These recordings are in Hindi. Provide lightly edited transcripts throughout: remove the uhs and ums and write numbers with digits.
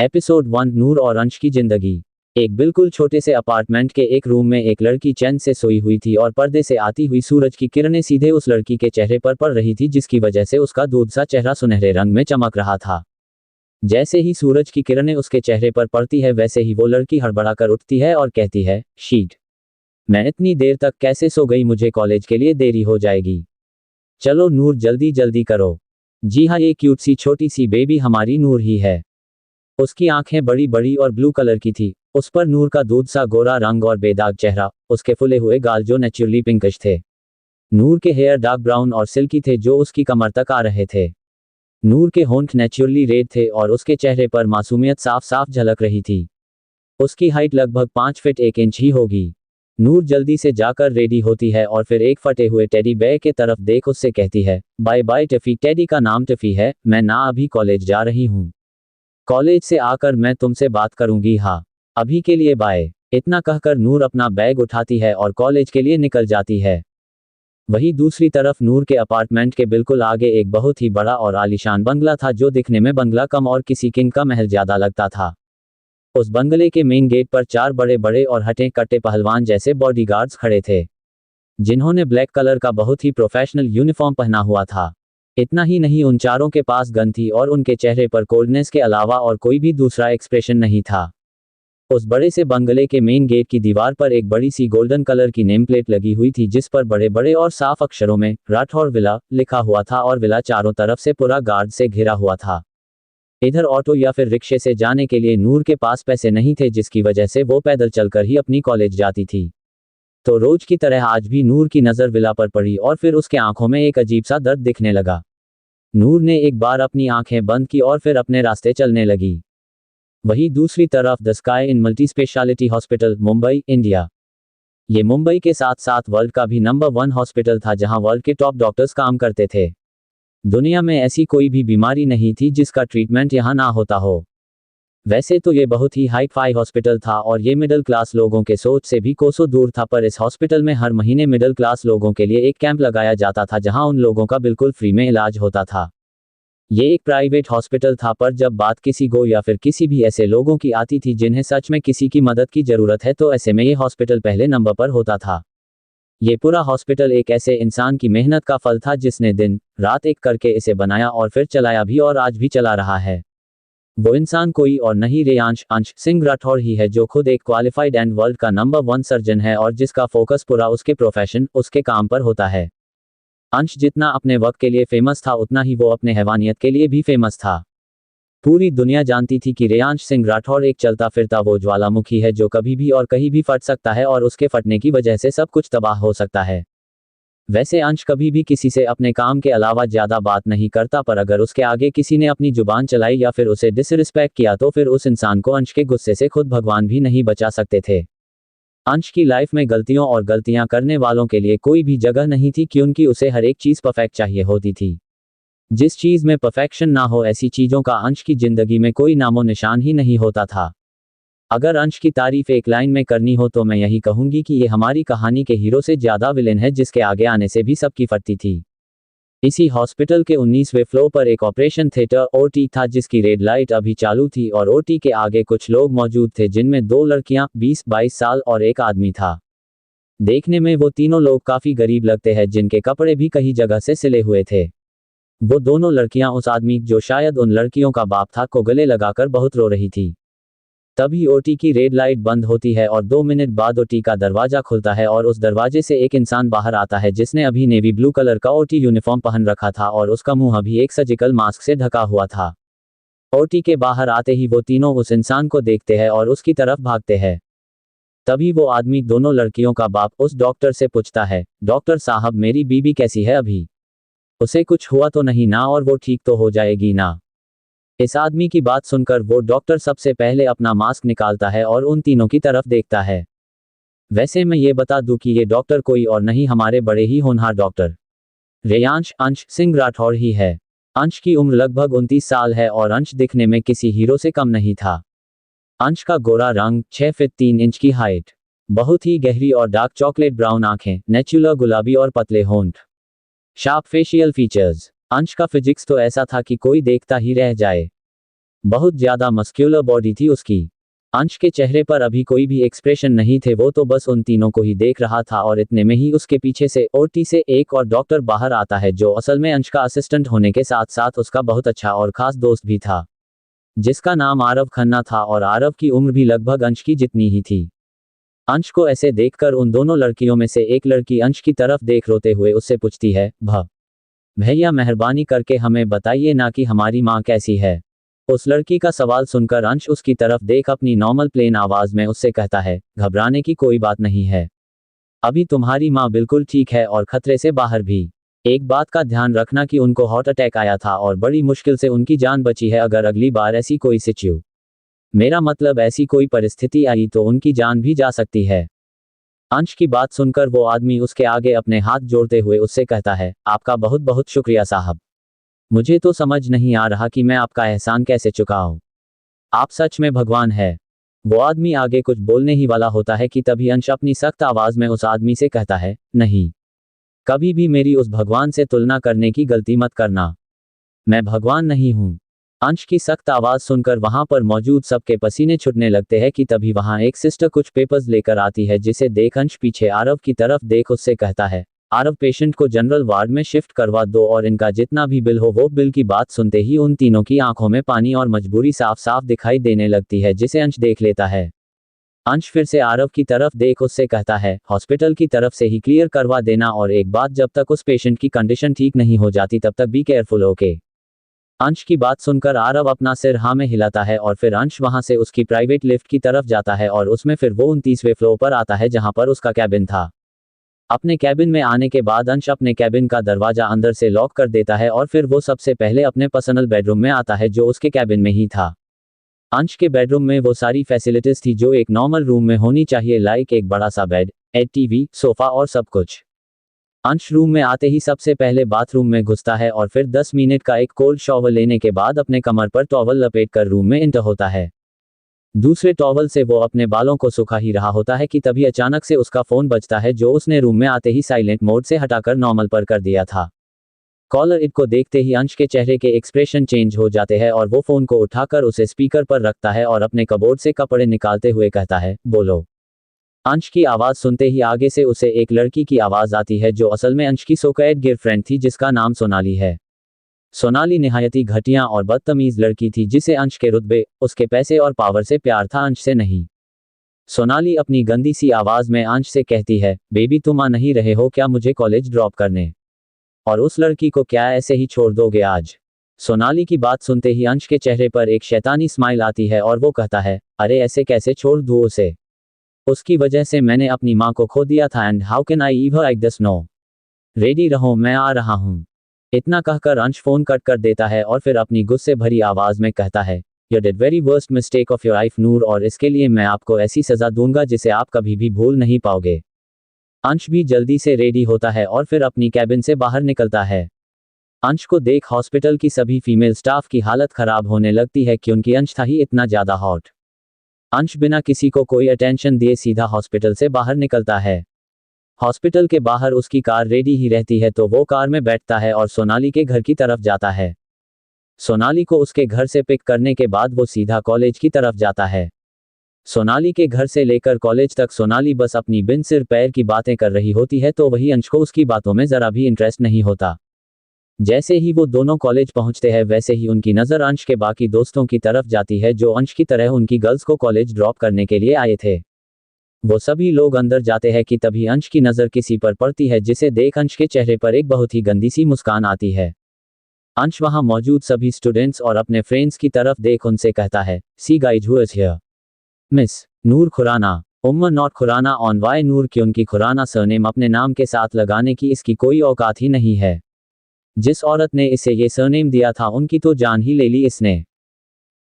एपिसोड 1 नूर और अंश की जिंदगी। एक बिल्कुल छोटे से अपार्टमेंट के एक रूम में एक लड़की चैन से सोई हुई थी और पर्दे से आती हुई सूरज की किरणें सीधे उस लड़की के चेहरे पर पड़ रही थी, जिसकी वजह से उसका दूध सा चेहरा सुनहरे रंग में चमक रहा था। जैसे ही सूरज की किरणें उसके चेहरे पर पड़ती है, वैसे ही वो लड़की हड़बड़ाकर उठती है और कहती है, शीट, मैं इतनी देर तक कैसे सो गई, मुझे कॉलेज के लिए देरी हो जाएगी। चलो नूर, जल्दी जल्दी करो। जी हाँ, ये क्यूट सी छोटी सी बेबी हमारी नूर ही है। उसकी आंखें बड़ी बड़ी और ब्लू कलर की थी। उस पर नूर का दूध सा गोरा रंग और बेदाग चेहरा, उसके फुले हुए गाल जो नेचुरली पिंकिश थे। नूर के हेयर डार्क ब्राउन और सिल्की थे जो उसकी कमर तक आ रहे थे। नूर के होंठ नेचुरली रेड थे और उसके चेहरे पर मासूमियत साफ साफ झलक रही थी। उसकी हाइट लगभग 5 फीट 1 इंच ही होगी। नूर जल्दी से जाकर रेडी होती है और फिर एक फटे हुए टेडी बेयर के तरफ देख उससे कहती है, बाय बाय टफी। टेडी का नाम टफी है। मैं ना अभी कॉलेज जा रही हूँ। कॉलेज से आकर मैं तुमसे बात करूंगी। हाँ, अभी के लिए बाय। इतना कहकर नूर अपना बैग उठाती है और कॉलेज के लिए निकल जाती है। वहीं दूसरी तरफ नूर के अपार्टमेंट के बिल्कुल आगे एक बहुत ही बड़ा और आलीशान बंगला था, जो दिखने में बंगला कम और किसी किंग का महल ज्यादा लगता था। उस बंगले के मेन गेट पर 4 बड़े बड़े और हटे कट्टे पहलवान जैसे बॉडीगार्ड्स खड़े थे, जिन्होंने ब्लैक कलर का बहुत ही प्रोफेशनल यूनिफॉर्म पहना हुआ था। इतना ही नहीं, उन चारों के पास गन थी और उनके चेहरे पर कोल्डनेस के अलावा और कोई भी दूसरा एक्सप्रेशन नहीं था। उस बड़े से बंगले के मेन गेट की दीवार पर एक बड़ी सी गोल्डन कलर की नेम प्लेट लगी हुई थी, जिस पर बड़े बड़े और साफ अक्षरों में राठौर विला लिखा हुआ था और विला चारों तरफ से पूरा गार्ड से घिरा हुआ था। इधर ऑटो या फिर रिक्शे से जाने के लिए नूर के पास पैसे नहीं थे, जिसकी वजह से वो पैदल चलकर ही अपनी कॉलेज जाती थी। तो रोज की तरह आज भी नूर की नज़र विला पर पड़ी और फिर उसके आंखों में एक अजीब सा दर्द दिखने लगा। नूर ने एक बार अपनी आंखें बंद की और फिर अपने रास्ते चलने लगी। वहीं दूसरी तरफ the sky in multi speciality hospital, Mumbai, India. ये मुंबई के साथ साथ वर्ल्ड का भी नंबर 1 हॉस्पिटल था, जहां वर्ल्ड के टॉप डॉक्टर्स काम करते थे। दुनिया में ऐसी कोई भी बीमारी नहीं थी जिसका ट्रीटमेंट यहां ना होता हो। वैसे तो ये बहुत ही हाई फाई हॉस्पिटल था और ये मिडिल क्लास लोगों के सोच से भी कोसों दूर था, पर इस हॉस्पिटल में हर महीने मिडिल क्लास लोगों के लिए एक कैंप लगाया जाता था, जहां उन लोगों का बिल्कुल फ्री में इलाज होता था। ये एक प्राइवेट हॉस्पिटल था, पर जब बात किसी को या फिर किसी भी ऐसे लोगों की आती थी जिन्हें सच में किसी की मदद की जरूरत है, तो ऐसे में ये हॉस्पिटल पहले नंबर पर होता था। ये पूरा हॉस्पिटल एक ऐसे इंसान की मेहनत का फल था जिसने दिन रात एक करके इसे बनाया और फिर चलाया भी और आज भी चला रहा है। वो इंसान कोई और नहीं, रेयांश अंश सिंह राठौर ही है, जो खुद एक क्वालिफाइड एंड वर्ल्ड का नंबर 1 सर्जन है और जिसका फोकस पूरा उसके प्रोफेशन, उसके काम पर होता है। अंश जितना अपने वक्त के लिए फेमस था, उतना ही वो अपने हैवानियत के लिए भी फेमस था। पूरी दुनिया जानती थी कि रेयांश सिंह राठौर एक चलता फिरता वो ज्वालामुखी है जो कभी भी और कहीं भी फट सकता है और उसके फटने की वजह से सब कुछ तबाह हो सकता है। वैसे अंश कभी भी किसी से अपने काम के अलावा ज्यादा बात नहीं करता, पर अगर उसके आगे किसी ने अपनी जुबान चलाई या फिर उसे डिसरिस्पेक्ट किया तो फिर उस इंसान को अंश के गुस्से से खुद भगवान भी नहीं बचा सकते थे। अंश की लाइफ में गलतियों और गलतियां करने वालों के लिए कोई भी जगह नहीं थी, क्योंकि उसे हर एक चीज परफेक्ट चाहिए होती थी। जिस चीज में परफेक्शन ना हो, ऐसी चीजों का अंश की जिंदगी में कोई नामो निशान ही नहीं होता था। अगर अंश की तारीफ एक लाइन में करनी हो तो मैं यही कहूंगी कि ये हमारी कहानी के हीरो से ज्यादा विलेन है, जिसके आगे आने से भी सबकी फटती थी। इसी हॉस्पिटल के 19वें फ्लोर पर एक ऑपरेशन थिएटर ओटी था, जिसकी रेड लाइट अभी चालू थी और ओटी के आगे कुछ लोग मौजूद थे, जिनमें 2 लड़कियां 20-22 साल और एक आदमी था। देखने में वो तीनों लोग काफी गरीब लगते हैं, जिनके कपड़े भी कई जगह से सिले हुए थे। वो दोनों लड़कियां उस आदमी, जो शायद उन लड़कियों का बाप था, को गले लगाकर बहुत रो रही थी। तभी ओटी की रेड लाइट बंद होती है और 2 मिनट बाद ओटी का दरवाजा खुलता है और उस दरवाजे से एक इंसान बाहर आता है, जिसने अभी नेवी ब्लू कलर का ओटी यूनिफॉर्म पहन रखा था और उसका मुंह अभी एक सर्जिकल मास्क से ढका हुआ था। ओटी के बाहर आते ही वो तीनों उस इंसान को देखते हैं और उसकी तरफ भागते हैं। तभी वो आदमी, दोनों लड़कियों का बाप, उस डॉक्टर से पूछता है, डॉक्टर साहब, मेरी बीबी कैसी है अभी? उसे कुछ हुआ तो नहीं ना और वो ठीक तो हो जाएगी ना? इस आदमी की बात सुनकर वो डॉक्टर सबसे पहले अपना मास्क निकालता है और उन तीनों की तरफ देखता है। वैसे मैं ये बता दूं कि ये डॉक्टर कोई और नहीं, हमारे बड़े ही होनहार डॉक्टर रेयांश अंश सिंह राठौर ही है। अंश की उम्र लगभग 29 साल है और अंश दिखने में किसी हीरो से कम नहीं था। अंश का गोरा रंग, 6 फीट 3 इंच की हाइट, बहुत ही गहरी और डार्क चॉकलेट ब्राउन आंखें, नेचुरल गुलाबी और पतले होंठ, शार्प फेशियल फीचर्स। अंश का फिजिक्स तो ऐसा था कि कोई देखता ही रह जाए। बहुत ज्यादा मस्क्यूलर बॉडी थी उसकी। अंश के चेहरे पर अभी कोई भी एक्सप्रेशन नहीं थे, वो तो बस उन तीनों को ही देख रहा था और इतने में ही उसके पीछे से ओटी से एक और डॉक्टर बाहर आता है जो असल में अंश का असिस्टेंट होने के साथ साथ उसका बहुत अच्छा और खास दोस्त भी था, जिसका नाम आरव खन्ना था और आरव की उम्र भी लगभग अंश की जितनी ही थी। अंश को ऐसे देखकर उन दोनों लड़कियों में से एक लड़की अंश की तरफ देख रोते हुए उससे पूछती है, भैया मेहरबानी करके हमें बताइए ना कि हमारी माँ कैसी है। उस लड़की का सवाल सुनकर अंश उसकी तरफ देख अपनी नॉर्मल प्लेन आवाज में उससे कहता है, घबराने की कोई बात नहीं है, अभी तुम्हारी माँ बिल्कुल ठीक है और खतरे से बाहर भी। एक बात का ध्यान रखना कि उनको हार्ट अटैक आया था और बड़ी मुश्किल से उनकी जान बची है। अगर अगली बार ऐसी कोई मेरा मतलब ऐसी कोई परिस्थिति आई तो उनकी जान भी जा सकती है। अंश की बात सुनकर वो आदमी उसके आगे अपने हाथ जोड़ते हुए उससे कहता है, आपका बहुत बहुत शुक्रिया साहब, मुझे तो समझ नहीं आ रहा कि मैं आपका एहसान कैसे चुकाऊं, आप सच में भगवान है। वो आदमी आगे कुछ बोलने ही वाला होता है कि तभी अंश अपनी सख्त आवाज में उस आदमी से कहता है, नहीं, कभी भी मेरी उस भगवान से तुलना करने की गलती मत करना, मैं भगवान नहीं हूं। अंश की सख्त आवाज सुनकर वहां पर मौजूद सबके पसीने छूटने लगते हैं कि तभी वहां एक सिस्टर कुछ पेपर्स लेकर आती है, जिसे देख अंश पीछे आरव की तरफ देख उससे कहता है, आरव पेशेंट को जनरल वार्ड में शिफ्ट करवा दो और इनका जितना भी बिल हो वो बिल की बात सुनते ही उन तीनों की आंखों में पानी और मजबूरी साफ साफ दिखाई देने लगती है, जिसे अंश देख लेता है। अंश फिर से आरव की तरफ देख उससे कहता है, हॉस्पिटल की तरफ से ही क्लियर करवा देना और एक बात, जब तक उस पेशेंट की कंडीशन ठीक नहीं हो जाती तब तक बी केयरफुल, ओके। अंश की बात सुनकर आरव अपना सिर हाँ में हिलाता है और फिर अंश वहां से उसकी प्राइवेट लिफ्ट की तरफ जाता है और उसमें फिर वो 29वें फ्लोर पर आता है जहां पर उसका कैबिन था। अपने कैबिन में आने के बाद अंश अपने कैबिन का दरवाजा अंदर से लॉक कर देता है और फिर वो सबसे पहले अपने पर्सनल बेडरूम में आता है जो उसके कैबिन में ही था। अंश के बेडरूम में वो सारी फैसिलिटीज थी जो एक नॉर्मल रूम में होनी चाहिए, लाइक एक बड़ा सा बेड, एक टीवी, सोफा और सब कुछ। अंश रूम में आते ही सबसे पहले बाथरूम में घुसता है और फिर 10 मिनट का एक कोल्ड शॉवर लेने के बाद अपने कमर पर टॉवल लपेटकर रूम में एंटर होता है। दूसरे टॉवल से वो अपने बालों को सुखा ही रहा होता है कि तभी अचानक से उसका फोन बजता है जो उसने रूम में आते ही साइलेंट मोड से हटाकर नॉर्मल पर कर दिया था। कॉलर इट को देखते ही अंश के चेहरे के एक्सप्रेशन चेंज हो जाते हैं और वो फोन को उठाकर उसे स्पीकर पर रखता है और अपने कबोर्ड से कपड़े निकालते हुए कहता है, बोलो। अंश की आवाज सुनते ही आगे से उसे एक लड़की की आवाज आती है जो असल में अंश की सोकैड गिरफ्रेंड थी, जिसका नाम सोनाली है। सोनाली निहायती घटिया और बदतमीज लड़की थी जिसे अंश के रुतबे, उसके पैसे और पावर से प्यार था, अंश से नहीं। सोनाली अपनी गंदी सी आवाज में अंश से कहती है, बेबी तुम आ नहीं रहे हो क्या मुझे कॉलेज ड्रॉप करने, और उस लड़की को क्या ऐसे ही छोड़ दोगे आज। सोनाली की बात सुनते ही अंश के चेहरे पर एक शैतानी स्माइल आती है और वो कहता है, अरे ऐसे कैसे छोड़ दूँ उसे, उसकी वजह से मैंने अपनी माँ को खो दिया था, and how can I leave her like this, no. Ready रहो मैं आ रहा हूँ। इतना कहकर अंश फोन कट कर देता है और फिर अपनी गुस्से भरी आवाज में कहता है, you did very worst mistake of your life Noor, और इसके लिए मैं आपको ऐसी सजा दूंगा जिसे आप कभी भी भूल नहीं पाओगे। अंश भी जल्दी से रेडी होता है और फिर अपनी कैबिन से बाहर निकलता है। अंश को देख हॉस्पिटल की सभी फीमेल स्टाफ की हालत खराब होने लगती है क्योंकि अंश था ही इतना ज्यादा हॉट। अंश बिना किसी को कोई अटेंशन दिए सीधा हॉस्पिटल से बाहर निकलता है। हॉस्पिटल के बाहर उसकी कार रेडी ही रहती है तो वो कार में बैठता है और सोनाली के घर की तरफ जाता है। सोनाली को उसके घर से पिक करने के बाद वो सीधा कॉलेज की तरफ जाता है। सोनाली के घर से लेकर कॉलेज तक सोनाली बस अपनी बिन सिर पैर की बातें कर रही होती है, तो वही अंश को उसकी बातों में जरा भी इंटरेस्ट नहीं होता। जैसे ही वो दोनों कॉलेज पहुंचते हैं वैसे ही उनकी नज़र अंश के बाकी दोस्तों की तरफ जाती है जो अंश की तरह उनकी गर्ल्स को कॉलेज ड्रॉप करने के लिए आए थे। वो सभी लोग अंदर जाते हैं कि तभी अंश की नज़र किसी पर पड़ती है, जिसे देख अंश के चेहरे पर एक बहुत ही गंदी सी मुस्कान आती है। अंश वहां मौजूद सभी स्टूडेंट्स और अपने फ्रेंड्स की तरफ देख उनसे कहता है, see guys who is here, miss Noor Khurana, um not Khurana only Noor, की उनकी खुराना सरनेम अपने नाम के साथ लगाने की इसकी कोई औकात ही नहीं है। जिस औरत ने इसे ये सरनेम दिया था उनकी तो जान ही ले ली इसने।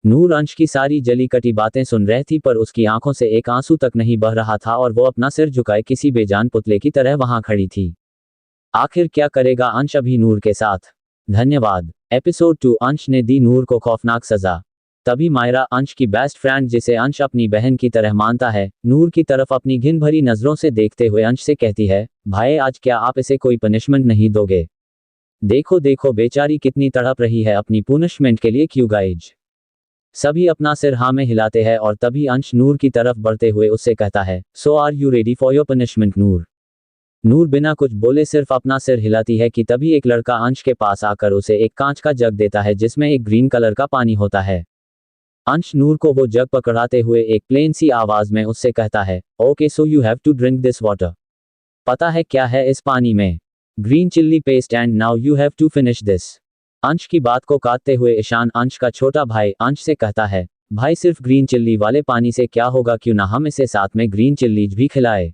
नूर अंश की सारी जली कटी बातें सुन रही थी पर उसकी आंखों से एक आंसू तक नहीं बह रहा था और वो अपना सिर झुकाए किसी बेजान पुतले की तरह वहां खड़ी थी। आखिर क्या करेगा अंश अभी नूर के साथ। धन्यवाद। एपिसोड 2, अंश ने दी नूर को खौफनाक सजा। तभी मायरा, अंश की बेस्ट फ्रेंड जिसे अंश अपनी बहन की तरह मानता है, नूर की तरफ अपनी घिन भरी नजरों से देखते हुए अंश से कहती है, भाई आज क्या आप इसे कोई पनिशमेंट नहीं दोगे? देखो देखो बेचारी कितनी तड़प रही है अपनी पुनिशमेंट के लिए, क्यों गाइज। सभी अपना सिर हाँ में हिलाते हैं और तभी अंश नूर की तरफ बढ़ते हुए उससे कहता है, so are you ready for your punishment Noor. Noor बिना कुछ बोले सिर्फ अपना सिर हिलाती है कि तभी एक लड़का अंश के पास आकर उसे एक कांच का जग देता है जिसमें एक ग्रीन कलर का पानी होता है। अंश नूर को वो जग पकड़ाते हुए एक प्लेन सी आवाज में उससे कहता है, okay so you have to drink this water. पता है क्या है इस पानी में? Green chilli paste and now you have to finish this. Ansh की बात को काटते हुए ईशान अंश का छोटा भाई अंश से कहता है, भाई सिर्फ ग्रीन चिल्ली वाले पानी से क्या होगा, क्यों ना हम इसे साथ में ग्रीन चिल्लीज भी खिलाए,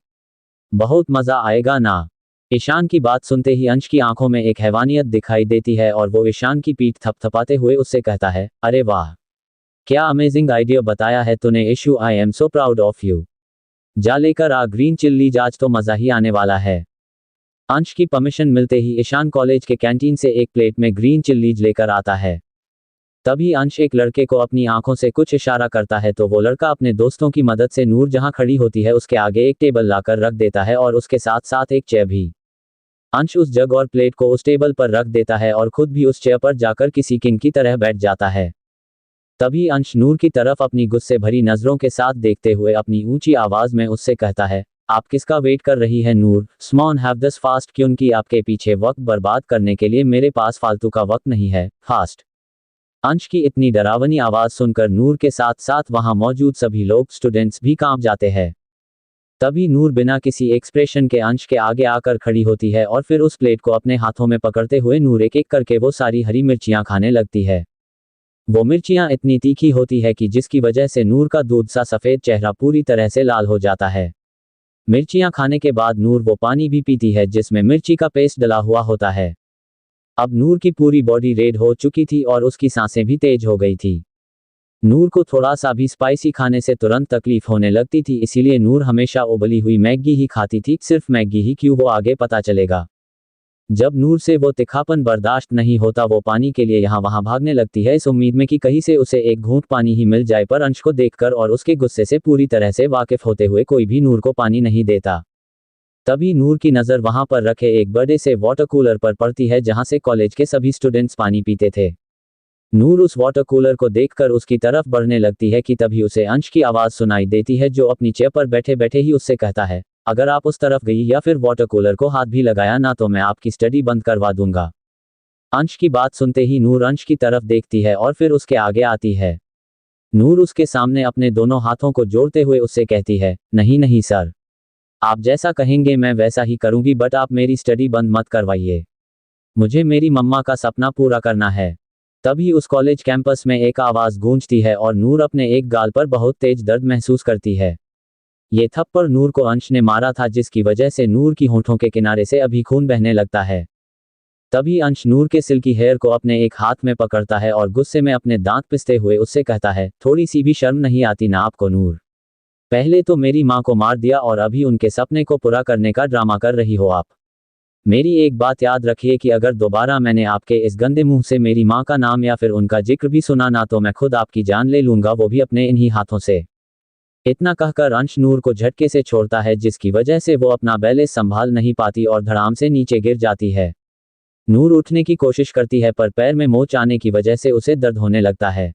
बहुत मजा आएगा ना। ईशान की बात सुनते ही अंश की आंखों में एक हैवानियत दिखाई देती है और वो ईशान की पीठ थपथपाते हुए उससे कहता है, अरे वाह, क्या अमेजिंग आइडिया बताया है तूने issue, I am so proud of you. जा लेकर आ ग्रीन चिल्लीज, आज तो मजा ही आने वाला है। अंश की परमिशन मिलते ही ईशान कॉलेज के कैंटीन से एक प्लेट में ग्रीन चिल्लीज लेकर आता है। तभी अंश एक लड़के को अपनी आंखों से कुछ इशारा करता है तो वो लड़का अपने दोस्तों की मदद से नूर जहां खड़ी होती है उसके आगे एक टेबल लाकर रख देता है और उसके साथ साथ एक चेयर भी। अंश उस जग और प्लेट को उस टेबल पर रख देता है और खुद भी उस चेयर पर जाकर किसी किंग की तरह बैठ जाता है। तभी अंश नूर की तरफ अपनी गुस्से भरी नजरों के साथ देखते हुए अपनी ऊंची आवाज में उससे कहता है, आप किसका वेट कर रही है नूर, स्मॉन हैव दिस फास्ट, क्योंकि आपके पीछे वक्त बर्बाद करने के लिए मेरे पास फालतू का वक्त नहीं है, फास्ट। अंश की इतनी डरावनी आवाज सुनकर नूर के साथ साथ वहां मौजूद सभी लोग स्टूडेंट्स भी कांप जाते हैं। तभी नूर बिना किसी एक्सप्रेशन के अंश के आगे आकर खड़ी होती है और फिर उस प्लेट को अपने हाथों में पकड़ते हुए नूर एक एक करके वो सारी हरी मिर्चियां खाने लगती है। वो मिर्चियां इतनी तीखी होती है कि जिसकी वजह से नूर का दूध सा सफेद चेहरा पूरी तरह से लाल हो जाता है। मिर्चियां खाने के बाद नूर वो पानी भी पीती है जिसमें मिर्ची का पेस्ट डला हुआ होता है। अब नूर की पूरी बॉडी रेड हो चुकी थी और उसकी सांसें भी तेज हो गई थी। नूर को थोड़ा सा भी स्पाइसी खाने से तुरंत तकलीफ होने लगती थी, इसीलिए नूर हमेशा उबली हुई मैगी ही खाती थी, सिर्फ मैगी ही क्यों वो आगे पता चलेगा। जब नूर से वो तिखापन बर्दाश्त नहीं होता वो पानी के लिए यहाँ वहाँ भागने लगती है इस उम्मीद में कि कहीं से उसे एक घूंट पानी ही मिल जाए, पर अंश को देखकर और उसके गुस्से से पूरी तरह से वाकिफ होते हुए कोई भी नूर को पानी नहीं देता। तभी नूर की नज़र वहां पर रखे एक बड़े से वाटर कूलर पर पड़ती है जहां से कॉलेज के सभी स्टूडेंट्स पानी पीते थे। नूर उस वाटर कूलर को देखकर उसकी तरफ बढ़ने लगती है कि तभी उसे अंश की आवाज़ सुनाई देती है जो अपनी चेयर पर बैठे बैठे ही उससे कहता है, अगर आप उस तरफ गई या फिर वाटर कूलर को हाथ भी लगाया ना तो मैं आपकी स्टडी बंद करवा दूंगा। अंश की बात सुनते ही नूर अंश की तरफ देखती है और फिर उसके आगे आती है। नूर उसके सामने अपने दोनों हाथों को जोड़ते हुए उससे कहती है, नहीं नहीं सर, आप जैसा कहेंगे मैं वैसा ही करूंगी, बट आप मेरी स्टडी बंद मत करवाइए, मुझे मेरी मम्मा का सपना पूरा करना है। तभी उस कॉलेज कैंपस में एक आवाज़ गूंजती है और नूर अपने एक गाल पर बहुत तेज दर्द महसूस करती है। ये थप्पड़ नूर को अंश ने मारा था जिसकी वजह से नूर की होंठों के किनारे से अभी खून बहने लगता है। तभी अंश नूर के सिल्की हेयर को अपने एक हाथ में पकड़ता है और गुस्से में अपने दांत पिसते हुए उससे कहता है, थोड़ी सी भी शर्म नहीं आती ना आपको नूर, पहले तो मेरी माँ को मार दिया और अभी उनके सपने को पूरा करने का ड्रामा कर रही हो आप। मेरी एक बात याद रखिए कि अगर दोबारा मैंने आपके इस गंदे मुंह से मेरी माँ का नाम या फिर उनका जिक्र भी सुना ना तो मैं खुद आपकी जान ले लूंगा, वो भी अपने इन्हीं हाथों से। इतना कहकर अंश नूर को झटके से छोड़ता है जिसकी वजह से वो अपना बैलेंस संभाल नहीं पाती और धड़ाम से नीचे गिर जाती है। नूर उठने की कोशिश करती है पर पैर में मोच आने की वजह से उसे दर्द होने लगता है।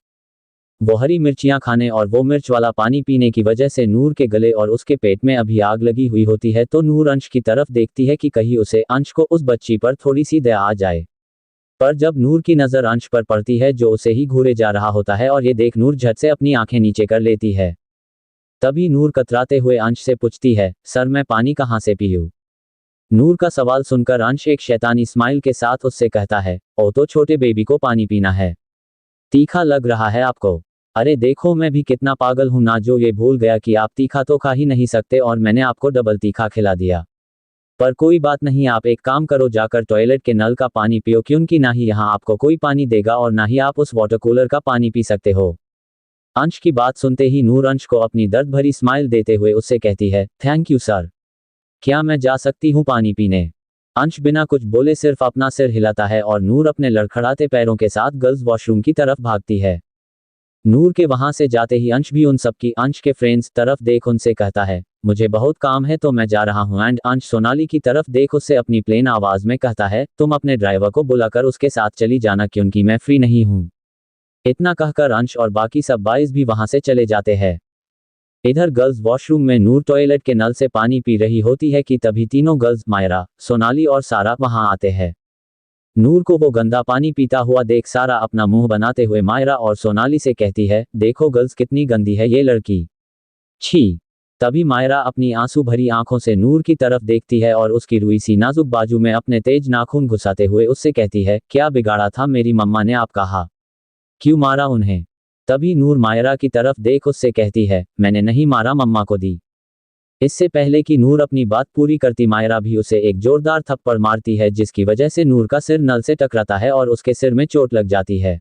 वो हरी मिर्चियां खाने और वो मिर्च वाला पानी पीने की वजह से नूर के गले और उसके पेट में अभी आग लगी हुई होती है तो नूर अंश की तरफ देखती है कि कहीं उसे अंश को उस बच्ची पर थोड़ी सी दया आ जाए। पर जब नूर की नज़र अंश पर पड़ती है जो उसे ही घूरे जा रहा होता है और ये देख नूर झट से अपनी आंखें नीचे कर लेती है। तभी नूर कतराते हुए अंश से पूछती है, सर मैं पानी कहाँ से पीऊँ? नूर का सवाल सुनकर अंश एक शैतानी स्माइल के साथ उससे कहता है, ओ तो छोटे बेबी को पानी पीना है, तीखा लग रहा है आपको? अरे देखो मैं भी कितना पागल हूं ना जो ये भूल गया कि आप तीखा तो खा ही नहीं सकते और मैंने आपको डबल तीखा खिला दिया। पर कोई बात नहीं, आप एक काम करो, जाकर टॉयलेट के नल का पानी पियो क्योंकि ना ही यहाँ आपको कोई पानी देगा और ना ही आप उस वाटर कूलर का पानी पी सकते हो। अंश की बात सुनते ही नूर अंश को अपनी दर्द भरी स्माइल देते हुए उससे कहती है, थैंक यू सर, क्या मैं जा सकती हूँ पानी पीने? अंश बिना कुछ बोले सिर्फ अपना सिर हिलाता है और नूर अपने लड़खड़ाते पैरों के साथ गर्ल्स वॉशरूम की तरफ भागती है। नूर के वहां से जाते ही अंश भी उन सबकी अंश के फ्रेंड्स तरफ देख उनसे कहता है, मुझे बहुत काम है तो मैं जा रहा हूँ। एंड अंश सोनाली की तरफ देख उससे अपनी प्लेन आवाज में कहता है, तुम अपने ड्राइवर को बुलाकर उसके साथ चली जाना क्योंकि मैं फ्री नहीं हूँ। इतना कहकर अंश और बाकी सब बॉयज भी वहां से चले जाते हैं। इधर गर्ल्स वॉशरूम में नूर टॉयलेट के नल से पानी पी रही होती है कि तभी तीनों गर्ल्स मायरा, सोनाली और सारा वहां आते हैं। नूर को वो गंदा पानी पीता हुआ देख सारा अपना मुंह बनाते हुए मायरा और सोनाली से कहती है, देखो गर्ल्स कितनी गंदी है ये लड़की। छी। तभी मायरा अपनी आंसू भरी आंखों से नूर की तरफ देखती है और उसकी रुई सी नाजुक बाजू में अपने तेज नाखून घुसाते हुए उससे कहती है, क्या बिगाड़ा था मेरी मम्मा ने आप कहा? क्यों मारा उन्हें? तभी नूर मायरा की तरफ देख उससे कहती है, मैंने नहीं मारा, मम्मा को दी। इससे पहले कि नूर अपनी बात पूरी करती मायरा भी उसे एक जोरदार थप्पड़ मारती है जिसकी वजह से नूर का सिर नल से टकराता है और उसके सिर में चोट लग जाती है।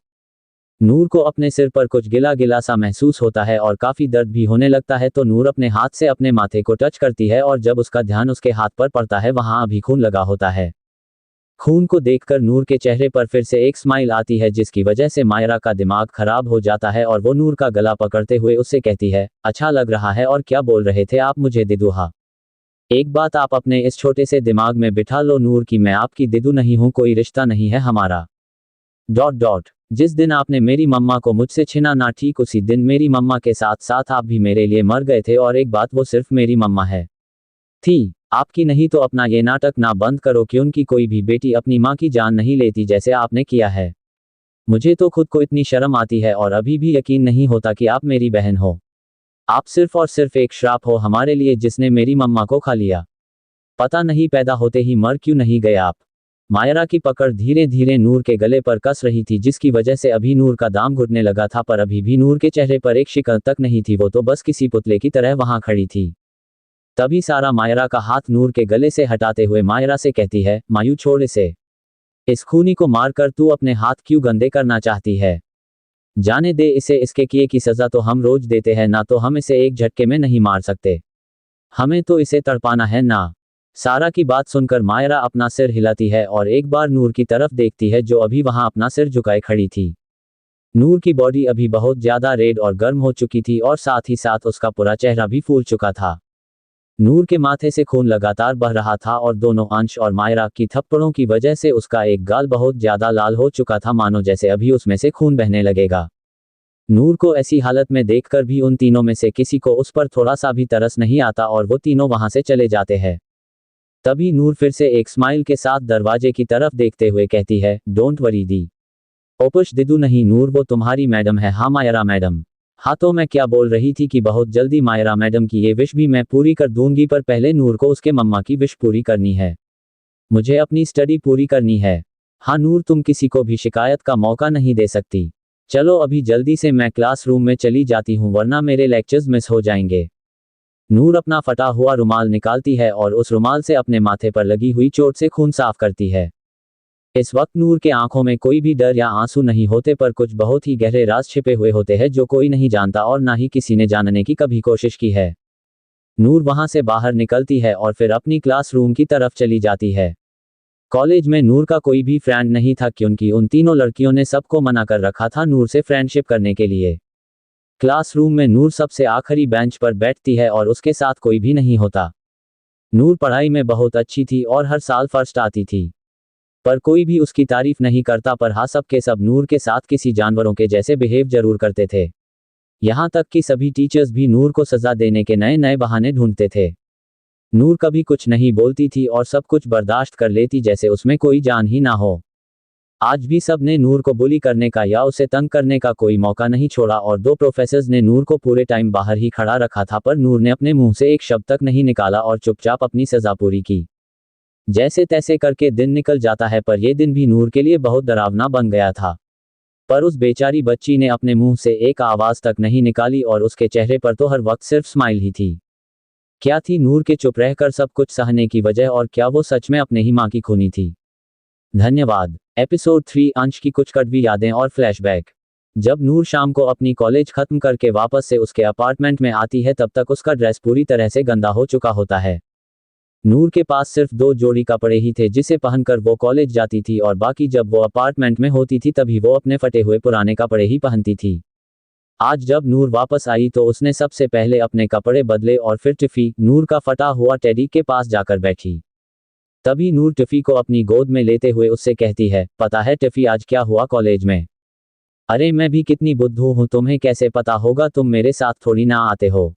नूर को अपने सिर पर कुछ गिला गिला सा महसूस होता है और काफी दर्द भी होने लगता है, तो नूर अपने हाथ से अपने माथे को टच करती है और जब उसका ध्यान उसके हाथ पर पड़ता है वहां अभी खून लगा होता है। खून को देखकर नूर के चेहरे पर फिर से एक स्माइल आती है जिसकी वजह से मायरा का दिमाग खराब हो जाता है और वो नूर का गला पकड़ते हुए उससे कहती है, अच्छा लग रहा है और क्या बोल रहे थे आप मुझे दिदुहा? एक बात आप अपने इस छोटे से दिमाग में बिठा लो नूर की मैं आपकी दिदू नहीं हूं, कोई रिश्ता नहीं है हमारा। ... जिस दिन आपने मेरी मम्मा को मुझसे छिना ना ठीक उसी दिन मेरी मम्मा के साथ साथ आप भी मेरे लिए मर गए थे और एक बात वो सिर्फ मेरी मम्मा है थी, आपकी नहीं। तो अपना ये नाटक ना बंद करो कि उनकी कोई भी बेटी अपनी माँ की जान नहीं लेती जैसे आपने किया है। मुझे तो खुद को इतनी शर्म आती है और अभी भी यकीन नहीं होता कि आप मेरी बहन हो। आप सिर्फ और सिर्फ एक श्राप हो हमारे लिए जिसने मेरी मम्मा को खा लिया। पता नहीं पैदा होते ही मर क्यों नहीं गए आप। मायरा की पकड़ धीरे धीरे नूर के गले पर कस रही थी जिसकी वजह से अभी नूर का दाम घुटने लगा था, पर अभी भी नूर के चेहरे पर एक शिकन तक नहीं थी, वो तो बस किसी पुतले की तरह वहां खड़ी थी। तभी सारा मायरा का हाथ नूर के गले से हटाते हुए मायरा से कहती है, मायू छोड़ इसे। इस खूनी को मारकर तू अपने हाथ क्यों गंदे करना चाहती है? जाने दे इसे, इसके किए की सजा तो हम रोज देते हैं ना, तो हम इसे एक झटके में नहीं मार सकते, हमें तो इसे तड़पाना है ना। सारा की बात सुनकर मायरा अपना सिर हिलाती है और एक बार नूर की तरफ देखती है जो अभी वहां अपना सिर झुकाए खड़ी थी। नूर की बॉडी अभी बहुत ज्यादा रेड और गर्म हो चुकी थी और साथ ही साथ उसका पूरा चेहरा भी फूल चुका था। नूर के माथे से खून लगातार बह रहा था और दोनों अंश और मायरा की थप्पड़ों की वजह से उसका एक गाल बहुत ज्यादा लाल हो चुका था, मानो जैसे अभी उसमें से खून बहने लगेगा। नूर को ऐसी हालत में देखकर भी उन तीनों में से किसी को उस पर थोड़ा सा भी तरस नहीं आता और वो तीनों वहां से चले जाते हैं। तभी नूर फिर से एक स्माइल के साथ दरवाजे की तरफ देखते हुए कहती है, डोंट वरी दी। ओपुश दिदू नहीं नूर, वो तुम्हारी मैडम है। हाँ मायरा मैडम। हाँ तो मैं क्या बोल रही थी कि बहुत जल्दी मायरा मैडम की ये विश भी मैं पूरी कर दूंगी, पर पहले नूर को उसके मम्मा की विश पूरी करनी है। मुझे अपनी स्टडी पूरी करनी है। हाँ नूर, तुम किसी को भी शिकायत का मौका नहीं दे सकती। चलो अभी जल्दी से मैं क्लासरूम में चली जाती हूँ वरना मेरे लेक्चर्स मिस हो जाएंगे। नूर अपना फटा हुआ रुमाल निकालती है और उस रुमाल से अपने माथे पर लगी हुई चोट से खून साफ करती है। इस वक्त नूर के आंखों में कोई भी डर या आंसू नहीं होते, पर कुछ बहुत ही गहरे राज छिपे हुए होते हैं जो कोई नहीं जानता और ना ही किसी ने जानने की कभी कोशिश की है। नूर वहां से बाहर निकलती है और फिर अपनी क्लासरूम की तरफ चली जाती है। कॉलेज में नूर का कोई भी फ्रेंड नहीं था क्योंकि उन तीनों लड़कियों ने सबको मना कर रखा था नूर से फ्रेंडशिप करने के लिए। क्लासरूम में नूर सबसे आखिरी बेंच पर बैठती है और उसके साथ कोई भी नहीं होता। नूर पढ़ाई में बहुत अच्छी थी और हर साल फर्स्ट आती थी, पर कोई भी उसकी तारीफ नहीं करता, पर हाँ सब के सब नूर के साथ किसी जानवरों के जैसे बिहेव जरूर करते थे। यहाँ तक कि सभी टीचर्स भी नूर को सजा देने के नए नए बहाने ढूंढते थे। नूर कभी कुछ नहीं बोलती थी और सब कुछ बर्दाश्त कर लेती जैसे उसमें कोई जान ही ना हो। आज भी सब ने नूर को बुली करने का या उसे तंग करने का कोई मौका नहीं छोड़ा और दो प्रोफेसर्स ने नूर को पूरे टाइम बाहर ही खड़ा रखा था, पर नूर ने अपने मुंह से एक शब्द तक नहीं निकाला और चुपचाप अपनी सजा पूरी की। जैसे तैसे करके दिन निकल जाता है, पर यह दिन भी नूर के लिए बहुत डरावना बन गया था। पर उस बेचारी बच्ची ने अपने मुंह से एक आवाज तक नहीं निकाली और उसके चेहरे पर तो हर वक्त सिर्फ स्माइल ही थी। क्या थी नूर के चुप रहकर सब कुछ सहने की वजह, और क्या वो सच में अपने ही माँ की खूनी थी? धन्यवाद। एपिसोड 3 अंश की कुछ कड़वी यादें और फ्लैशबैक। जब नूर शाम को अपनी कॉलेज खत्म करके वापस से उसके अपार्टमेंट में आती है तब तक उसका ड्रेस पूरी तरह से गंदा हो चुका होता है। नूर के पास सिर्फ 2 जोड़ी कपड़े ही थे जिसे पहनकर वो कॉलेज जाती थी और बाकी जब वो अपार्टमेंट में होती थी तभी वो अपने फटे हुए पुराने कपड़े ही पहनती थी। आज जब नूर वापस आई तो उसने सबसे पहले अपने कपड़े बदले और फिर टिफ़ी, नूर का फटा हुआ टेडी, के पास जाकर बैठी। तभी नूर टिफ़ी को अपनी गोद में लेते हुए उससे कहती है, पता है टिफ़ी आज क्या हुआ कॉलेज में? अरे मैं भी कितनी बुद्धू हूँ, तुम्हें कैसे पता होगा, तुम मेरे साथ थोड़ी ना आते हो।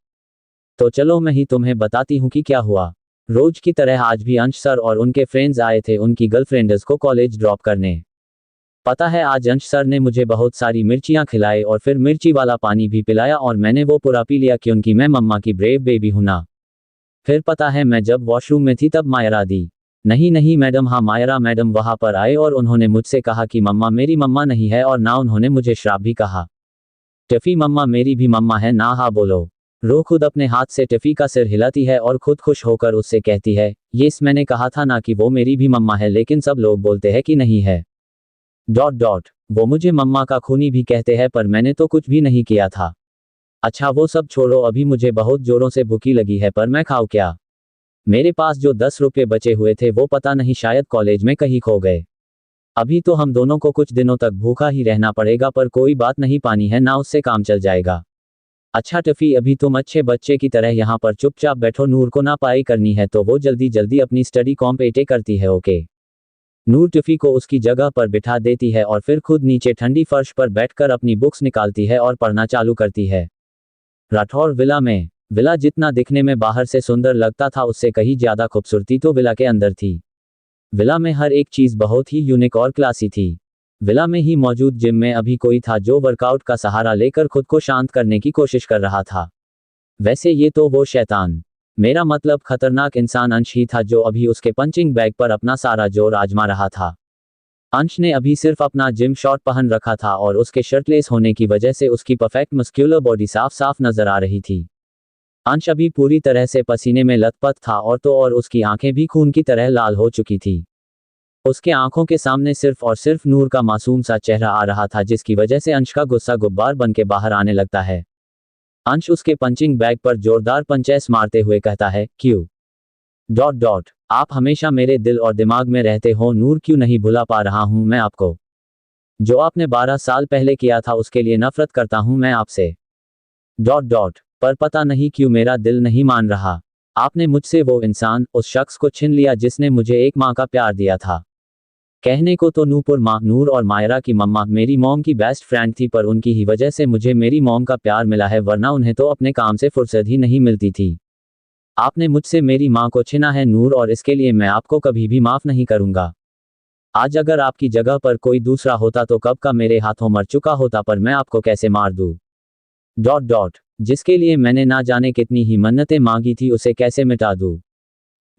तो चलो मैं ही तुम्हें बताती हूँ कि क्या हुआ। रोज की तरह आज भी अंश सर और उनके फ्रेंड्स आए थे उनकी गर्लफ्रेंड्स को कॉलेज ड्रॉप करने। पता है आज अंश सर ने मुझे बहुत सारी मिर्चियाँ खिलाई और फिर मिर्ची वाला पानी भी पिलाया और मैंने वो पूरा पी लिया क्योंकि मैं मम्मा की ब्रेव बेबी हूं ना। फिर पता है मैं जब वॉशरूम में थी तब मायरा दी, नहीं नहीं मैडम, हाँ मायरा मैडम वहां पर आए और उन्होंने मुझसे कहा कि मम्मा मेरी मम्मा नहीं है और ना उन्होंने मुझे श्राप भी कहा। टफी मम्मा मेरी भी मम्मा है ना, हाँ बोलो। रो खुद अपने हाथ से टफी का सिर हिलाती है और खुद खुश होकर उससे कहती है, यस मैंने कहा था ना कि वो मेरी भी मम्मा है, लेकिन सब लोग बोलते हैं कि नहीं है। डॉट डॉट वो मुझे मम्मा का खूनी भी कहते हैं पर मैंने तो कुछ भी नहीं किया था। अच्छा वो सब छोड़ो, अभी मुझे बहुत जोरों से भूखी लगी है पर मैं खाऊं क्या। मेरे पास जो 10 रुपये बचे हुए थे वो पता नहीं शायद कॉलेज में कहीं खो गए। अभी तो हम दोनों को कुछ दिनों तक भूखा ही रहना पड़ेगा पर कोई बात नहीं, पानी है ना उससे काम चल जाएगा। अच्छा टफी अभी तुम अच्छे बच्चे की तरह यहाँ पर चुपचाप बैठो, नूर को ना पाई करनी है तो वो जल्दी जल्दी अपनी स्टडी कॉम्प्लीट करती है, ओके। नूर टफी को उसकी जगह पर बिठा देती है और फिर खुद नीचे ठंडी फर्श पर बैठकर अपनी बुक्स निकालती है और पढ़ना चालू करती है। राठौर विला में। विला जितना दिखने में बाहर से सुंदर लगता था उससे कहीं ज्यादा खूबसूरती तो विला के अंदर थी। विला में हर एक चीज बहुत ही यूनिक और क्लासी थी। विला में ही मौजूद जिम में अभी कोई था जो वर्कआउट का सहारा लेकर खुद को शांत करने की कोशिश कर रहा था। वैसे ये तो वो शैतान, मेरा मतलब खतरनाक इंसान अंश ही था जो अभी उसके पंचिंग बैग पर अपना सारा जोर आजमा रहा था। अंश ने अभी सिर्फ अपना जिम शॉर्ट पहन रखा था और उसके शर्टलेस होने की वजह से उसकी परफेक्ट मस्क्यूलर बॉडी साफ साफ नजर आ रही थी। अंश अभी पूरी तरह से पसीने में लथपथ था और तो और उसकी आंखें भी खून की तरह लाल हो चुकी थी। उसके आंखों के सामने सिर्फ और सिर्फ नूर का मासूम सा चेहरा आ रहा था जिसकी वजह से अंश का गुस्सा गुब्बार बन के बाहर आने लगता है। अंश उसके पंचिंग बैग पर जोरदार पंचेस मारते हुए कहता है, क्यों डॉट डॉट आप हमेशा मेरे दिल और दिमाग में रहते हो नूर, क्यों नहीं भुला पा रहा हूं मैं आपको। जो आपने 12 साल पहले किया था उसके लिए नफरत करता हूं मैं आपसे। डॉट डॉट पर पता नहीं क्यों मेरा दिल नहीं मान रहा। आपने मुझसे वो इंसान, उस शख्स को छीन लिया जिसने मुझे एक माँ का प्यार दिया था। कहने को तो नूपुर माँ, नूर और मायरा की मम्मा मेरी मॉम की बेस्ट फ्रेंड थी पर उनकी ही वजह से मुझे मेरी मॉम का प्यार मिला है, वरना उन्हें तो अपने काम से फुर्सत ही नहीं मिलती थी। आपने मुझसे मेरी माँ को छीना है नूर और इसके लिए मैं आपको कभी भी माफ नहीं करूंगा। आज अगर आपकी जगह पर कोई दूसरा होता तो कब का मेरे हाथों मर चुका होता, पर मैं आपको कैसे मार दूं। डॉट डॉट जिसके लिए मैंने ना जाने कितनी ही मन्नतें मांगी थी उसे कैसे मिटा दूं।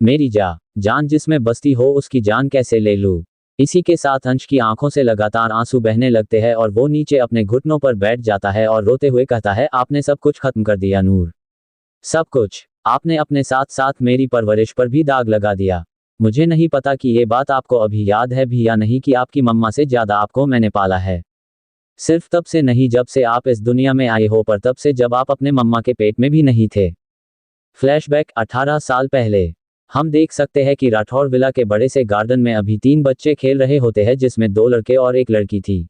मेरी जान जिसमें बसती हो उसकी जान कैसे ले लूं। इसी के साथ अंश की आंखों से लगातार आंसू बहने लगते हैं और वो नीचे अपने घुटनों पर बैठ जाता है और रोते हुए कहता है, आपने सब कुछ खत्म कर दिया नूर, सब कुछ। आपने अपने साथ साथ मेरी परवरिश पर भी दाग लगा दिया। मुझे नहीं पता कि ये बात आपको अभी याद है भी या नहीं कि आपकी मम्मा से ज्यादा आपको मैंने पाला है। सिर्फ तब से नहीं जब से आप इस दुनिया में आए हो, पर तब से जब आप अपने मम्मा के पेट में भी नहीं थे। फ्लैशबैक 18 साल पहले। हम देख सकते हैं कि राठौर विला के बड़े से गार्डन में अभी 3 बच्चे खेल रहे होते हैं जिसमें 2 लड़के और 1 लड़की थी।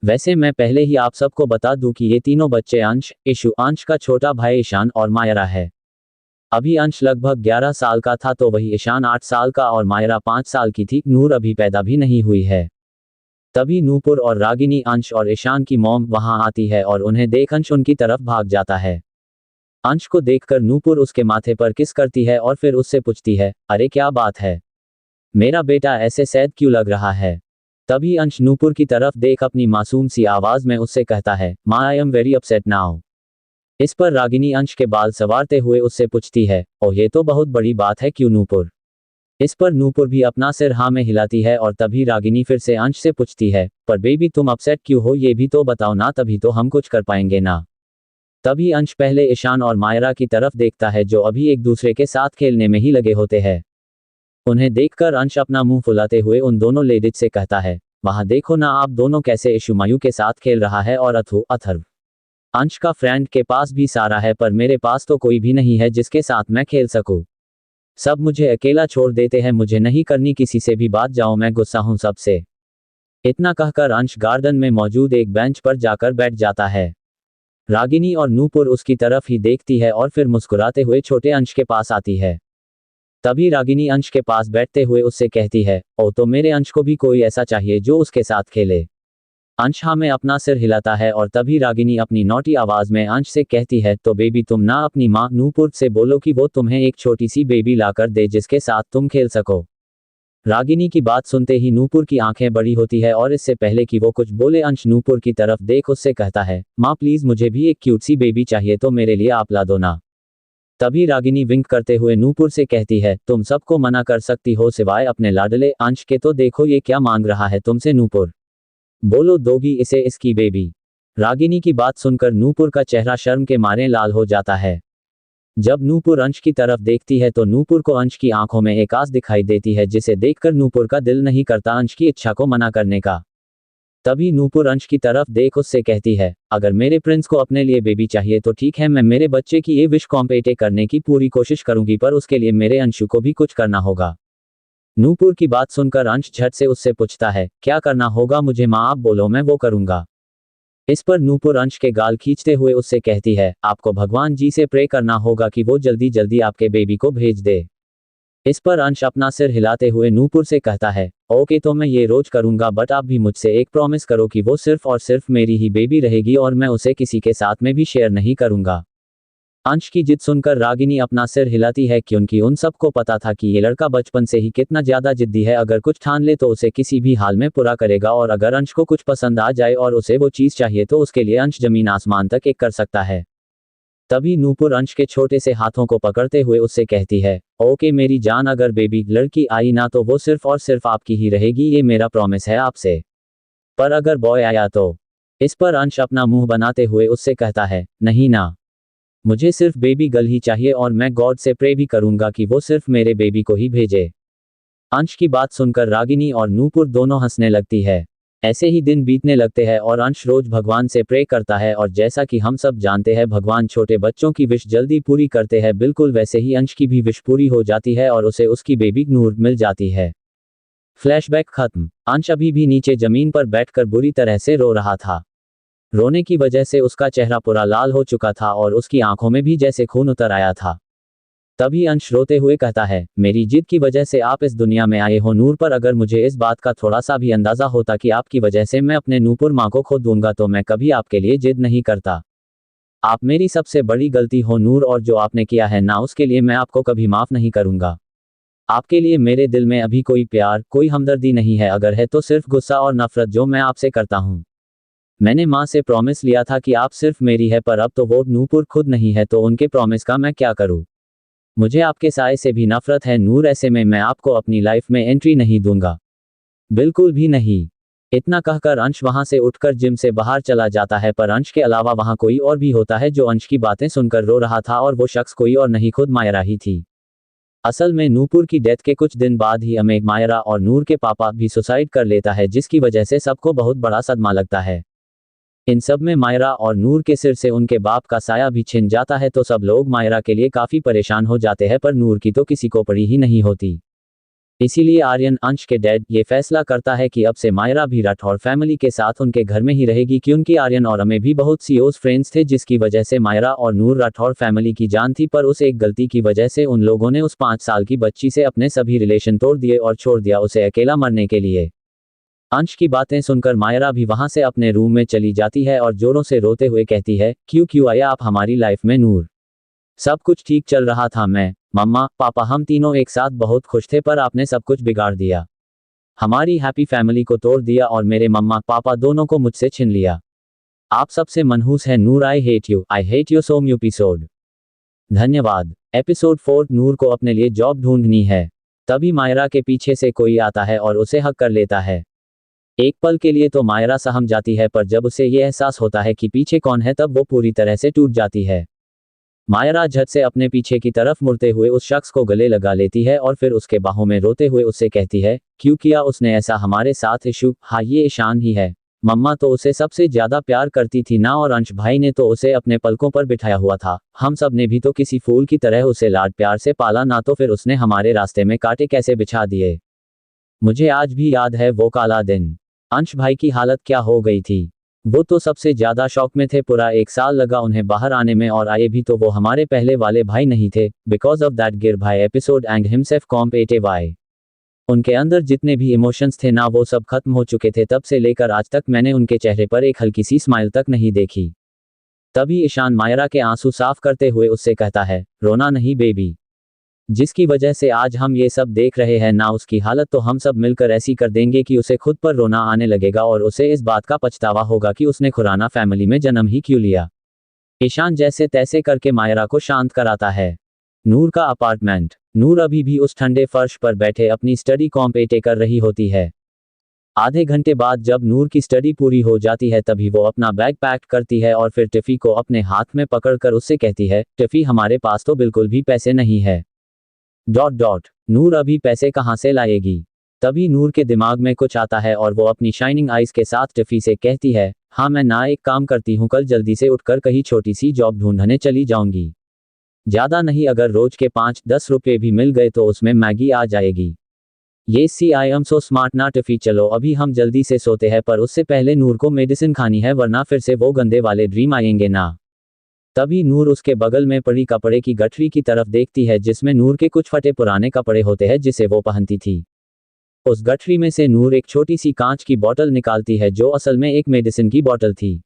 वैसे मैं पहले ही आप सबको बता दूं कि ये तीनों बच्चे अंश, इशु, अंश का छोटा भाई ईशान और मायरा है। अभी अंश लगभग 11 साल का था तो वही ईशान 8 साल का और मायरा 5 साल की थी। नूर अभी पैदा भी नहीं हुई है। तभी नूपुर और रागिनी, अंश और ईशान की मॉम वहां आती है और उन्हें देख अंश उनकी तरफ भाग जाता है। अंश को देखकर नूपुर उसके माथे पर किस करती है और फिर उससे पूछती है, अरे क्या बात है, मेरा बेटा ऐसे सैड क्यों लग रहा है। तभी अंश नूपुर की तरफ देख अपनी मासूम सी आवाज में उससे कहता है, माँ I am very upset now. इस पर रागिनी अंश के बाल संवारते हुए उससे पूछती है, ओह ये तो बहुत बड़ी बात है, क्यों नूपुर। इस पर नूपुर भी अपना सिर हाँ में हिलाती है और तभी रागिनी फिर से अंश से पूछती है, पर बेबी तुम अपसेट क्यों हो, ये भी तो बताओ ना, तभी तो हम कुछ कर पाएंगे ना। तभी अंश पहले ईशान और मायरा की तरफ देखता है जो अभी एक दूसरे के साथ खेलने में ही लगे होते हैं। उन्हें देखकर अंश अपना मुंह फुलाते हुए उन दोनों लेडीज से कहता है, वहां देखो ना आप दोनों कैसे इशुमायू के साथ खेल रहा है और अथर्व। अंश का फ्रेंड के पास भी सारा है पर मेरे पास तो कोई भी नहीं है जिसके साथ मैं खेल सकूं। सब मुझे अकेला छोड़ देते हैं, मुझे नहीं करनी किसी से भी बात, जाओ मैं गुस्सा हूं सबसे। इतना कहकर अंश गार्डन में मौजूद एक बेंच पर जाकर बैठ जाता है। रागिनी और नूपुर उसकी तरफ ही देखती है और फिर मुस्कुराते हुए छोटे अंश के पास आती है। तभी रागिनी अंश के पास बैठते हुए उससे कहती है, ओ तो मेरे अंश को भी कोई ऐसा चाहिए जो उसके साथ खेले। अंश हाँ में अपना सिर हिलाता है और तभी रागिनी अपनी नोटी आवाज में अंश से कहती है, तो बेबी तुम ना अपनी माँ नूपुर से बोलो कि वो तुम्हें एक छोटी सी बेबी लाकर दे जिसके साथ तुम खेल सको। रागिनी की बात सुनते ही नूपुर की आंखें बड़ी होती है और इससे पहले कि वो कुछ बोले अंश नूपुर की तरफ देख उससे कहता है, माँ प्लीज मुझे भी एक क्यूट सी बेबी चाहिए तो मेरे लिए आप ला दो ना। तभी रागिनी विंक करते हुए नूपुर से कहती है, तुम सबको मना कर सकती हो सिवाय अपने लाडले अंश के, तो देखो ये क्या मांग रहा है तुमसे नूपुर। बोलो दोगी इसे इसकी बेबी। रागिनी की बात सुनकर नूपुर का चेहरा शर्म के मारे लाल हो जाता है। जब नूपुर अंश की तरफ देखती है तो नूपुर को अंश की आंखों में एक आस दिखाई देती है जिसे देखकर नूपुर का दिल नहीं करता अंश की इच्छा को मना करने का। तभी नूपुर अंश की तरफ देख उससे कहती है, अगर मेरे प्रिंस को अपने लिए बेबी चाहिए तो ठीक है, मैं मेरे बच्चे की ये विश कॉम्प्लीट करने की पूरी कोशिश करूंगी, पर उसके लिए मेरे अंशु को भी कुछ करना होगा। नूपुर की बात सुनकर अंश झट से उससे पूछता है, क्या करना होगा मुझे माँ, आप बोलो मैं वो करूंगा। इस पर नूपुर अंश के गाल खींचते हुए उससे कहती है, आपको भगवान जी से प्रे करना होगा कि वो जल्दी जल्दी आपके बेबी को भेज दे। इस पर अंश अपना सिर हिलाते हुए नूपुर से कहता है, ओके तो मैं ये रोज करूंगा, बट आप भी मुझसे एक प्रॉमिस करो कि वो सिर्फ और सिर्फ मेरी ही बेबी रहेगी और मैं उसे किसी के साथ में भी शेयर नहीं करूंगा। अंश की जिद सुनकर रागिनी अपना सिर हिलाती है क्योंकि उन सबको पता था कि ये लड़का बचपन से ही कितना ज्यादा जिद्दी है, अगर कुछ ठान ले तो उसे किसी भी हाल में पूरा करेगा और अगर अंश को कुछ पसंद आ जाए और उसे वो चीज चाहिए तो उसके लिए अंश जमीन आसमान तक एक कर सकता है। तभी नूपुर अंश के छोटे से हाथों को पकड़ते हुए उससे कहती है, ओके मेरी जान, अगर बेबी लड़की आई ना तो वो सिर्फ और सिर्फ आपकी ही रहेगी, ये मेरा प्रॉमिस है आपसे। पर अगर बॉय आया तो? इस पर अंश अपना मुंह बनाते हुए उससे कहता है, नहीं ना, मुझे सिर्फ बेबी गर्ल ही चाहिए और मैं गॉड से प्रे भी करूंगा कि वो सिर्फ मेरे बेबी को ही भेजे। अंश की बात सुनकर रागिनी और नूपुर दोनों हंसने लगती है। ऐसे ही दिन बीतने लगते हैं और अंश रोज भगवान से प्रे करता है और जैसा कि हम सब जानते हैं भगवान छोटे बच्चों की विश जल्दी पूरी करते हैं, बिल्कुल वैसे ही अंश की भी विश पूरी हो जाती है और उसे उसकी बेबी नूर मिल जाती है। फ्लैशबैक खत्म। अंश अभी भी नीचे जमीन पर बैठकर बुरी तरह से रो रहा था। रोने की वजह से उसका चेहरा पूरा लाल हो चुका था और उसकी आंखों में भी जैसे खून उतर आया था। तभी अंश रोते हुए कहता है, मेरी जिद की वजह से आप इस दुनिया में आए हो नूर, पर अगर मुझे इस बात का थोड़ा सा भी अंदाजा होता कि आपकी वजह से मैं अपने नूपुर माँ को खो दूंगा तो मैं कभी आपके लिए जिद नहीं करता। आप मेरी सबसे बड़ी गलती हो नूर, और जो आपने किया है ना उसके लिए मैं आपको कभी माफ नहीं करूंगा। आपके लिए मेरे दिल में अभी कोई प्यार, कोई हमदर्दी नहीं है, अगर है तो सिर्फ गुस्सा और नफरत जो मैं आपसे करता हूँ। मैंने माँ से प्रॉमिस लिया था कि आप सिर्फ मेरी है, पर अब तो वो नूपुर खुद नहीं है तो उनके प्रॉमिस का मैं क्या करूँ। मुझे आपके साए से भी नफरत है नूर, ऐसे में मैं आपको अपनी लाइफ में एंट्री नहीं दूंगा, बिल्कुल भी नहीं। इतना कहकर अंश वहां से उठकर जिम से बाहर चला जाता है, पर अंश के अलावा वहां कोई और भी होता है जो अंश की बातें सुनकर रो रहा था और वो शख्स कोई और नहीं खुद मायरा ही थी। असल में नूपुर की डेथ के कुछ दिन बाद ही अमेक मायरा और नूर के पापा भी सुसाइड कर लेता है, जिसकी वजह से सबको बहुत बड़ा सदमा लगता है। इन सब में मायरा और नूर के सिर से उनके बाप का साया भी छिन जाता है तो सब लोग मायरा के लिए काफी परेशान हो जाते हैं, पर नूर की तो किसी को पड़ी ही नहीं होती। इसीलिए आर्यन अंश के डैड ये फैसला करता है कि अब से मायरा भी राठौर फैमिली के साथ उनके घर में ही रहेगी, क्योंकि आर्यन और अमे भी बहुत सीओस फ्रेंड्स थे जिसकी वजह से मायरा और नूर राठौर फैमिली की जान थी, पर उस एक गलती की वजह से उन लोगों ने उस 5 साल की बच्ची से अपने सभी रिलेशन तोड़ दिए और छोड़ दिया उसे अकेला मरने के लिए। अंश की बातें सुनकर मायरा भी वहां से अपने रूम में चली जाती है और जोरों से रोते हुए कहती है, क्यों आया आप हमारी लाइफ में नूर? सब कुछ ठीक चल रहा था, मैं, मम्मा, पापा, हम तीनों एक साथ बहुत खुश थे, पर आपने सब कुछ बिगाड़ दिया। हमारी हैप्पी फैमिली को तोड़ दिया और मेरे मम्मा पापा दोनों को मुझसे छीन लिया। आप सबसे मनहूस है Noor, I hate you so much episode. धन्यवाद। एपिसोड 4, नूर को अपने लिए जॉब ढूंढनी है। तभी मायरा के पीछे से कोई आता है और उसे हक कर लेता है। एक पल के लिए तो मायरा सहम जाती है, पर जब उसे ये एहसास होता है कि पीछे कौन है तब वो पूरी तरह से टूट जाती है। मायरा झट से अपने पीछे की तरफ मुड़ते हुए उस शख्स को गले लगा लेती है और फिर उसके बाहों में रोते हुए उससे कहती है, क्यों किया उसने ऐसा हमारे साथ? इशू, हाँ ये ईशान ही है। मम्मा तो उसे सबसे ज्यादा प्यार करती थी ना, और अंश भाई ने तो उसे अपने पलकों पर बिठाया हुआ था। हम सब ने भी तो किसी फूल की तरह उसे लाड प्यार से पाला ना, तो फिर उसने हमारे रास्ते में कांटे कैसे बिछा दिए। मुझे आज भी याद है वो काला दिन। अंश भाई की हालत क्या हो गई थी। वो तो सबसे ज्यादा शौक में थे, पूरा 1 साल लगा उन्हें बाहर आने में, और आए भी तो वो हमारे पहले वाले भाई नहीं थे। बिकॉज ऑफ दैट गिर भाई एपिसोड एंड हिमसेल्फ कॉम्पेटिव आई। उनके अंदर जितने भी इमोशंस थे ना वो सब खत्म हो चुके थे। तब से लेकर आज तक मैंने उनके चेहरे पर एक हल्की सी स्माइल तक नहीं देखी। तभी ईशान मायरा के आंसू साफ करते हुए उससे कहता है, रोना नहीं बेबी। जिसकी वजह से आज हम ये सब देख रहे हैं ना, उसकी हालत तो हम सब मिलकर ऐसी कर देंगे कि उसे खुद पर रोना आने लगेगा और उसे इस बात का पछतावा होगा कि उसने खुराना फैमिली में जन्म ही क्यों लिया। ईशान जैसे तैसे करके मायरा को शांत कराता है। नूर का अपार्टमेंट। नूर अभी भी उस ठंडे फर्श पर बैठे अपनी स्टडी कॉम्प्लीट कर रही होती है। आधे घंटे बाद जब नूर की स्टडी पूरी हो जाती है तभी वो अपना बैग पैक करती है और फिर टिफ़ी को अपने हाथ में पकड़कर उससे कहती है, टिफ़ी हमारे पास तो बिल्कुल भी पैसे नहीं है। नूर अभी पैसे कहाँ से लाएगी। तभी नूर के दिमाग में कुछ आता है और वो अपनी शाइनिंग आइज के साथ टिफ़ी से कहती है, हाँ मैं ना एक काम करती हूँ, कल जल्दी से उठकर कहीं छोटी सी जॉब ढूंढने चली जाऊंगी। ज़्यादा नहीं, अगर रोज के 5-10 रुपये भी मिल गए तो उसमें मैगी आ जाएगी। ये सी आई एम सो स्मार्ट ना टिफ़ी, चलो अभी हम जल्दी से सोते हैं, पर उससे पहले नूर को मेडिसिन खानी है वरना फिर से वो गंदे वाले ड्रीम आएंगे ना। तभी नूर उसके बगल में पड़ी कपड़े की गठरी की तरफ देखती है जिसमें नूर के कुछ फटे पुराने कपड़े होते हैं जिसे वो पहनती थी। उस गठरी में से नूर एक छोटी सी कांच की बोतल निकालती है जो असल में एक मेडिसिन की बोतल थी।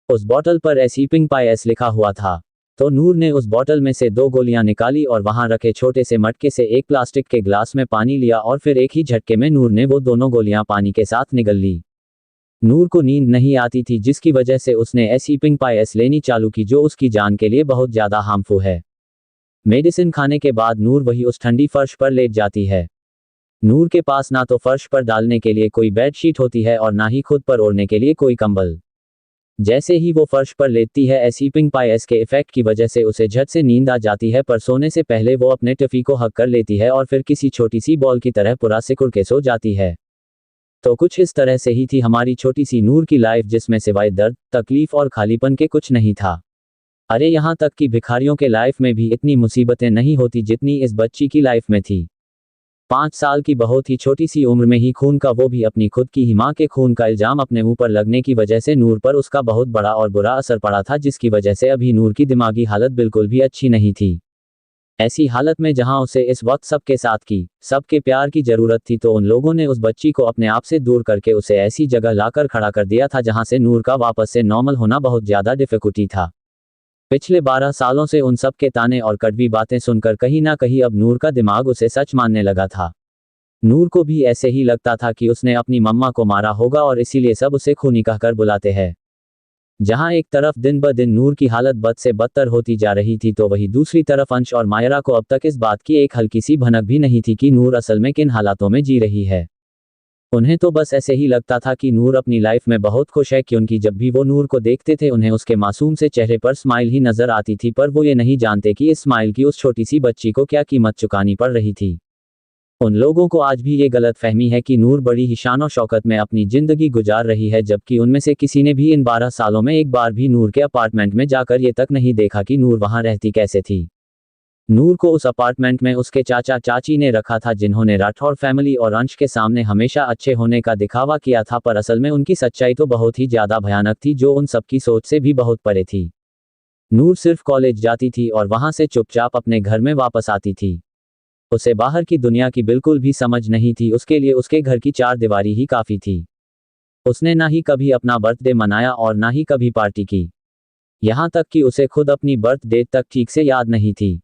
उस बोतल पर एसीपिंग पायस लिखा हुआ था। तो नूर ने उस बोतल में से 2 गोलियां निकाली और वहां रखे छोटे से मटके से एक प्लास्टिक के ग्लास में पानी लिया और फिर एक ही झटके में नूर ने वो दोनों गोलियां पानी के साथ निगल ली। नूर को नींद नहीं आती थी जिसकी वजह से उसने एसीपिंग पायस लेनी चालू की जो उसकी जान के लिए बहुत ज़्यादा हार्मफुल है। मेडिसिन खाने के बाद नूर वही उस ठंडी फर्श पर लेट जाती है। नूर के पास ना तो फर्श पर डालने के लिए कोई बेडशीट होती है और ना ही खुद पर ओढ़ने के लिए कोई कंबल। जैसे ही वो फर्श पर लेटती है एसीपिंग पायस के इफेक्ट की वजह से उसे झट से नींद आ जाती है, पर सोने से पहले वो अपने टिफ़ी को हक कर लेती है और फिर किसी छोटी सी बॉल की तरह पूरा सिकुड़ के सो जाती है। तो कुछ इस तरह से ही थी हमारी छोटी सी नूर की लाइफ जिसमें सिवाय दर्द, तकलीफ और खालीपन के कुछ नहीं था। अरे यहाँ तक कि भिखारियों के लाइफ में भी इतनी मुसीबतें नहीं होती जितनी इस बच्ची की लाइफ में थी। 5 साल की बहुत ही छोटी सी उम्र में ही खून का, वो भी अपनी खुद की ही मां के खून का इल्जाम अपने ऊपर लगने की वजह से नूर पर उसका बहुत बड़ा और बुरा असर पड़ा था, जिसकी वजह से अभी नूर की दिमागी हालत बिल्कुल भी अच्छी नहीं थी। ऐसी हालत में जहां उसे इस वक्त सबके साथ की, सबके प्यार की जरूरत थी, तो उन लोगों ने उस बच्ची को अपने आप से दूर करके उसे ऐसी जगह लाकर खड़ा कर दिया था जहां से नूर का वापस से नॉर्मल होना बहुत ज्यादा डिफिकल्टी था। पिछले 12 सालों से उन सब के ताने और कड़वी बातें सुनकर कहीं ना कहीं अब नूर का दिमाग उसे सच मानने लगा था। नूर को भी ऐसे ही लगता था कि उसने अपनी मम्मा को मारा होगा और इसीलिए सब उसे खूनी कहकर बुलाते हैं। जहां एक तरफ दिन ब दिन नूर की हालत बद से बदतर होती जा रही थी तो वहीं दूसरी तरफ अंश और मायरा को अब तक इस बात की एक हल्की सी भनक भी नहीं थी कि नूर असल में किन हालातों में जी रही है। उन्हें तो बस ऐसे ही लगता था कि नूर अपनी लाइफ में बहुत खुश है, क्योंकि जब भी वो नूर को देखते थे उन्हें उसके मासूम से चेहरे पर स्माइल ही नजर आती थी, पर वो ये नहीं जानते कि इस स्माइल की उस छोटी सी बच्ची को क्या कीमत चुकानी पड़ रही थी। उन लोगों को आज भी ये गलत फहमी है कि नूर बड़ी ही शान और शौकत में अपनी जिंदगी गुजार रही है, जबकि उनमें से किसी ने भी इन 12 सालों में एक बार भी नूर के अपार्टमेंट में जाकर ये तक नहीं देखा कि नूर वहां रहती कैसे थी। नूर को उस अपार्टमेंट में उसके चाचा चाची ने रखा था जिन्होंने राठौर फैमिली और अंश के सामने हमेशा अच्छे होने का दिखावा किया था, पर असल में उनकी सच्चाई तो बहुत ही ज्यादा भयानक थी जो उन सबकी सोच से भी बहुत परे थी। नूर सिर्फ कॉलेज जाती थी और वहां से चुपचाप अपने घर में वापस आती थी। उसे बाहर की दुनिया की बिल्कुल भी समझ नहीं थी, उसके लिए उसके घर की 4 दीवारी ही काफी थी। उसने ना ही कभी अपना बर्थडे मनाया और ना ही कभी पार्टी की। यहाँ तक कि उसे खुद अपनी बर्थ डेट तक ठीक से याद नहीं थी।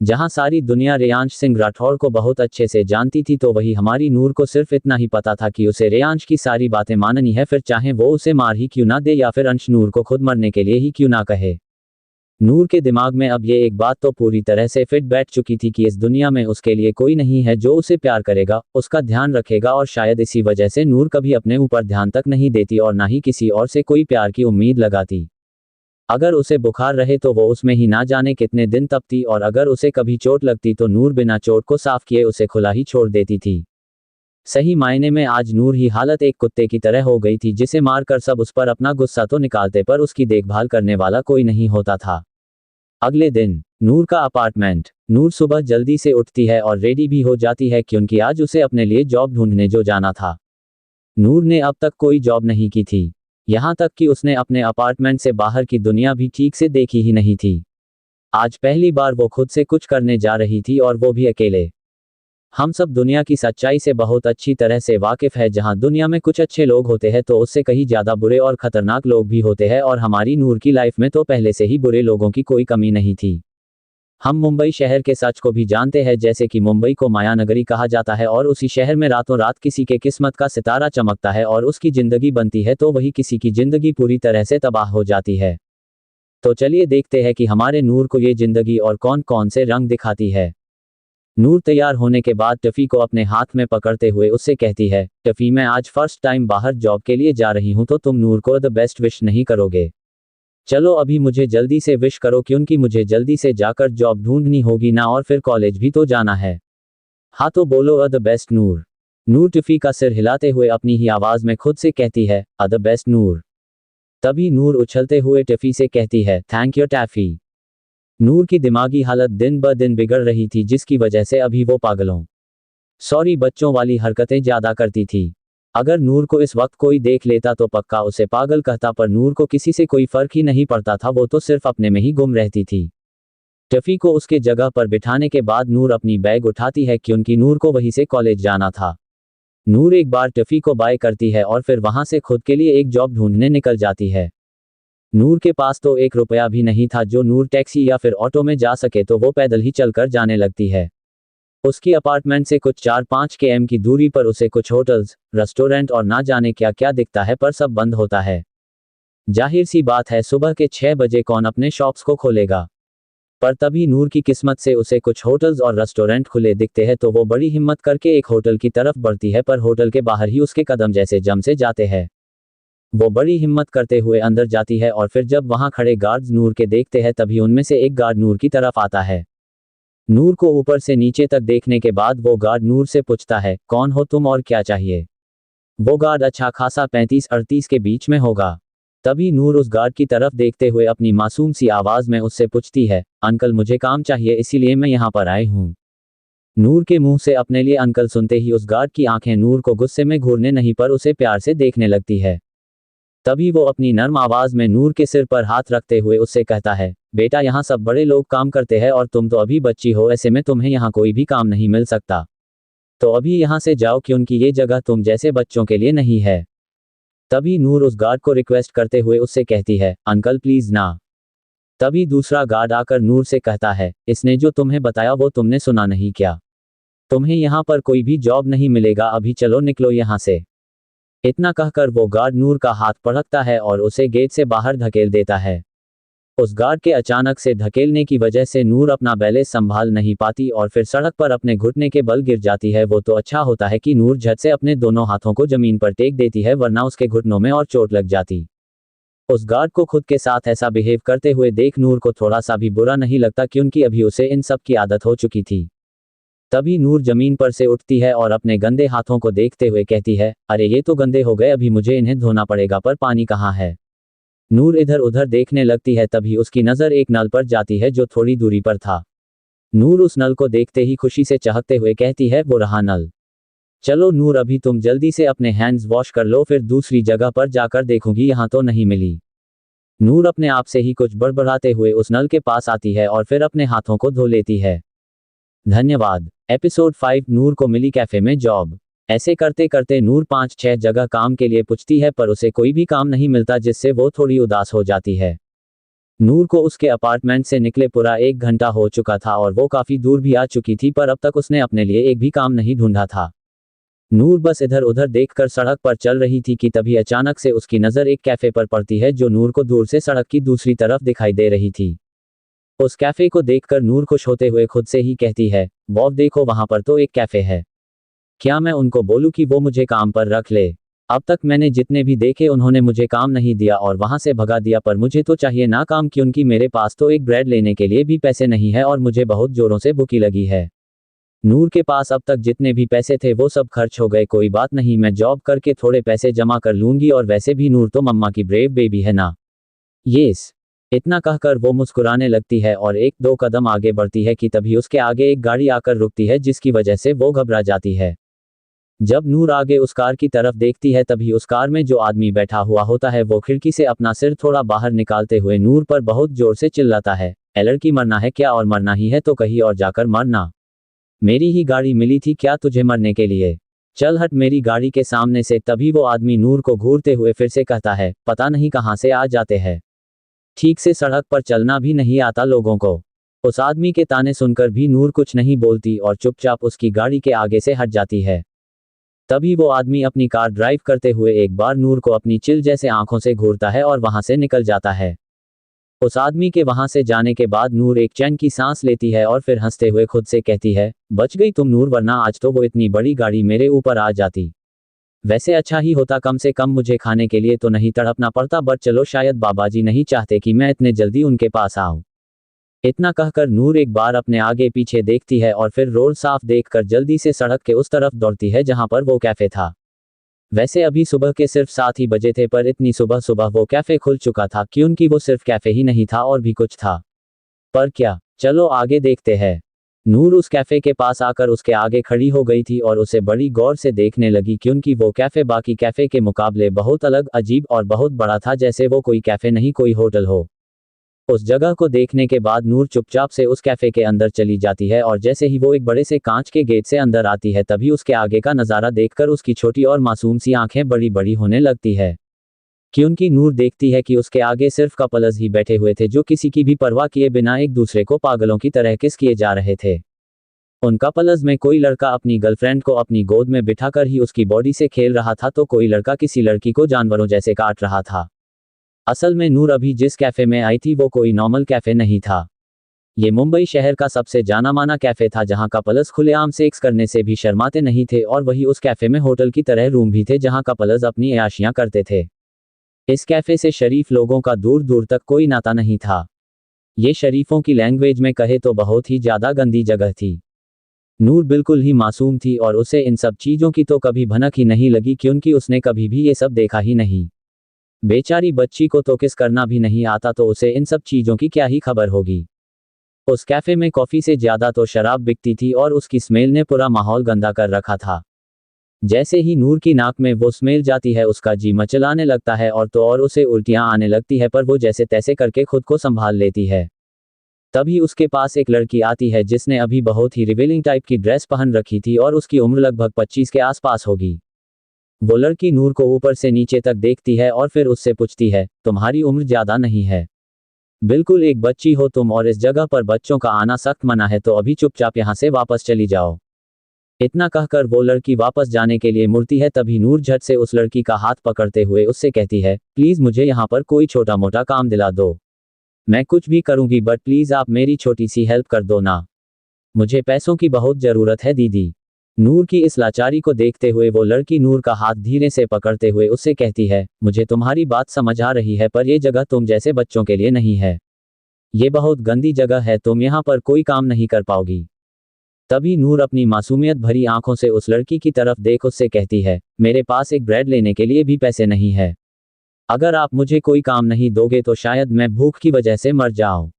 जहाँ सारी दुनिया रेयांश सिंह राठौर को बहुत अच्छे से जानती थी, तो वही हमारी नूर को सिर्फ इतना ही पता था कि उसे रेयांश की सारी बातें माननी है, फिर चाहे वो उसे मार ही क्यों ना दे या फिर अंश नूर को खुद मरने के लिए ही क्यों ना कहे। नूर के दिमाग में अब ये एक बात तो पूरी तरह से फिट बैठ चुकी थी कि इस दुनिया में उसके लिए कोई नहीं है जो उसे प्यार करेगा, उसका ध्यान रखेगा, और शायद इसी वजह से नूर कभी अपने ऊपर ध्यान तक नहीं देती और ना ही किसी और से कोई प्यार की उम्मीद लगाती। अगर उसे बुखार रहे तो वो उसमें ही ना जाने कितने दिन तपती, और अगर उसे कभी चोट लगती तो नूर बिना चोट को साफ किए उसे खुला ही छोड़ देती थी। सही मायने में आज नूर ही हालत एक कुत्ते की तरह हो गई थी जिसे मारकर सब उस पर अपना गुस्सा तो निकालते, पर उसकी देखभाल करने वाला कोई नहीं होता था। अगले दिन नूर का अपार्टमेंट। नूर सुबह जल्दी से उठती है और रेडी भी हो जाती है क्योंकि आज उसे अपने लिए जॉब ढूंढने जो जाना था। नूर ने अब तक कोई जॉब नहीं की थी, यहाँ तक कि उसने अपने अपार्टमेंट से बाहर की दुनिया भी ठीक से देखी ही नहीं थी। आज पहली बार वो खुद से कुछ करने जा रही थी और वो भी अकेले। हम सब दुनिया की सच्चाई से बहुत अच्छी तरह से वाकिफ है, जहां दुनिया में कुछ अच्छे लोग होते हैं तो उससे कहीं ज्यादा बुरे और खतरनाक लोग भी होते हैं, और हमारी नूर की लाइफ में तो पहले से ही बुरे लोगों की कोई कमी नहीं थी। हम मुंबई शहर के सच को भी जानते हैं, जैसे कि मुंबई को माया नगरी कहा जाता है और उसी शहर में रातों रात किसी के किस्मत का सितारा चमकता है और उसकी जिंदगी बनती है तो वही किसी की जिंदगी पूरी तरह से तबाह हो जाती है। तो चलिए देखते हैं कि हमारे नूर को ये जिंदगी और कौन कौन से रंग दिखाती है। नूर तैयार होने के बाद टफी को अपने हाथ में पकड़ते हुए उससे कहती है, टफी मैं आज फर्स्ट टाइम बाहर जॉब के लिए जा रही हूं तो तुम नूर को द बेस्ट विश नहीं करोगे? चलो अभी मुझे जल्दी से विश करो, क्योंकि मुझे जल्दी से जाकर जॉब ढूंढनी होगी ना, और फिर कॉलेज भी तो जाना है। हाँ तो बोलो uh the best Noor. Noor Tuffy का सिर हिलाते हुए अपनी ही आवाज में खुद से कहती है, अ द बेस्ट नूर। तभी नूर उछलते हुए टफी से कहती है, थैंक यू टैफी। नूर की दिमागी हालत दिन ब दिन बिगड़ रही थी, जिसकी वजह से अभी वो पागलों सॉरी बच्चों वाली हरकतें ज्यादा करती थी। अगर नूर को इस वक्त कोई देख लेता तो पक्का उसे पागल कहता, पर नूर को किसी से कोई फर्क ही नहीं पड़ता था, वो तो सिर्फ अपने में ही गुम रहती थी। टफी को उसके जगह पर बिठाने के बाद नूर अपनी बैग उठाती है, क्योंकि नूर को वहीं से कॉलेज जाना था। नूर एक बार टफी को बाय करती है और फिर वहां से खुद के लिए एक जॉब ढूंढने निकल जाती है। नूर के पास तो एक रुपया भी नहीं था जो नूर टैक्सी या फिर ऑटो में जा सके, तो वो पैदल ही चलकर जाने लगती है। उसकी अपार्टमेंट से कुछ 4-5 km की दूरी पर उसे कुछ होटल्स, रेस्टोरेंट और ना जाने क्या क्या दिखता है, पर सब बंद होता है। जाहिर सी बात है, सुबह के 6 बजे कौन अपने शॉप्स को खोलेगा। पर तभी नूर की किस्मत से उसे कुछ होटल्स और रेस्टोरेंट खुले दिखते हैं, तो वो बड़ी हिम्मत करके एक होटल की तरफ बढ़ती है, पर होटल के बाहर ही उसके कदम जैसे जम से जाते हैं। वो बड़ी हिम्मत करते हुए अंदर जाती है और फिर जब वहां खड़े गार्ड्स नूर के देखते हैं, तभी उनमें से एक गार्ड नूर की तरफ आता है। नूर को ऊपर से नीचे तक देखने के बाद वो गार्ड नूर से पूछता है, कौन हो तुम और क्या चाहिए? वो गार्ड अच्छा खासा 35-38 के बीच में होगा। तभी नूर उस गार्ड की तरफ देखते हुए अपनी मासूम सी आवाज में उससे पूछती है, अंकल मुझे काम चाहिए, इसीलिए मैं यहाँ पर आई हूँ। नूर के मुंह से अपने लिए अंकल सुनते ही उस गार्ड की आंखें नूर को गुस्से में घूरने नहीं, पर उसे प्यार से देखने लगती है। तभी वो अपनी नर्म आवाज में नूर के सिर पर हाथ रखते हुए उससे कहता है, बेटा यहाँ सब बड़े लोग काम करते हैं और तुम तो अभी बच्ची हो, ऐसे में तुम्हें यहाँ कोई भी काम नहीं मिल सकता। तो अभी यहाँ से जाओ, क्योंकि ये जगह तुम जैसे बच्चों के लिए नहीं है। तभी नूर उस गार्ड को रिक्वेस्ट करते हुए उससे कहती है, अंकल प्लीज ना। तभी दूसरा गार्ड आकर नूर से कहता है, इसने जो तुम्हें बताया वो तुमने सुना नहीं क्या? तुम्हें यहाँ पर कोई भी जॉब नहीं मिलेगा, अभी चलो निकलो यहाँ से। इतना कहकर वो गार्ड नूर का हाथ पकड़ता है और उसे गेट से बाहर धकेल देता है। उस गार्ड के अचानक से धकेलने की वजह से नूर अपना बैलेंस संभाल नहीं पाती और फिर सड़क पर अपने घुटने के बल गिर जाती है। वो तो अच्छा होता है कि नूर झट से अपने दोनों हाथों को जमीन पर टेक देती है, वरना उसके घुटनों में और चोट लग जाती। उस गार्ड को खुद के साथ ऐसा बिहेव करते हुए देख नूर को थोड़ा सा भी बुरा नहीं लगता, क्योंकि अभी उसे इन सब की आदत हो चुकी थी। तभी नूर जमीन पर से उठती है और अपने गंदे हाथों को देखते हुए कहती है, अरे ये तो गंदे हो गए, अभी मुझे इन्हें धोना पड़ेगा, पर पानी कहाँ है? नूर इधर उधर देखने लगती है, तभी उसकी नज़र एक नल पर जाती है जो थोड़ी दूरी पर था। नूर उस नल को देखते ही खुशी से चहकते हुए कहती है, वो रहा नल। चलो नूर अभी तुम जल्दी से अपने हैंड्स वॉश कर लो, फिर दूसरी जगह पर जाकर देखूंगी, यहाँ तो नहीं मिली। नूर अपने आप से ही कुछ बड़बड़ाते हुए उस नल के पास आती है और फिर अपने हाथों को धो लेती है। धन्यवाद। एपिसोड 5, नूर को मिली कैफे में जॉब। ऐसे करते करते नूर 5-6 जगह काम के लिए पूछती है, पर उसे कोई भी काम नहीं मिलता, जिससे वो थोड़ी उदास हो जाती है। नूर को उसके अपार्टमेंट से निकले पूरा 1 घंटा हो चुका था और वो काफी दूर भी आ चुकी थी, पर अब तक उसने अपने लिए एक भी काम नहीं ढूंढा था। नूर बस इधर उधर देखकर सड़क पर चल रही थी कि तभी अचानक से उसकी नज़र एक कैफे पर पड़ती है, जो नूर को दूर से सड़क की दूसरी तरफ दिखाई दे रही थी। उस कैफे को देखकर नूर खुश होते हुए खुद से ही कहती है, वाह देखो वहां पर तो एक कैफे है। क्या मैं उनको बोलूं कि वो मुझे काम पर रख ले? अब तक मैंने जितने भी देखे उन्होंने मुझे काम नहीं दिया और वहां से भगा दिया, पर मुझे तो चाहिए ना काम, क्योंकि मेरे पास तो एक ब्रेड लेने के लिए भी पैसे नहीं है और मुझे बहुत जोरों से भूखी लगी है। नूर के पास अब तक जितने भी पैसे थे वो सब खर्च हो गए, कोई बात नहीं, मैं जॉब करके थोड़े पैसे जमा कर लूंगी, और वैसे भी नूर तो मम्मा की ब्रेव बेबी है ना। यस। इतना कहकर वो मुस्कुराने लगती है और 1-2 कदम आगे बढ़ती है कि तभी उसके आगे एक गाड़ी आकर रुकती है, जिसकी वजह से वो घबरा जाती है। जब नूर आगे उस कार की तरफ देखती है, तभी उस कार में जो आदमी बैठा हुआ होता है वो खिड़की से अपना सिर थोड़ा बाहर निकालते हुए नूर पर बहुत जोर से चिल्लाता है, ए लड़की मरना है क्या? और मरना ही है तो कहीं और जाकर मरना। मेरी ही गाड़ी मिली थी क्या तुझे मरने के लिए? चल हट मेरी गाड़ी के सामने से। तभी वो आदमी नूर को घूरते हुए फिर से कहता है, पता नहीं कहाँ से आ जाते हैं, ठीक से सड़क पर चलना भी नहीं आता लोगों को। उस आदमी के ताने सुनकर भी नूर कुछ नहीं बोलती और चुपचाप उसकी गाड़ी के आगे से हट जाती है। तभी वो आदमी अपनी कार ड्राइव करते हुए एक बार नूर को अपनी चिल जैसे आंखों से घूरता है और वहां से निकल जाता है। उस आदमी के वहां से जाने के बाद नूर एक चैन की सांस लेती है और फिर हंसते हुए खुद से कहती है, बच गई तुम नूर, वरना आज तो वो इतनी बड़ी गाड़ी मेरे ऊपर आ जाती। वैसे अच्छा ही होता, कम से कम मुझे खाने के लिए तो नहीं तड़पना पड़ता, बट चलो शायद बाबाजी नहीं चाहते कि मैं इतने जल्दी उनके पास आऊं। इतना कहकर नूर एक बार अपने आगे पीछे देखती है और फिर रोड साफ देखकर जल्दी से सड़क के उस तरफ दौड़ती है जहां पर वो कैफे था। वैसे अभी सुबह के सिर्फ 7 ही बजे थे, पर इतनी सुबह सुबह वो कैफे खुल चुका था, क्योंकि वो सिर्फ कैफे ही नहीं था और भी कुछ था। पर क्या, चलो आगे देखते हैं। नूर उस कैफे के पास आकर उसके आगे खड़ी हो गई थी और उसे बड़ी गौर से देखने लगी, क्योंकि वो कैफे बाकी कैफे के मुकाबले बहुत अलग, अजीब और बहुत बड़ा था, जैसे वो कोई कैफे नहीं कोई होटल हो। उस जगह को देखने के बाद नूर चुपचाप से उस कैफे के अंदर चली जाती है और जैसे ही वो एक बड़े से कांच के गेट से अंदर आती है, तभी उसके आगे का नज़ारा देखकर उसकी छोटी और मासूम सी आंखें बड़ी बड़ी होने लगती है, क्योंकि नूर देखती है कि उसके आगे सिर्फ कपल्स ही बैठे हुए थे, जो किसी की भी परवाह किए बिना एक दूसरे को पागलों की तरह किस किए जा रहे थे। उन कपल्स में कोई लड़का अपनी गर्लफ्रेंड को अपनी गोद में बिठाकर ही उसकी बॉडी से खेल रहा था, तो कोई लड़का किसी लड़की को जानवरों जैसे काट रहा था। असल में नूर अभी जिस कैफे में आई थी वो कोई नॉर्मल कैफे नहीं था। ये मुंबई शहर का सबसे जाना माना कैफे था, जहां कपल्स खुलेआम सेक्स करने से भी शर्माते नहीं थे, और वही उस कैफे में होटल की तरह रूम भी थे जहां कपल्स अपनी अयाशियां करते थे। इस कैफे से शरीफ लोगों का दूर दूर तक कोई नाता नहीं था। ये शरीफों की लैंग्वेज में कहे तो बहुत ही ज्यादा गंदी जगह थी। नूर बिल्कुल ही मासूम थी और उसे इन सब चीजों की तो कभी भनक ही नहीं लगी, क्योंकि उसने कभी भी ये सब देखा ही नहीं। बेचारी बच्ची को तो किस करना भी नहीं आता, तो उसे इन सब चीजों की क्या ही खबर होगी। उस कैफे में कॉफी से ज्यादा तो शराब बिकती थी और उसकी स्मेल ने पूरा माहौल गंदा कर रखा था। जैसे ही नूर की नाक में वो स्मेल जाती है, उसका जी मचलाने लगता है और तो और उसे उल्टियां आने लगती है, पर वो जैसे तैसे करके खुद को संभाल लेती है। तभी उसके पास एक लड़की आती है जिसने अभी बहुत ही रिवीलिंग टाइप की ड्रेस पहन रखी थी और उसकी उम्र लगभग 25 के आसपास होगी। वो लड़की नूर को ऊपर से नीचे तक देखती है और फिर उससे पूछती है, तुम्हारी उम्र ज्यादा नहीं है, बिल्कुल एक बच्ची हो तुम, और इस जगह पर बच्चों का आना सख्त मना है, तो अभी चुपचाप यहाँ से वापस चली जाओ। इतना कहकर वो लड़की वापस जाने के लिए मुड़ती है, तभी नूर झट से उस लड़की का हाथ पकड़ते हुए उससे कहती है, प्लीज मुझे यहाँ पर कोई छोटा मोटा काम दिला दो, मैं कुछ भी करूंगी, बट प्लीज आप मेरी छोटी सी हेल्प कर दो ना, मुझे पैसों की बहुत जरूरत है दीदी। नूर की इस लाचारी को देखते हुए वो लड़की नूर का हाथ धीरे से पकड़ते हुए उससे कहती है, मुझे तुम्हारी बात समझ आ रही है, पर यह जगह तुम जैसे बच्चों के लिए नहीं है, ये बहुत गंदी जगह है, तुम यहाँ पर कोई काम नहीं कर पाओगी। तभी नूर अपनी मासूमियत भरी आंखों से उस लड़की की तरफ देख उससे कहती है, मेरे पास एक ब्रेड लेने के लिए भी पैसे नहीं है, अगर आप मुझे कोई काम नहीं दोगे तो शायद मैं भूख की वजह से मर जाऊं।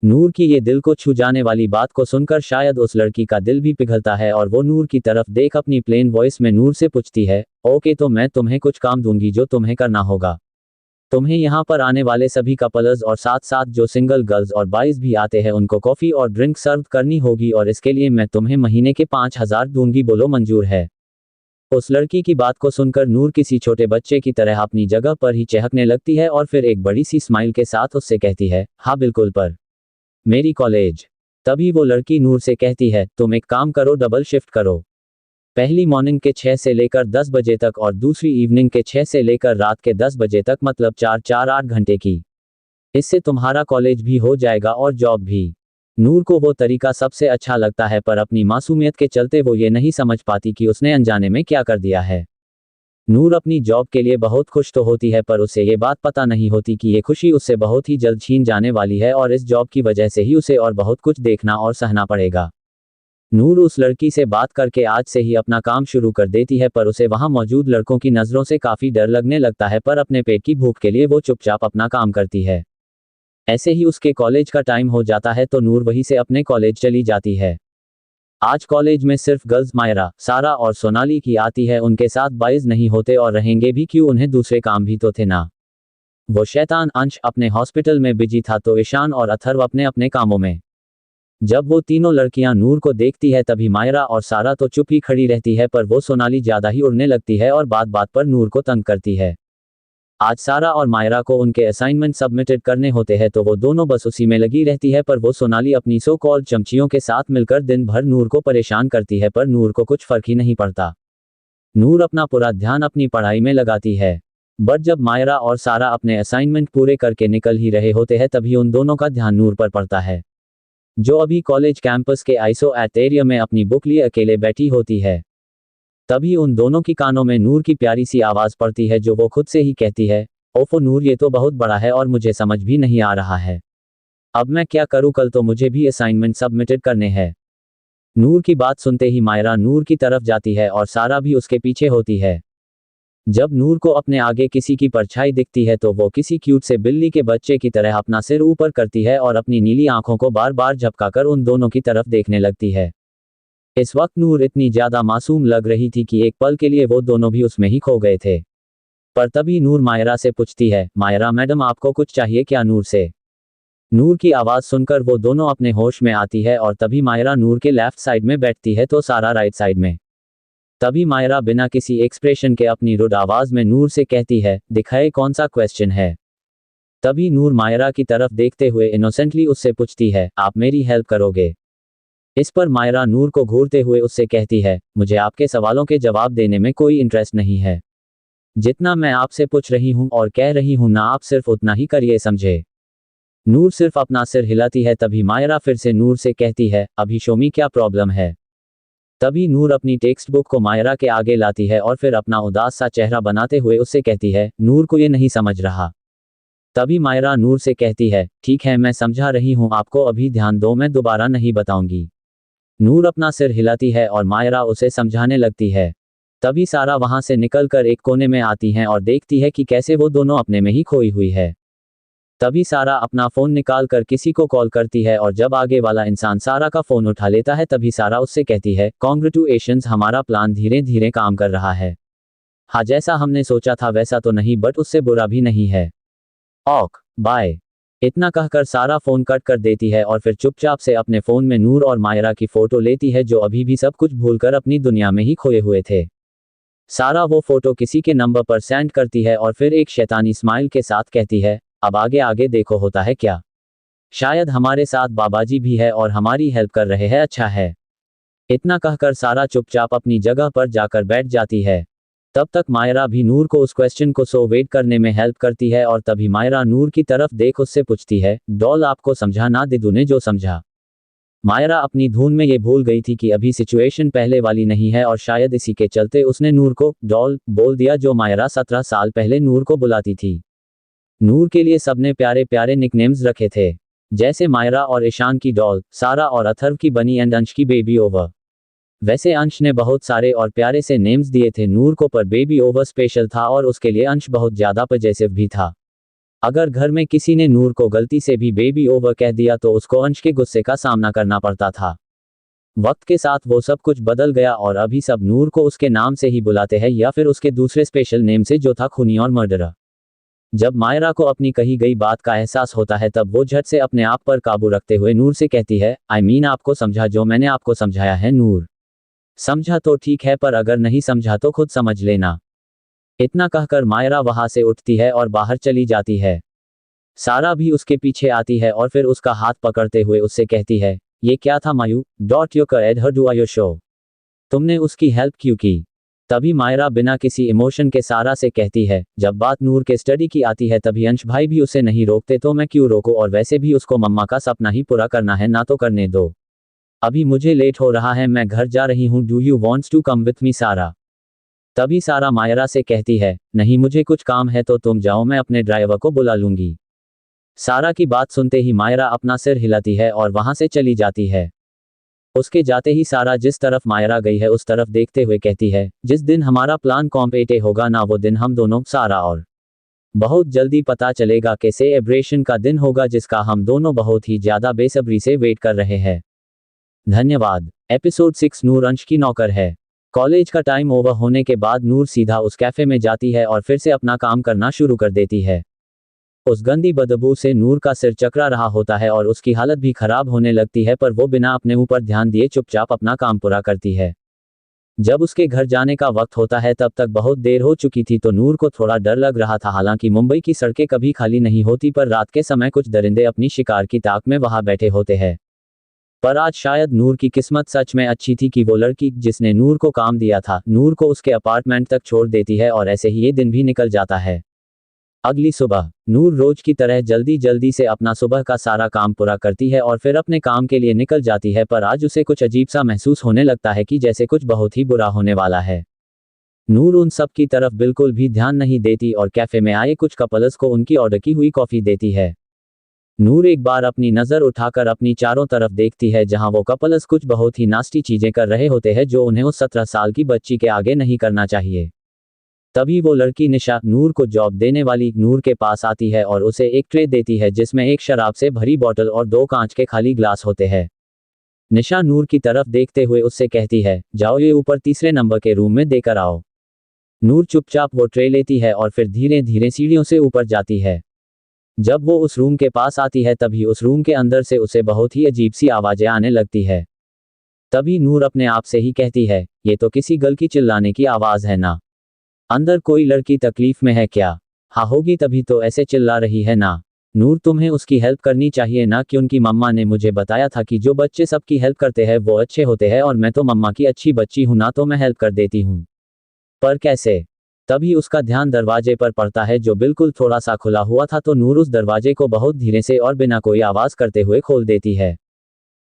नूर की ये दिल को छू जाने वाली बात को सुनकर शायद उस लड़की का दिल भी पिघलता है और वो नूर की तरफ देख अपनी प्लेन वॉइस में नूर से पूछती है, ओके तो मैं तुम्हें कुछ काम दूंगी जो तुम्हें करना होगा। तुम्हें यहाँ पर आने वाले सभी कपल्स और साथ साथ जो सिंगल गर्ल्स और बॉयज भी आते हैं उनको कॉफी और ड्रिंक सर्व करनी होगी, और इसके लिए मैं तुम्हें महीने के 5,000 दूंगी, बोलो मंजूर है। उस लड़की की बात को सुनकर नूर किसी छोटे बच्चे की तरह अपनी जगह पर ही चहकने लगती है और फिर एक बड़ी सी स्माइल के साथ उससे कहती है, हाँ बिल्कुल, पर मेरी कॉलेज। तभी वो लड़की नूर से कहती है, तुम एक काम करो, डबल शिफ्ट करो, पहली मॉर्निंग के 6 से लेकर 10 बजे तक और दूसरी इवनिंग के 6 से लेकर रात के 10 बजे तक, मतलब 4-4 8 घंटे की। इससे तुम्हारा कॉलेज भी हो जाएगा और जॉब भी। नूर को वो तरीका सबसे अच्छा लगता है, पर अपनी मासूमियत के चलते वो ये नहीं समझ पाती कि उसने अनजाने में क्या कर दिया है। नूर अपनी जॉब के लिए बहुत खुश तो होती है, पर उसे ये बात पता नहीं होती कि ये खुशी उससे बहुत ही जल्द छीन जाने वाली है और इस जॉब की वजह से ही उसे और बहुत कुछ देखना और सहना पड़ेगा। नूर उस लड़की से बात करके आज से ही अपना काम शुरू कर देती है, पर उसे वहां मौजूद लड़कों की नज़रों से काफ़ी डर लगने लगता है, पर अपने पेट की भूख के लिए वो चुपचाप अपना काम करती है। ऐसे ही उसके कॉलेज का टाइम हो जाता है तो नूर वहीं से अपने कॉलेज चली जाती है। आज कॉलेज में सिर्फ गर्ल्स मायरा, सारा और सोनाली की आती है, उनके साथ बॉयज नहीं होते और रहेंगे भी क्यों, उन्हें दूसरे काम भी तो थे ना। वो शैतान अंश अपने हॉस्पिटल में बिजी था, तो ईशान और अथर्व अपने अपने कामों में। जब वो तीनों लड़कियां नूर को देखती है तभी मायरा और सारा तो चुप ही खड़ी रहती है, पर वो सोनाली ज्यादा ही उड़ने लगती है और बात बात पर नूर को तंग करती है। आज सारा और मायरा को उनके असाइनमेंट सबमिटेड करने होते हैं तो वो दोनों बस उसी में लगी रहती है, पर वो सोनाली अपनी सो कॉल्ड चमचियों के साथ मिलकर दिन भर नूर को परेशान करती है, पर नूर को कुछ फर्क ही नहीं पड़ता। नूर अपना पूरा ध्यान अपनी पढ़ाई में लगाती है। बट जब मायरा और सारा अपने असाइनमेंट पूरे करके निकल ही रहे होते हैं तभी उन दोनों का ध्यान नूर पर पड़ता है, जो अभी कॉलेज कैंपस के आइसोएटेरियम में अपनी बुक लिए अकेले बैठी होती है। तभी उन दोनों की कानों में नूर की प्यारी सी आवाज पड़ती है, जो वो खुद से ही कहती है, ओफो नूर, ये तो बहुत बड़ा है और मुझे समझ भी नहीं आ रहा है। अब मैं क्या करूं, कल तो मुझे भी असाइनमेंट सबमिटेड करने हैं। नूर की बात सुनते ही मायरा नूर की तरफ जाती है और सारा भी उसके पीछे होती है। जब नूर को अपने आगे किसी की परछाई दिखती है तो वो किसी क्यूट से बिल्ली के बच्चे की तरह अपना सिर ऊपर करती है और अपनी नीली आंखों को बार बार झपकाकर उन दोनों की तरफ देखने लगती है। इस वक्त नूर इतनी ज्यादा मासूम लग रही थी कि एक पल के लिए वो दोनों भी उसमें ही खो गए थे। पर तभी नूर मायरा से पूछती है, मायरा मैडम आपको कुछ चाहिए क्या नूर से? नूर की आवाज सुनकर वो दोनों अपने होश में आती है और तभी मायरा नूर के लेफ्ट साइड में बैठती है तो सारा राइट साइड में। तभी मायरा बिना किसी एक्सप्रेशन के अपनी रुड आवाज में नूर से कहती है, दिखाए कौन सा क्वेश्चन है? तभी नूर मायरा की तरफ देखते हुए इनोसेंटली उससे पूछती है, आप मेरी हेल्प करोगे? इस पर मायरा नूर को घूरते हुए उससे कहती है, मुझे आपके सवालों के जवाब देने में कोई इंटरेस्ट नहीं है। जितना मैं आपसे पूछ रही हूं और कह रही हूं ना, आप सिर्फ उतना ही करिए, समझे? नूर सिर्फ अपना सिर हिलाती है। तभी मायरा फिर से नूर से कहती है, अभी शो मी क्या प्रॉब्लम है? तभी नूर अपनी टेक्स्ट बुक को मायरा के आगे लाती है और फिर अपना उदास सा चेहरा बनाते हुए उससे कहती है, नूर को ये नहीं समझ रहा। तभी मायरा नूर से कहती है, ठीक है मैं समझा रही हूं आपको, अभी ध्यान दो, मैं दोबारा नहीं बताऊंगी। नूर अपना सिर हिलाती है और मायरा उसे समझाने लगती है। तभी सारा वहां से निकलकर एक कोने में आती हैं और देखती है कि कैसे वो दोनों अपने में ही खोई हुई है। तभी सारा अपना फोन निकाल कर किसी को कॉल करती है और जब आगे वाला इंसान सारा का फोन उठा लेता है तभी सारा उससे कहती है, कॉन्ग्रेचुलेशंस, हमारा प्लान धीरे धीरे काम कर रहा है। हाँ, जैसा हमने सोचा था वैसा तो नहीं, बट उससे बुरा भी नहीं है। Okay bye. इतना कहकर सारा फोन कट कर देती है और फिर चुपचाप से अपने फोन में नूर और मायरा की फोटो लेती है, जो अभी भी सब कुछ भूलकर अपनी दुनिया में ही खोए हुए थे। सारा वो फोटो किसी के नंबर पर सेंड करती है और फिर एक शैतानी स्माइल के साथ कहती है, अब आगे आगे देखो होता है क्या। शायद हमारे साथ बाबाजी भी है और हमारी हेल्प कर रहे हैं, अच्छा है। इतना कहकर सारा चुपचाप अपनी जगह पर जाकर बैठ जाती है। तब तक मायरा भी नूर को उस क्वेश्चन को सोल्व करने में हेल्प करती है और तभी मायरा नूर की तरफ देख उससे पूछती है, डॉल आपको समझा ना दिदू ने जो समझा? मायरा अपनी धुन में ये भूल गई थी कि अभी सिचुएशन पहले वाली नहीं है और शायद इसी के चलते उसने नूर को डॉल बोल दिया, जो मायरा 17 साल पहले नूर को बुलाती थी। नूर के लिए सबने प्यारे प्यारे निकनेम्स रखे थे, जैसे मायरा और ईशान की डॉल, सारा और अथर्व की बनी एंड अंश की बेबी ओवर। वैसे अंश ने बहुत सारे और प्यारे से नेम्स दिए थे नूर को, पर बेबी ओवर स्पेशल था और उसके लिए अंश बहुत ज्यादा पजेसिव भी था। अगर घर में किसी ने नूर को गलती से भी बेबी ओवर कह दिया तो उसको अंश के गुस्से का सामना करना पड़ता था। वक्त के साथ वो सब कुछ बदल गया और अभी सब नूर को उसके नाम से ही बुलाते हैं या फिर उसके दूसरे स्पेशल नेम से, जो था खूनी और मर्डरर। जब मायरा को अपनी कही गई बात का एहसास होता है तब वो झट से अपने आप पर काबू रखते हुए नूर से कहती है, आई मीन आपको समझा जो मैंने आपको समझाया है नूर। समझा तो ठीक है, पर अगर नहीं समझा तो खुद समझ लेना। इतना कहकर मायरा वहां से उठती है और बाहर चली जाती है। सारा भी उसके पीछे आती है और फिर उसका हाथ पकड़ते हुए उससे कहती है, ये क्या था मायू, डॉट यू कर हर डू योर शो? तुमने उसकी हेल्प क्यों की? तभी मायरा बिना किसी इमोशन के सारा से कहती है, जब बात नूर के स्टडी की आती है तभी अंश भाई भी उसे नहीं रोकते तो मैं क्यों रोकूं, और वैसे भी उसको मम्मा का सपना ही पूरा करना है ना, तो करने दो। अभी मुझे लेट हो रहा है, मैं घर जा रही हूँ, do you wants to come with me Sara? तभी सारा मायरा से कहती है, नहीं मुझे कुछ काम है तो तुम जाओ, मैं अपने ड्राइवर को बुला लूंगी। सारा की बात सुनते ही मायरा अपना सिर हिलाती है और वहां से चली जाती है। उसके जाते ही सारा जिस तरफ मायरा गई है उस तरफ देखते हुए कहती है, जिस दिन हमारा प्लान कॉम्प्लीट होगा ना, वो दिन हम दोनों, सारा और बहुत जल्दी पता चलेगा कि सेलिब्रेशन का दिन होगा, जिसका हम दोनों बहुत ही ज्यादा बेसब्री से वेट कर रहे हैं। धन्यवाद। एपिसोड 6 नूर अंश की नौकर है। कॉलेज का टाइम ओवर होने के बाद नूर सीधा उस कैफे में जाती है और फिर से अपना काम करना शुरू कर देती है। उस गंदी बदबू से नूर का सिर चकरा रहा होता है और उसकी हालत भी खराब होने लगती है, पर वो बिना अपने ऊपर ध्यान दिए चुपचाप अपना काम पूरा करती है। जब उसके घर जाने का वक्त होता है तब तक बहुत देर हो चुकी थी, तो नूर को थोड़ा डर लग रहा था। हालांकि मुंबई की सड़कें कभी खाली नहीं होती, पर रात के समय कुछ दरिंदे अपनी शिकार की ताक में वहां बैठे होते हैं। पर आज शायद नूर की किस्मत सच में अच्छी थी कि वो लड़की जिसने नूर को काम दिया था, नूर को उसके अपार्टमेंट तक छोड़ देती है और ऐसे ही ये दिन भी निकल जाता है। अगली सुबह नूर रोज की तरह जल्दी जल्दी से अपना सुबह का सारा काम पूरा करती है और फिर अपने काम के लिए निकल जाती है, पर आज उसे कुछ अजीब सा महसूस होने लगता है कि जैसे कुछ बहुत ही बुरा होने वाला है। नूर उन सब की तरफ बिल्कुल भी ध्यान नहीं देती और कैफे में आए कुछ कपल्स को उनकी ऑर्डर की हुई कॉफी देती है। नूर एक बार अपनी नज़र उठाकर अपनी चारों तरफ देखती है, जहां वो कपल्स कुछ बहुत ही नास्टी चीजें कर रहे होते हैं जो उन्हें उस 17 साल की बच्ची के आगे नहीं करना चाहिए। तभी वो लड़की निशा, नूर को जॉब देने वाली, नूर के पास आती है और उसे एक ट्रे देती है जिसमें एक शराब से भरी बोतल और 2 कांच के खाली ग्लास होते हैं। निशा नूर की तरफ देखते हुए उससे कहती है, जाओ ये ऊपर तीसरे नंबर के रूम में देकर आओ। नूर चुपचाप वो ट्रे लेती है और फिर धीरे धीरे सीढ़ियों से ऊपर जाती है। जब वो उस रूम के पास आती है तभी उस रूम के अंदर से उसे बहुत ही अजीब सी आवाजें आने लगती है। तभी नूर अपने आप से ही कहती है, ये तो किसी गर्ल की चिल्लाने की आवाज है ना। अंदर कोई लड़की तकलीफ में है क्या? हाँ होगी, तभी तो ऐसे चिल्ला रही है ना। नूर, तुम्हें उसकी हेल्प करनी चाहिए ना, कि उनकी मम्मा ने मुझे बताया था कि जो बच्चे सबकी हेल्प करते हैं वो अच्छे होते हैं, और मैं तो मम्मा की अच्छी बच्ची हूं ना, तो मैं हेल्प कर देती हूं। पर कैसे? तभी उसका ध्यान दरवाजे पर पड़ता है जो बिल्कुल थोड़ा सा खुला हुआ था, तो नूर उस दरवाजे को बहुत धीरे से और बिना कोई आवाज करते हुए खोल देती है।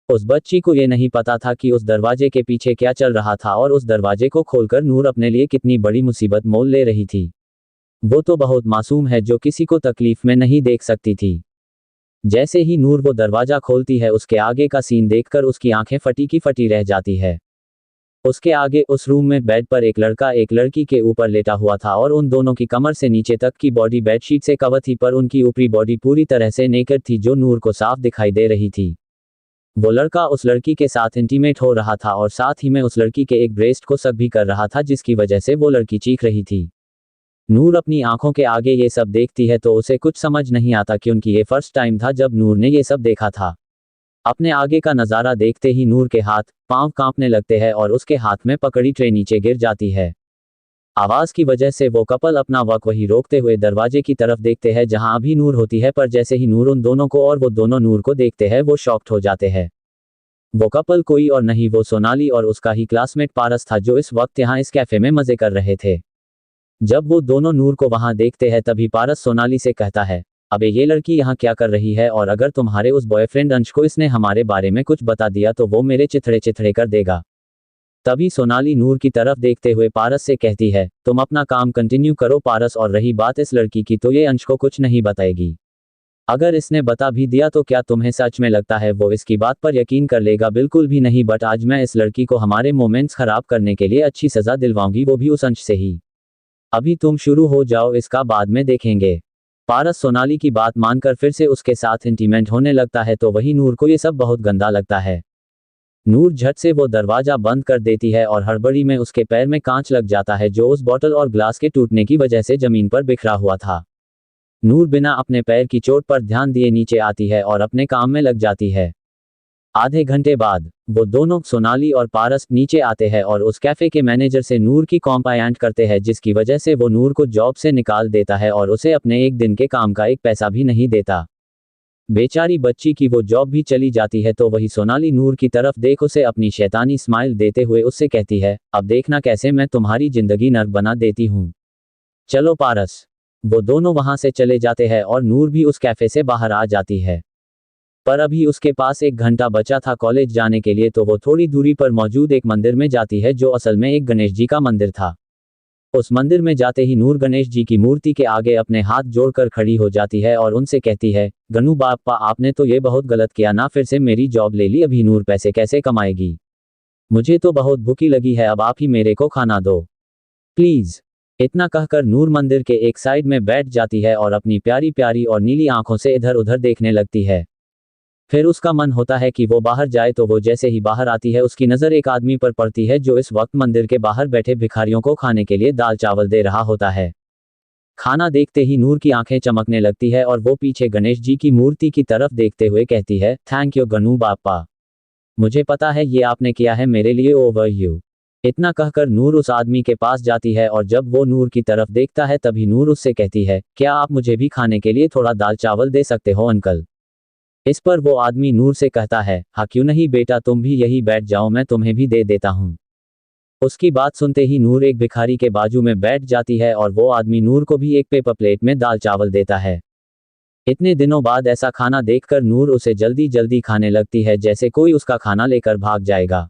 उस बच्ची को ये नहीं पता था कि उस दरवाजे के पीछे क्या चल रहा था, और उस दरवाजे को खोलकर नूर अपने लिए कितनी बड़ी मुसीबत मोल ले रही थी। वो तो बहुत मासूम है जो किसी को तकलीफ में नहीं देख सकती थी। जैसे ही नूर वो दरवाजा खोलती है, उसके आगे का सीन देखकर उसकी आंखें फटी की फटी रह जाती है। उसके आगे उस रूम में बेड पर एक लड़का एक लड़की के ऊपर लेटा हुआ था, और उन दोनों की कमर से नीचे तक की बॉडी बेडशीट से कवर थी, पर उनकी ऊपरी बॉडी पूरी तरह से नेकेड थी जो नूर को साफ दिखाई दे रही थी। वो लड़का उस लड़की के साथ इंटीमेट हो रहा था और साथ ही में उस लड़की के एक ब्रेस्ट को सक भी कर रहा था, जिसकी वजह से वो लड़की चीख रही थी। नूर अपनी आंखों के आगे ये सब देखती है तो उसे कुछ समझ नहीं आता, क्योंकि ये फर्स्ट टाइम था जब नूर ने ये सब देखा था। अपने आगे का नज़ारा देखते ही नूर के हाथ पांव कांपने लगते हैं और उसके हाथ में पकड़ी ट्रे नीचे गिर जाती है। आवाज की वजह से वो कपल अपना वक्त वही रोकते हुए दरवाजे की तरफ देखते हैं जहां अभी नूर होती है, पर जैसे ही नूर उन दोनों को और वो दोनों नूर को देखते हैं, वो शॉक्ड हो जाते हैं। वो कपल कोई और नहीं, वो सोनाली और उसका ही क्लासमेट पारस था, जो इस वक्त यहाँ इस कैफे में मजे कर रहे थे। जब वो दोनों नूर को वहां देखते हैं तभी पारस सोनाली से कहता है, अबे ये लड़की यहाँ क्या कर रही है, और अगर तुम्हारे उस बॉयफ्रेंड अंश को इसने हमारे बारे में कुछ बता दिया तो वो मेरे चिथड़े चिथड़े कर देगा। तभी सोनाली नूर की तरफ देखते हुए पारस से कहती है, तुम अपना काम कंटिन्यू करो पारस, और रही बात इस लड़की की, तो ये अंश को कुछ नहीं बताएगी। अगर इसने बता भी दिया तो क्या तुम्हें सच में लगता है वो इसकी बात पर यकीन कर लेगा? बिल्कुल भी नहीं, बट आज मैं इस लड़की को हमारे मोमेंट्स खराब करने के लिए अच्छी सजा दिलवाऊंगी, वो भी उस अंश से ही। अभी तुम शुरू हो जाओ, इसका बाद में देखेंगे। पारस सोनाली की बात मानकर फिर से उसके साथ इंटीमेट होने लगता है, तो वही नूर को ये सब बहुत गंदा लगता है। नूर झट से वो दरवाजा बंद कर देती है और हड़बड़ी में उसके पैर में कांच लग जाता है, जो उस बोतल और ग्लास के टूटने की वजह से जमीन पर बिखरा हुआ था। नूर बिना अपने पैर की चोट पर ध्यान दिए नीचे आती है और अपने काम में लग जाती है। आधे घंटे बाद वो दोनों सोनाली और पारस नीचे आते हैं और उस कैफे के मैनेजर से नूर की कंप्लेंट करते हैं, जिसकी वजह से वो नूर को जॉब से निकाल देता है और उसे अपने एक दिन के काम का एक पैसा भी नहीं देता। बेचारी बच्ची की वो जॉब भी चली जाती है, तो वही सोनाली नूर की तरफ देख उसे अपनी शैतानी स्माइल देते हुए उससे कहती है, अब देखना कैसे मैं तुम्हारी जिंदगी नर्क बना देती हूँ। चलो पारस। वो दोनों वहां से चले जाते हैं और नूर भी उस कैफे से बाहर आ जाती है। पर अभी उसके पास 1 घंटा बचा था कॉलेज जाने के लिए, तो वो थोड़ी दूरी पर मौजूद एक मंदिर में जाती है, जो असल में एक गणेश जी का मंदिर था। उस मंदिर में जाते ही नूर गणेश जी की मूर्ति के आगे अपने हाथ जोड़कर खड़ी हो जाती है और उनसे कहती है, गनू बाप्पा आपने तो ये बहुत गलत किया ना, फिर से मेरी जॉब ले ली, अभी नूर पैसे कैसे कमाएगी? मुझे तो बहुत भूखी लगी है, अब आप ही मेरे को खाना दो प्लीज। इतना कहकर नूर मंदिर के एक साइड में बैठ जाती है और अपनी प्यारी प्यारी और नीली आंखों से इधर उधर देखने लगती है। फिर उसका मन होता है कि वो बाहर जाए, तो वो जैसे ही बाहर आती है उसकी नज़र एक आदमी पर पड़ती है, जो इस वक्त मंदिर के बाहर बैठे भिखारियों को खाने के लिए दाल चावल दे रहा होता है। खाना देखते ही नूर की आंखें चमकने लगती है और वो पीछे गणेश जी की मूर्ति की तरफ देखते हुए कहती है, थैंक यू गनू बापा। मुझे पता है ये आपने किया है मेरे लिए, ओवर यू। इतना कहकर नूर उस आदमी के पास जाती है और जब वो नूर की तरफ देखता है तभी नूर उससे कहती है, क्या आप मुझे भी खाने के लिए थोड़ा दाल चावल दे सकते हो अंकल। इस पर वो आदमी नूर से कहता है, हाँ क्यों नहीं बेटा, तुम भी यही बैठ जाओ, मैं तुम्हें भी दे देता हूँ। उसकी बात सुनते ही नूर एक भिखारी के बाजू में बैठ जाती है और वो आदमी नूर को भी एक पेपर प्लेट में दाल चावल देता है। इतने दिनों बाद ऐसा खाना देखकर नूर उसे जल्दी जल्दी खाने लगती है जैसे कोई उसका खाना लेकर भाग जाएगा।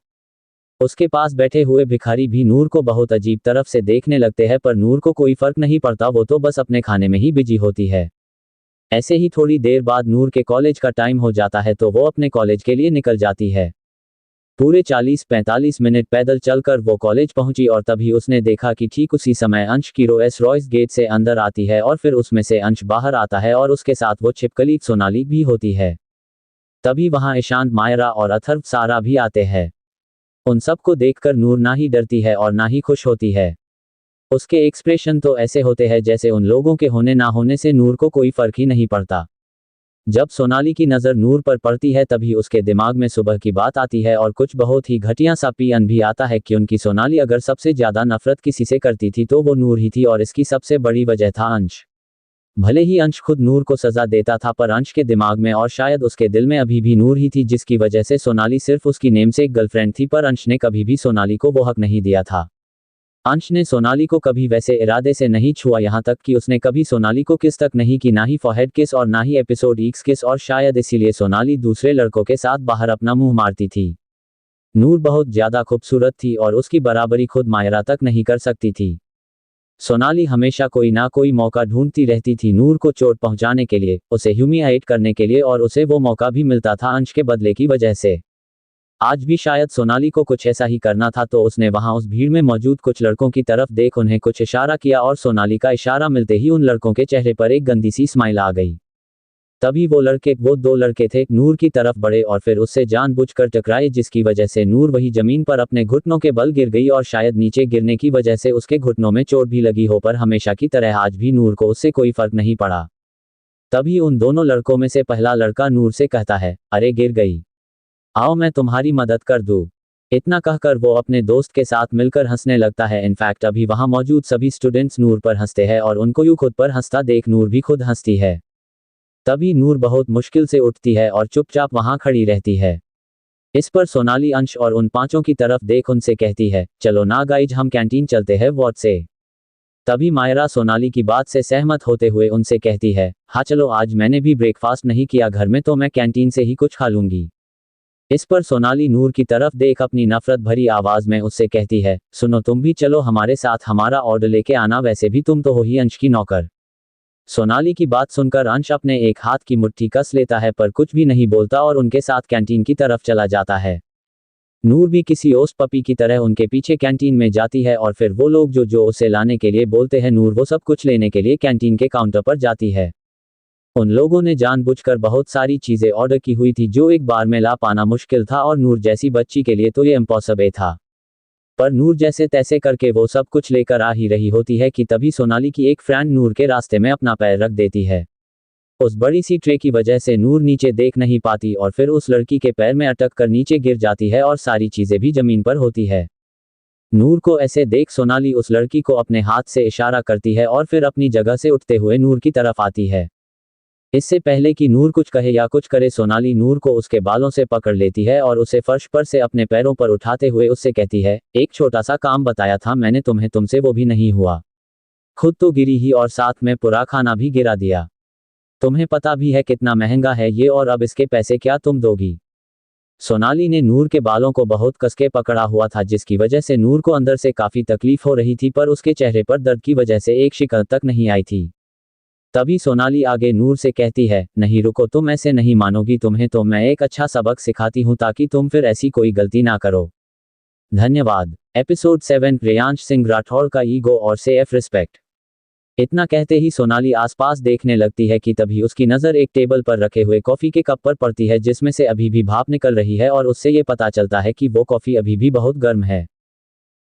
उसके पास बैठे हुए भिखारी भी नूर को बहुत अजीब तरफ से देखने लगते हैं पर नूर को कोई फर्क नहीं पड़ता, वो तो बस अपने खाने में ही बिजी होती है। ऐसे ही थोड़ी देर बाद नूर के कॉलेज का टाइम हो जाता है तो वो अपने कॉलेज के लिए निकल जाती है। पूरे 40-45 मिनट पैदल चलकर वो कॉलेज पहुंची और तभी उसने देखा कि ठीक उसी समय अंश की रोल्स रॉयस गेट से अंदर आती है और फिर उसमें से अंश बाहर आता है और उसके साथ वो छिपकली सोनाली भी होती है। तभी वहां ईशांत, मायरा और अथर्व सारा भी आते हैं। उन सबको देखकर नूर ना ही डरती है और ना ही खुश होती है। उसके एक्सप्रेशन तो ऐसे होते हैं जैसे उन लोगों के होने ना होने से नूर को कोई फर्क ही नहीं पड़ता। जब सोनाली की नज़र नूर पर पड़ती है तभी उसके दिमाग में सुबह की बात आती है और कुछ बहुत ही घटिया सा पीएन भी आता है क्योंकि सोनाली अगर सबसे ज़्यादा नफरत किसी से करती थी तो वो नूर ही थी और इसकी सबसे बड़ी वजह था अंश। भले ही अंश खुद नूर को सजा देता था पर अंश के दिमाग में और शायद उसके दिल में अभी भी नूर ही थी जिसकी वजह से सोनाली सिर्फ उसकी नेमसेक गर्लफ्रेंड थी पर अंश ने कभी भी सोनाली को वो हक नहीं दिया था। अंश ने सोनाली को कभी वैसे इरादे से नहीं छुआ, यहाँ तक कि उसने कभी सोनाली को किस तक नहीं की, ना ही फॉरहेड किस और ना ही एपिसोड एक्स किस, और शायद इसीलिए सोनाली दूसरे लड़कों के साथ बाहर अपना मुंह मारती थी। नूर बहुत ज्यादा खूबसूरत थी और उसकी बराबरी खुद मायरा तक नहीं कर सकती थी। सोनाली हमेशा कोई ना कोई मौका ढूंढती रहती थी नूर को चोट पहुंचाने के लिए, उसे ह्यूमिलिएट करने के लिए, और उसे वो मौका भी मिलता था अंश के बदले की वजह से। आज भी शायद सोनाली को कुछ ऐसा ही करना था तो उसने वहां उस भीड़ में मौजूद कुछ लड़कों की तरफ देख उन्हें कुछ इशारा किया और सोनाली का इशारा मिलते ही उन लड़कों के चेहरे पर एक गंदी सी स्माइल आ गई। तभी वो दो लड़के थे नूर की तरफ बढ़े और फिर उससे जानबूझकर टकराए जिसकी वजह से नूर वही जमीन पर अपने घुटनों के बल गिर गई और शायद नीचे गिरने की वजह से उसके घुटनों में चोट भी लगी हो पर हमेशा की तरह आज भी नूर को उससे कोई फर्क नहीं पड़ा। तभी उन दोनों लड़कों में से पहला लड़का नूर से कहता है, अरे गिर गई, आओ मैं तुम्हारी मदद कर दूं। इतना कहकर वो अपने दोस्त के साथ मिलकर हंसने लगता है। इनफैक्ट अभी वहां मौजूद सभी स्टूडेंट्स नूर पर हंसते हैं और उनको यूं खुद पर हंसता देख नूर भी खुद हंसती है। तभी नूर बहुत मुश्किल से उठती है और चुपचाप वहां खड़ी रहती है। इस पर सोनाली अंश और उन पांचों की तरफ देख उनसे कहती है, चलो ना गाइज हम कैंटीन चलते हैं वॉट से। तभी मायरा सोनाली की बात से सहमत होते हुए उनसे कहती है, हाँ चलो, आज मैंने भी ब्रेकफास्ट नहीं किया घर में तो मैं कैंटीन से ही कुछ खा लूंगी। इस पर सोनाली नूर की तरफ देख अपनी नफरत भरी आवाज में उससे कहती है, सुनो तुम भी चलो हमारे साथ, हमारा ऑर्डर लेके आना, वैसे भी तुम तो हो ही अंश की नौकर। सोनाली की बात सुनकर अंश अपने एक हाथ की मुट्ठी कस लेता है पर कुछ भी नहीं बोलता और उनके साथ कैंटीन की तरफ चला जाता है। नूर भी किसी ओस पपी की तरह उनके पीछे कैंटीन में जाती है और फिर वो लोग जो उसे लाने के लिए बोलते हैं नूर वो सब कुछ लेने के लिए कैंटीन के काउंटर पर जाती है। उन लोगों ने जानबूझकर बहुत सारी चीजें ऑर्डर की हुई थी जो एक बार में ला पाना मुश्किल था और नूर जैसी बच्ची के लिए तो ये इम्पॉसिबल था। पर नूर जैसे तैसे करके वो सब कुछ लेकर आ ही रही होती है कि तभी सोनाली की एक फ्रेंड नूर के रास्ते में अपना पैर रख देती है। उस बड़ी सी ट्रे की वजह से नूर नीचे देख नहीं पाती और फिर उस लड़की के पैर में अटक कर नीचे गिर जाती है और सारी चीजें भी जमीन पर होती है। नूर को ऐसे देख सोनाली उस लड़की को अपने हाथ से इशारा करती है और फिर अपनी जगह से उठते हुए नूर की तरफ आती है। इससे पहले कि नूर कुछ कहे या कुछ करे सोनाली नूर को उसके बालों से पकड़ लेती है और उसे फर्श पर से अपने पैरों पर उठाते हुए उससे कहती है, एक छोटा सा काम बताया था मैंने तुम्हें, तुमसे वो भी नहीं हुआ। खुद तो गिरी ही और साथ में पूरा खाना भी गिरा दिया। तुम्हें पता भी है कितना महंगा है ये, और अब इसके पैसे क्या तुम दोगी। सोनाली ने नूर के बालों को बहुत कसके पकड़ा हुआ था जिसकी वजह से नूर को अंदर से काफी तकलीफ हो रही थी पर उसके चेहरे पर दर्द की वजह से एक शिकन तक नहीं आई थी। तभी सोनाली आगे नूर से कहती है, नहीं रुको, तुम ऐसे नहीं मानोगी, तुम्हें तो मैं एक अच्छा सबक सिखाती हूं ताकि तुम फिर ऐसी कोई गलती ना करो। धन्यवाद। एपिसोड 7 प्रियांश सिंह राठौड़ का ईगो और सेल्फ रिस्पेक्ट। इतना कहते ही सोनाली आसपास देखने लगती है कि तभी उसकी नज़र एक टेबल पर रखे हुए कॉफ़ी के कप पर पड़ती है जिसमें से अभी भी भाप निकल रही है और उससे ये पता चलता है कि वो कॉफ़ी अभी भी बहुत गर्म है।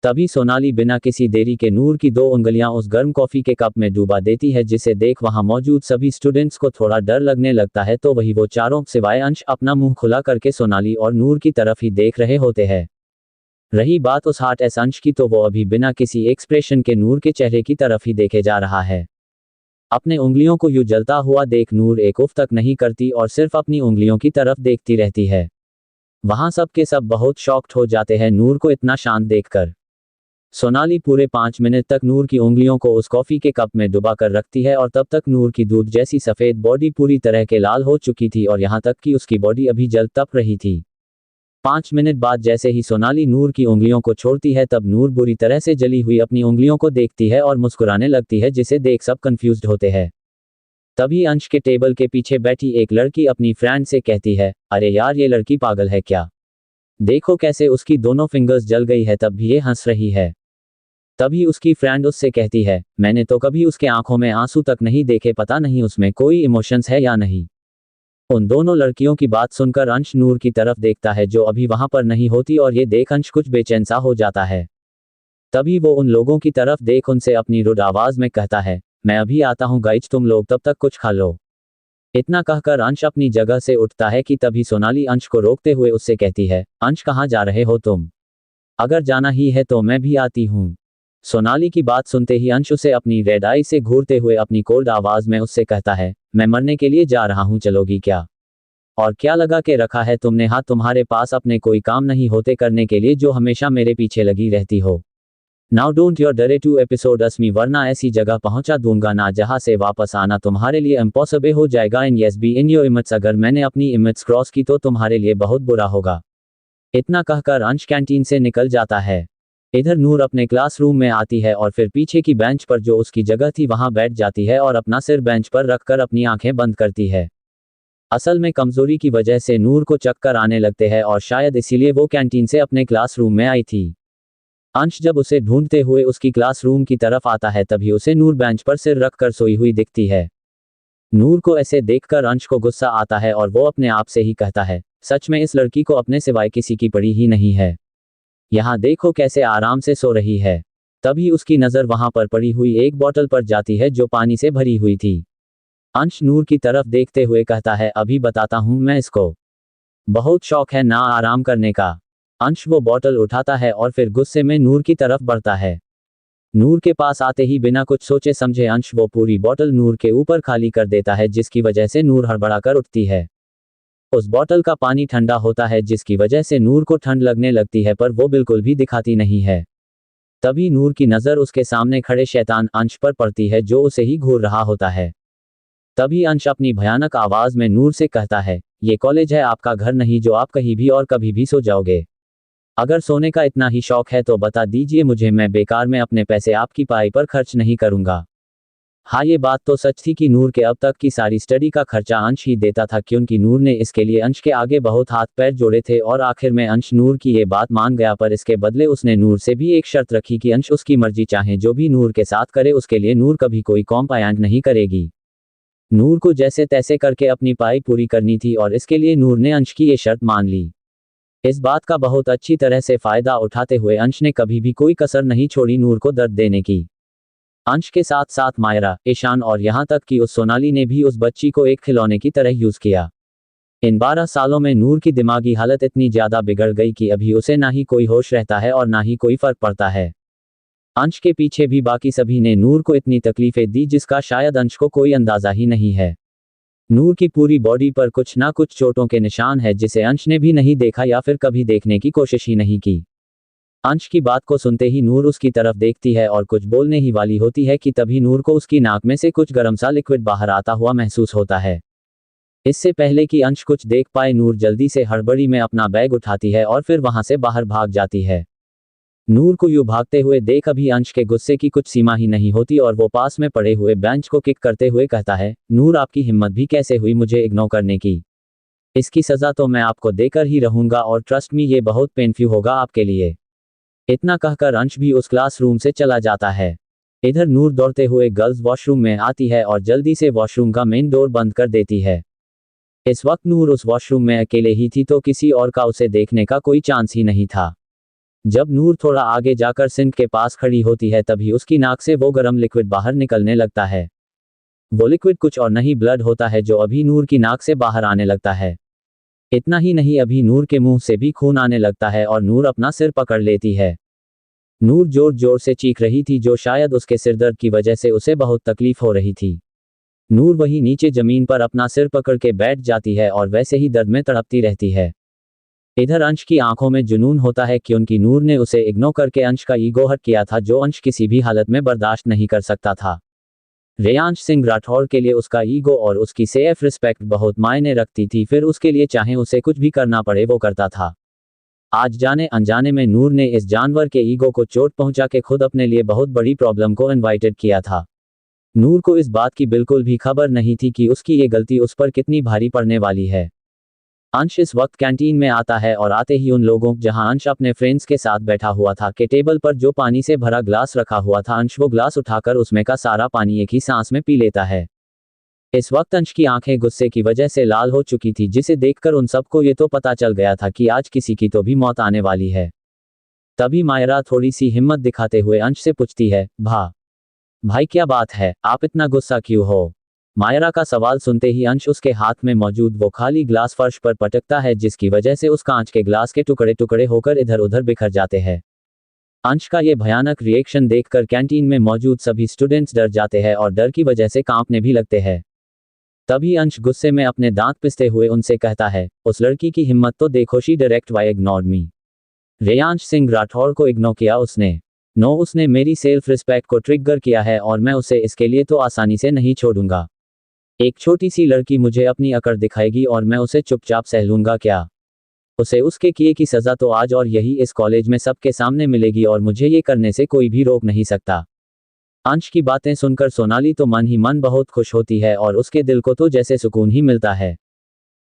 तभी सोनाली बिना किसी देरी के नूर की 2 उंगलियां उस गर्म कॉफी के कप में डुबा देती है, जिसे देख वहां मौजूद सभी स्टूडेंट्स को थोड़ा डर लगने लगता है। तो वही वो चारों सिवाय अंश अपना मुंह खुला करके सोनाली और नूर की तरफ ही देख रहे होते हैं। रही बात उस हार्ट एस अंश की, तो वो अभी बिना किसी एक्सप्रेशन के नूर के चेहरे की तरफ ही देखे जा रहा है। अपने उंगलियों को यूं जलता हुआ देख नूर एक उफ तक नहीं करती और सिर्फ अपनी उंगलियों की तरफ देखती रहती है। वहां सब के सब बहुत शॉक्ड हो जाते हैं नूर को इतना शांत देखकर। सोनाली पूरे 5 मिनट तक नूर की उंगलियों को उस कॉफी के कप में डुबा कर रखती है और तब तक नूर की दूध जैसी सफेद बॉडी पूरी तरह के लाल हो चुकी थी और यहाँ तक कि उसकी बॉडी अभी जल तप रही थी। 5 मिनट बाद जैसे ही सोनाली नूर की उंगलियों को छोड़ती है, तब नूर बुरी तरह से जली हुई अपनी उंगलियों को देखती है और मुस्कुराने लगती है, जिसे देख सब कंफ्यूज्ड होते हैं। तभी अंश के टेबल के पीछे बैठी एक लड़की अपनी फ्रेंड से कहती है, अरे यार ये लड़की पागल है क्या, देखो कैसे उसकी दोनों फिंगर्स जल गई है, तब भी ये हंस रही है। तभी उसकी फ्रेंड उससे कहती है, मैंने तो कभी उसके आंखों में आंसू तक नहीं देखे, पता नहीं उसमें कोई इमोशंस है या नहीं। उन दोनों लड़कियों की बात सुनकर अंश नूर की तरफ देखता है जो अभी वहां पर नहीं होती और ये देख अंश कुछ बेचैन सा हो जाता है। तभी वो उन लोगों की तरफ देख उनसे अपनी रुड आवाज में कहता है, मैं अभी आता हूँ गाइज, तुम लोग तब तक कुछ खा लो। इतना कहकर अंश अपनी जगह से उठता है कि तभी सोनाली अंश को रोकते हुए उससे कहती है, अंश कहाँ जा रहे हो तुम, अगर जाना ही है तो मैं भी आती हूँ। सोनाली की बात सुनते ही अंश उसे अपनी रेड आई से घूरते हुए अपनी कोल्ड आवाज में उससे कहता है, मैं मरने के लिए जा रहा हूँ, चलोगी क्या, और क्या लगा के रखा है तुमने हाथ, तुम्हारे पास अपने कोई काम नहीं होते करने के लिए जो हमेशा मेरे पीछे लगी रहती हो। नाउ डोंट योर डरे टू एपिसोड असमी, वरना ऐसी जगह पहुंचा दूंगा ना जहां से वापस आना तुम्हारे लिए इम्पॉसिबल हो जाएगा। In yes be in your image, अगर मैंने अपनी इमेज क्रॉस की तो तुम्हारे लिए बहुत बुरा होगा। इतना कहकर अंश कैंटीन से निकल जाता है। इधर नूर अपने क्लासरूम में आती है और फिर पीछे की बेंच पर जो उसकी जगह थी वहां बैठ जाती है और अपना सिर बेंच पर रखकर अपनी आंखें बंद करती है। असल में कमजोरी की वजह से नूर को चक्कर आने लगते हैं और शायद इसीलिए वो कैंटीन से अपने क्लासरूम में आई थी। अंश जब उसे ढूंढते हुए उसकी क्लासरूम की तरफ आता है, तभी उसे नूर बेंच पर सिर रखकर सोई हुई दिखती है। नूर को ऐसे देखकर अंश को गुस्सा आता है और वो अपने आप से ही कहता है, सच में इस लड़की को अपने सिवाय किसी की पड़ी ही नहीं है, यहाँ देखो कैसे आराम से सो रही है। तभी उसकी नज़र वहां पर पड़ी हुई एक बोतल पर जाती है जो पानी से भरी हुई थी। अंश नूर की तरफ देखते हुए कहता है, अभी बताता हूं मैं इसको, बहुत शौक है ना आराम करने का। अंश वो बोतल उठाता है और फिर गुस्से में नूर की तरफ बढ़ता है। नूर के पास आते ही बिना कुछ सोचे समझे अंश वो पूरी बोतल नूर के ऊपर खाली कर देता है, जिसकी वजह से नूर हड़बड़ाकर उठती है। उस बोतल का पानी ठंडा होता है, जिसकी वजह से नूर को ठंड लगने लगती है, पर वो बिल्कुल भी दिखाती नहीं है। तभी नूर की नज़र उसके सामने खड़े शैतान अंश पर पड़ती है जो उसे ही घूर रहा होता है। तभी अंश अपनी भयानक आवाज में नूर से कहता है, ये कॉलेज है, आपका घर नहीं जो आप कहीं भी और कभी भी सो जाओगे। अगर सोने का इतना ही शौक है तो बता दीजिए मुझे, मैं बेकार में अपने पैसे आपकी पढ़ाई पर खर्च नहीं करूंगा। हाँ, ये बात तो सच थी कि नूर के अब तक की सारी स्टडी का खर्चा अंश ही देता था, क्योंकि नूर ने इसके लिए अंश के आगे बहुत हाथ पैर जोड़े थे और आखिर में अंश नूर की ये बात मान गया। पर इसके बदले उसने नूर से भी एक शर्त रखी कि अंश उसकी मर्जी चाहे जो भी नूर के साथ करे, उसके लिए नूर कभी कोई कॉम्प्लायंट नहीं करेगी। नूर को जैसे तैसे करके अपनी पढ़ाई पूरी करनी थी और इसके लिए नूर ने अंश की ये शर्त मान ली। इस बात का बहुत अच्छी तरह से फायदा उठाते हुए अंश ने कभी भी कोई कसर नहीं छोड़ी नूर को दर्द देने की। अंश के साथ साथ मायरा, ईशान और यहाँ तक कि उस सोनाली ने भी उस बच्ची को एक खिलौने की तरह यूज किया। इन 12 सालों में नूर की दिमागी हालत इतनी ज्यादा बिगड़ गई कि अभी उसे ना ही कोई होश रहता है और ना ही कोई फर्क पड़ता है। अंश के पीछे भी बाकी सभी ने नूर को इतनी तकलीफें दी जिसका शायद अंश को कोई अंदाजा ही नहीं है। नूर की पूरी बॉडी पर कुछ ना कुछ चोटों के निशान है जिसे अंश ने भी नहीं देखा या फिर कभी देखने की कोशिश ही नहीं की। अंश की बात को सुनते ही नूर उसकी तरफ देखती है और कुछ बोलने ही वाली होती है कि तभी नूर को उसकी नाक में से कुछ गर्म सा लिक्विड बाहर आता हुआ महसूस होता है। इससे पहले कि अंश कुछ देख पाए, नूर जल्दी से हड़बड़ी में अपना बैग उठाती है और फिर वहां से बाहर भाग जाती है। नूर को यूं भागते हुए देख अभी अंश के गुस्से की कुछ सीमा ही नहीं होती और वो पास में पड़े हुए बेंच को किक करते हुए कहता है, नूर आपकी हिम्मत भी कैसे हुई मुझे इग्नोर करने की, इसकी सजा तो मैं आपको देकर ही रहूंगा और ट्रस्ट मी ये बहुत पेनफ्यू होगा आपके लिए। इतना कहकर अंश भी उस क्लासरूम से चला जाता है। इधर नूर दौड़ते हुए गर्ल्स वॉशरूम में आती है और जल्दी से वॉशरूम का मेन डोर बंद कर देती है। इस वक्त नूर उस वॉशरूम में अकेले ही थी तो किसी और का उसे देखने का कोई चांस ही नहीं था। जब नूर थोड़ा आगे जाकर सिंक के पास खड़ी होती है तभी उसकी नाक से वो गर्म लिक्विड बाहर निकलने लगता है। वो लिक्विड कुछ और नहीं ब्लड होता है जो अभी नूर की नाक से बाहर आने लगता है। इतना ही नहीं, अभी नूर के मुंह से भी खून आने लगता है और नूर अपना सिर पकड़ लेती है। नूर जोर जोर से चीख रही थी जो शायद उसके सिरदर्द की वजह से उसे बहुत तकलीफ हो रही थी। नूर वही नीचे जमीन पर अपना सिर पकड़ के बैठ जाती है और वैसे ही दर्द में तड़पती रहती है। इधर अंश की आंखों में जुनून होता है क्योंकि नूर ने उसे इग्नोर करके अंश का ईगो हर्ट किया था जो अंश किसी भी हालत में बर्दाश्त नहीं कर सकता था। रेयांश सिंह राठौड़ के लिए उसका ईगो और उसकी सेल्फ रिस्पेक्ट बहुत मायने रखती थी, फिर उसके लिए चाहे उसे कुछ भी करना पड़े वो करता था। आज जाने अनजाने में नूर ने इस जानवर के ईगो को चोट पहुंचा के खुद अपने लिए बहुत बड़ी प्रॉब्लम को इनवाइटेड किया था। नूर को इस बात की बिल्कुल भी खबर नहीं थी कि उसकी ये गलती उस पर कितनी भारी पड़ने वाली है। अंश इस वक्त कैंटीन में आता है और आते ही उन लोगों जहां अंश अपने फ्रेंड्स के साथ बैठा हुआ था के टेबल पर जो पानी से भरा ग्लास रखा हुआ था, अंश वो ग्लास उठाकर उसमें का सारा पानी एक ही सांस में पी लेता है। इस वक्त अंश की आंखें गुस्से की वजह से लाल हो चुकी थी जिसे देखकर उन सबको ये तो पता चल गया था कि आज किसी की तो भी मौत आने वाली है। तभी मायरा थोड़ी सी हिम्मत दिखाते हुए अंश से पूछती है, भाई क्या बात है, आप इतना गुस्सा क्यों हो? मायरा का सवाल सुनते ही अंश उसके हाथ में मौजूद वो खाली ग्लास फर्श पर पटकता है जिसकी वजह से उस कांच के ग्लास के टुकड़े टुकड़े होकर इधर उधर बिखर जाते हैं। अंश का ये भयानक रिएक्शन देखकर कैंटीन में मौजूद सभी स्टूडेंट्स डर जाते हैं और डर की वजह से कांपने भी लगते हैं। तभी अंश गुस्से में अपने दांत पिसते हुए उनसे कहता है, उस लड़की की हिम्मत तो देखो, शी डायरेक्ट वाई इग्नोर्ड मी। रेयांश सिंह राठौड़ को इग्नोर किया उसने मेरी सेल्फ रिस्पेक्ट को ट्रिगर किया है और मैं उसे इसके लिए तो आसानी से नहीं छोड़ूंगा। एक छोटी सी लड़की मुझे अपनी अकड़ दिखाएगी और मैं उसे चुपचाप सह लूंगा क्या? उसे उसके किए की सजा तो आज और यही इस कॉलेज में सबके सामने मिलेगी और मुझे ये करने से कोई भी रोक नहीं सकता। अंश की बातें सुनकर सोनाली तो मन ही मन बहुत खुश होती है और उसके दिल को तो जैसे सुकून ही मिलता है।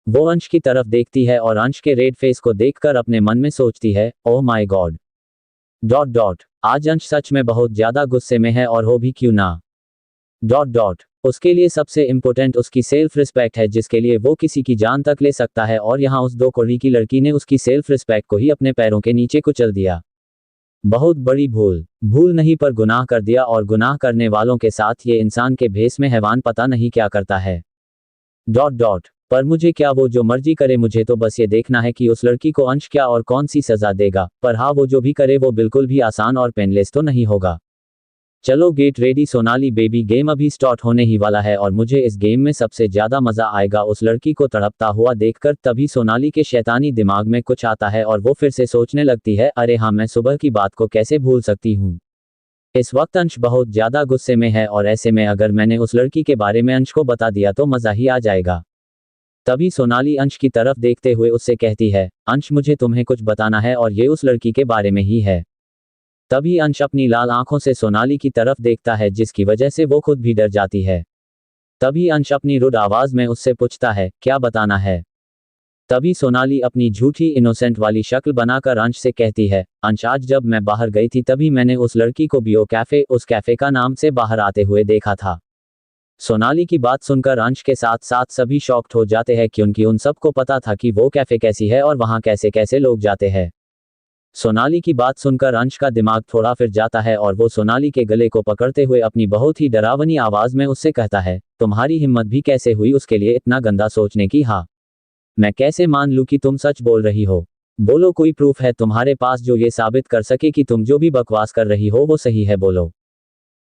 वो अंश की तरफ देखती है और अंश के रेड फेस को देखकर अपने मन में सोचती है, ओह माय गॉड, आज अंश सच में बहुत ज्यादा गुस्से में है और हो भी क्यों ना। उसके लिए सबसे इम्पोर्टेंट उसकी सेल्फ रिस्पेक्ट है जिसके लिए वो किसी की जान तक ले सकता है और यहाँ उस दो कौड़ी की लड़की ने उसकी सेल्फ रिस्पेक्ट को ही अपने पैरों के नीचे कुचल दिया। बहुत बड़ी भूल नहीं पर गुनाह कर दिया और गुनाह करने वालों के साथ ये इंसान के भेस में हैवान पता नहीं क्या करता है। पर मुझे क्या, वो जो मर्जी करे, मुझे तो बस ये देखना है कि उस लड़की को अंश क्या और कौन सी सजा देगा, पर हाँ वो जो भी करे वो बिल्कुल भी आसान और पेनलेस तो नहीं होगा। चलो get ready Sonali baby, game अभी स्टार्ट होने ही वाला है और मुझे इस गेम में सबसे ज्यादा मजा आएगा उस लड़की को तड़पता हुआ देखकर। तभी सोनाली के शैतानी दिमाग में कुछ आता है और वो फिर से सोचने लगती है, अरे हाँ, मैं सुबह की बात को कैसे भूल सकती हूँ। इस वक्त अंश बहुत ज्यादा गुस्से में है और ऐसे में अगर मैंने उस लड़की के बारे में अंश को बता दिया तो मजा ही आ जाएगा। तभी सोनाली अंश की तरफ देखते हुए उससे कहती है, अंश मुझे तुम्हें कुछ बताना है और ये उस लड़की के बारे में ही है। तभी अंश अपनी लाल आंखों से सोनाली की तरफ देखता है जिसकी वजह से वो खुद भी डर जाती है। तभी अंश अपनी रुड आवाज में उससे पूछता है, क्या बताना है? तभी सोनाली अपनी झूठी इनोसेंट वाली शक्ल बनाकर अंश से कहती है, अंश आज जब मैं बाहर गई थी तभी मैंने उस लड़की को बियो कैफे, उस कैफे का नाम से बाहर आते हुए देखा था। सोनाली की बात सुनकर अंश के साथ साथ सभी शॉक्ड हो जाते हैं क्योंकि उन सबको पता था कि वो कैफे कैसी है और वहां कैसे कैसे लोग जाते हैं। सोनाली की बात सुनकर अंश का दिमाग थोड़ा फिर जाता है और वो सोनाली के गले को पकड़ते हुए अपनी बहुत ही डरावनी आवाज में उससे कहता है, तुम्हारी हिम्मत भी कैसे हुई उसके लिए इतना गंदा सोचने की? हाँ, मैं कैसे मान लूं कि तुम सच बोल रही हो? बोलो, कोई प्रूफ है तुम्हारे पास जो ये साबित कर सके कि तुम जो भी बकवास कर रही हो वो सही है, बोलो।